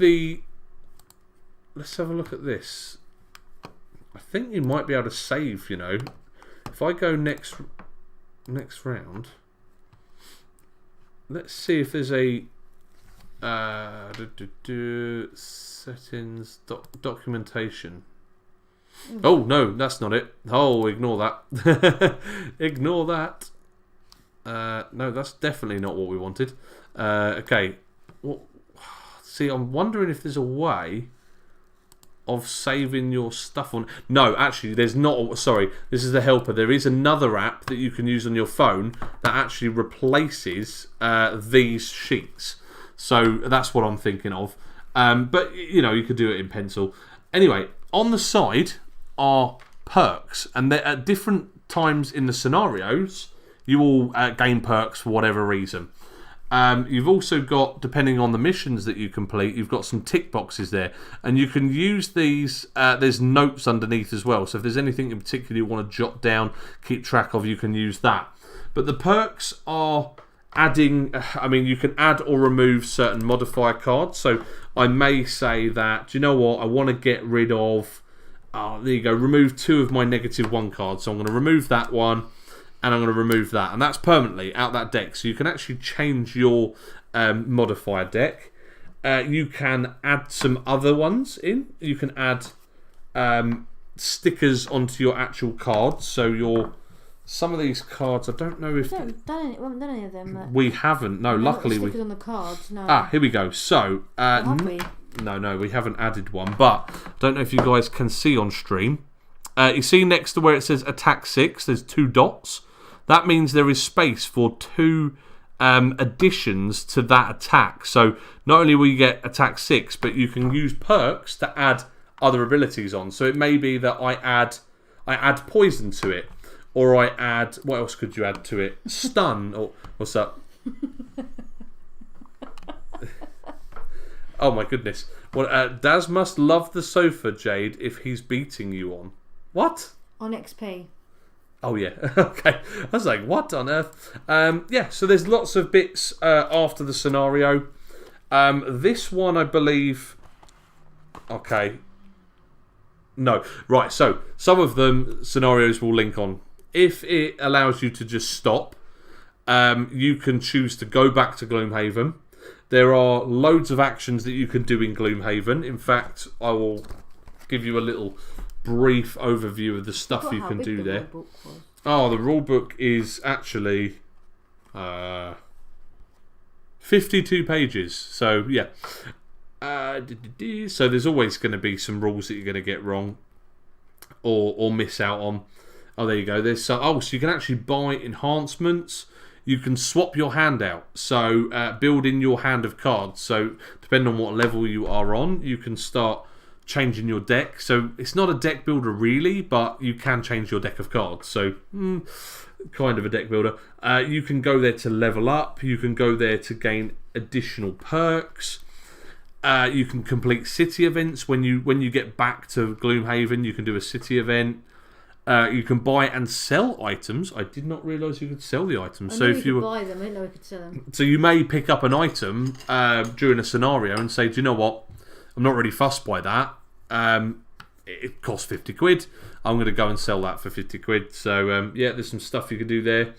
let's have a look at this. I think you might be able to save, you know. If I go next round, let's see if there's a settings documentation. Oh no, that's not it. Oh, ignore that. Ignore that. No, that's definitely not what we wanted. Okay, well, See, I'm wondering if there's a way of saving your stuff on. No, actually, there's not. Sorry, this is the helper. There is another app that you can use on your phone that actually replaces these sheets. So that's what I'm thinking of. But you know, you could do it in pencil. Anyway, on the side are perks, and they're at different times in the scenarios. You will gain perks for whatever reason. You've also got, depending on the missions that you complete, you've got some tick boxes there, and you can use these. There's notes underneath as well, so if there's anything in particular you want to jot down, keep track of, you can use that. But the perks are adding. I mean, you can add or remove certain modifier cards. So I may say that, do you know what, I want to get rid of. There you go. Remove 2 of my -1 cards. So I'm going to remove that one. And I'm going to remove that, and that's permanently out that deck. So you can actually change your modifier deck. You can add some other ones in. You can add stickers onto your actual cards. So some of these cards, I don't know if we haven't done any of them. We haven't. No, luckily stickers on the cards. No. Here we go. So have we? No, we haven't added one. But I don't know if you guys can see on stream. You see next to where it says attack 6, there's 2 dots. That means there is space for 2 additions to that attack. So not only will you get attack 6, but you can use perks to add other abilities on. So it may be that I add poison to it, or I add, what else could you add to it? Stun, or what's up? Oh my goodness! Well, Daz must love the sofa, Jade, if he's beating you on. What? On XP. Oh yeah, okay. I was like, what on earth? Yeah, so there's lots of bits after the scenario. This one, I believe. Okay. No, right. So some of them scenarios will link on. If it allows you to just stop, you can choose to go back to Gloomhaven. There are loads of actions that you can do in Gloomhaven. In fact, I will give you a little brief overview of the stuff you can do there. Oh, the rulebook is actually 52 pages. So yeah. So there's always going to be some rules that you're going to get wrong or miss out on. Oh, there you go. There's so you can actually buy enhancements. You can swap your hand out. So build in your hand of cards. So depending on what level you are on, you can start changing your deck. So it's not a deck builder really, but you can change your deck of cards. So kind of a deck builder. You can go there to level up. You can go there to gain additional perks. You can complete city events when you get back to Gloomhaven. You can do a city event. You can buy and sell items. I did not realise you could sell the items. I knew you could buy them. I didn't know you could sell them. So you may pick up an item during a scenario and say, do you know what? I'm not really fussed by that. It costs 50 quid. I'm going to go and sell that for 50 quid. So, yeah, there's some stuff you can do there.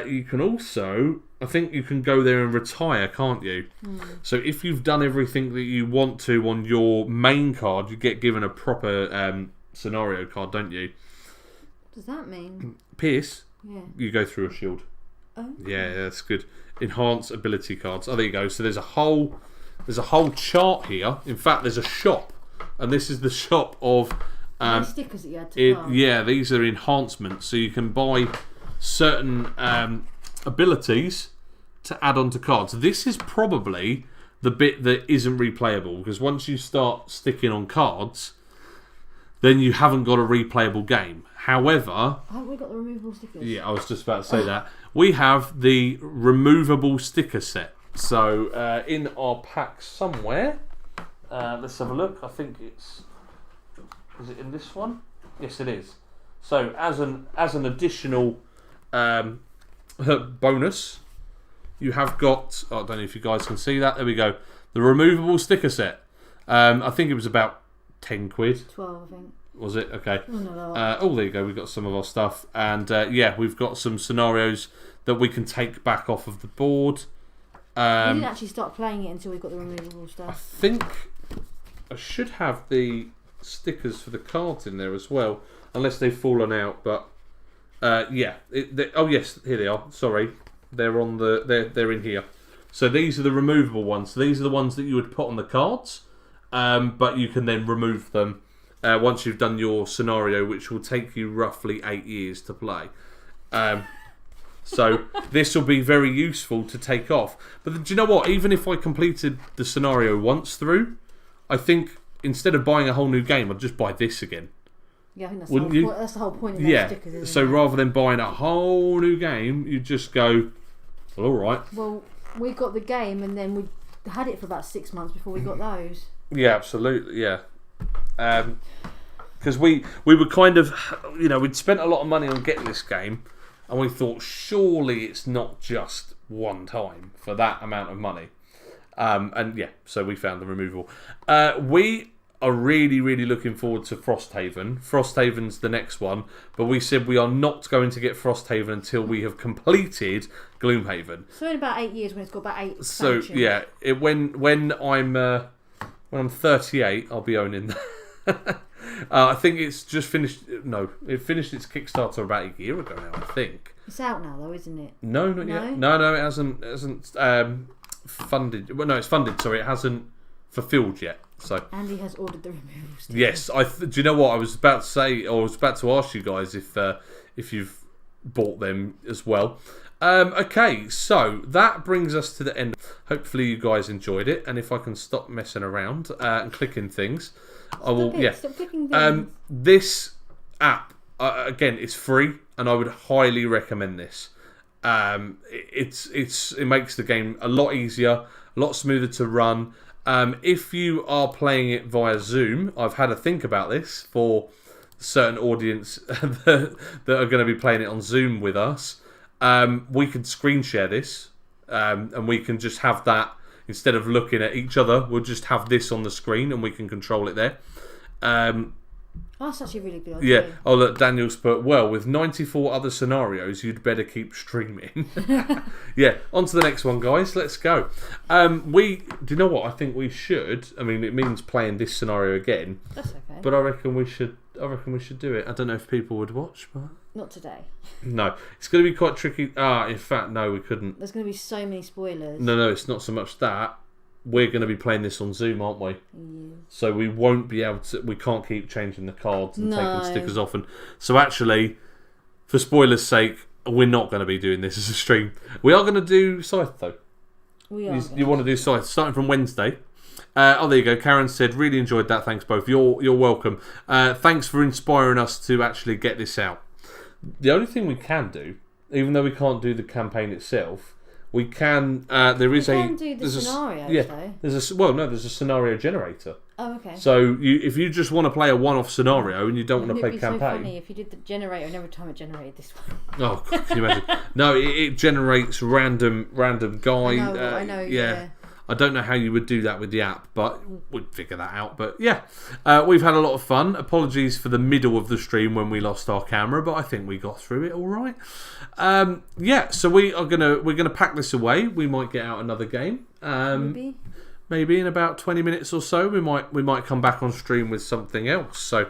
You can also, I think you can go there and retire, can't you? So if you've done everything that you want to on your main card, you get given a proper scenario card, don't you? What does that mean? Pierce, Yeah. you go through a shield. Oh. Yeah, that's good. Enhance ability cards. Oh, there you go. So there's a whole chart here. In fact, there's a shop, and this is the shop of stickers that you had to buy. Yeah, these are enhancements, so you can buy certain abilities to add onto cards. This is probably the bit that isn't replayable, because once you start sticking on cards, then you haven't got a replayable game. However, haven't we got the removable stickers? Yeah, I was just about to say that. We have the removable sticker set. So in our pack somewhere, let's have a look. I think is it in this one? Yes, it is. So as an additional bonus, you have got. I don't know if you guys can see that. There we go. The removable sticker set. I think it was about 10 quid. 12, I think. Was it? Okay. Oh, no, there you go. We've got some of our stuff. And yeah, we've got some scenarios that we can take back off of the board. We didn't actually start playing it until we got the removable stuff. I think I should have the stickers for the cards in there as well, unless they've fallen out. But yeah. Oh yes, here they are. Sorry, they're on they're in here. So these are the removable ones. So these are the ones that you would put on the cards, but you can then remove them once you've done your scenario, which will take you roughly 8 years to play. So this will be very useful to take off. But do you know what? Even if I completed the scenario once through, I think instead of buying a whole new game, I'd just buy this again. Yeah, I think Wouldn't that's the whole point of Yeah. those stickers, isn't So it? rather than buying a whole new game, you just go, well, all right. Well, we got the game and then we had it for about 6 months before we got those. Yeah, absolutely. Yeah. Because we were kind of, we'd spent a lot of money on getting this game, and we thought surely it's not just one time for that amount of money. And yeah, so we found the removal. We are really, really looking forward to Frosthaven. Frosthaven's the next one, but we said we are not going to get Frosthaven until we have completed Gloomhaven. So in about 8 years, when it's got about 8 So expansions. yeah, when I'm 38, I'll be owning that. I think it's just finished. No, it finished its Kickstarter about a year ago now, I think. It's out now, though, isn't it? No, not yet. No, it hasn't funded. Well, no, it's funded. Sorry, it hasn't fulfilled yet. So Andy has ordered the removal stickers. yes, do you know what I was about to say? Or I was about to ask you guys if you've bought them as well. Okay, so that brings us to the end. Hopefully you guys enjoyed it, and if I can stop messing around and clicking things, I will. Stop clicking things. This app again, it's free, and I would highly recommend this. It makes the game a lot easier, a lot smoother to run. If you are playing it via Zoom, I've had a think about this for certain audience that are going to be playing it on Zoom with us. We can screen share this, and we can just have that instead of looking at each other. We'll just have this on the screen, and we can control it there. That's actually a really good idea. Yeah. Oh, look, Daniel's put, well, with 94 other scenarios, you'd better keep streaming. Yeah, on to the next one, guys. Let's go. Do you know what? I think we should. I mean, it means playing this scenario again. That's okay. But I reckon we should do it. I don't know if people would watch, but Not today. no, it's going to be quite tricky. In fact, no, we couldn't. There's going to be so many spoilers. No, it's not so much that. We're going to be playing this on Zoom, aren't we? Yeah. So we won't be able to. We can't keep changing the cards and No. taking stickers off. And so actually, for spoilers' sake, we're not going to be doing this as a stream. We are going to do Scythe though. We are. You want to do Scythe starting from Wednesday. There you go. Karen said, really enjoyed that. Thanks both. You're welcome. Thanks for inspiring us to actually get this out. The only thing we can do, even though we can't do the campaign itself, we can. There's do scenarios, though. There's a scenario generator. Oh, okay. So if you just want to play a one-off scenario and you don't want to play It'd be campaign, so funny if you did the generator and every time it generated this one. oh, God, can you imagine? No, it generates random guy. I know. Yeah. I don't know how you would do that with the app, but we'd figure that out. But yeah, we've had a lot of fun. Apologies for the middle of the stream when we lost our camera, but I think we got through it all right. Yeah, so we're gonna pack this away. We might get out another game. Maybe in about 20 minutes or so, we might come back on stream with something else. So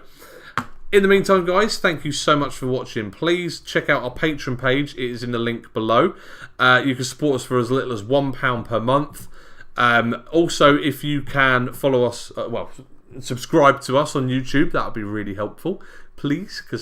in the meantime, guys, thank you so much for watching. Please check out our Patreon page. It is in the link below. You can support us for as little as £1 per month. Also, if you can follow us, subscribe to us on YouTube, that would be really helpful, please, because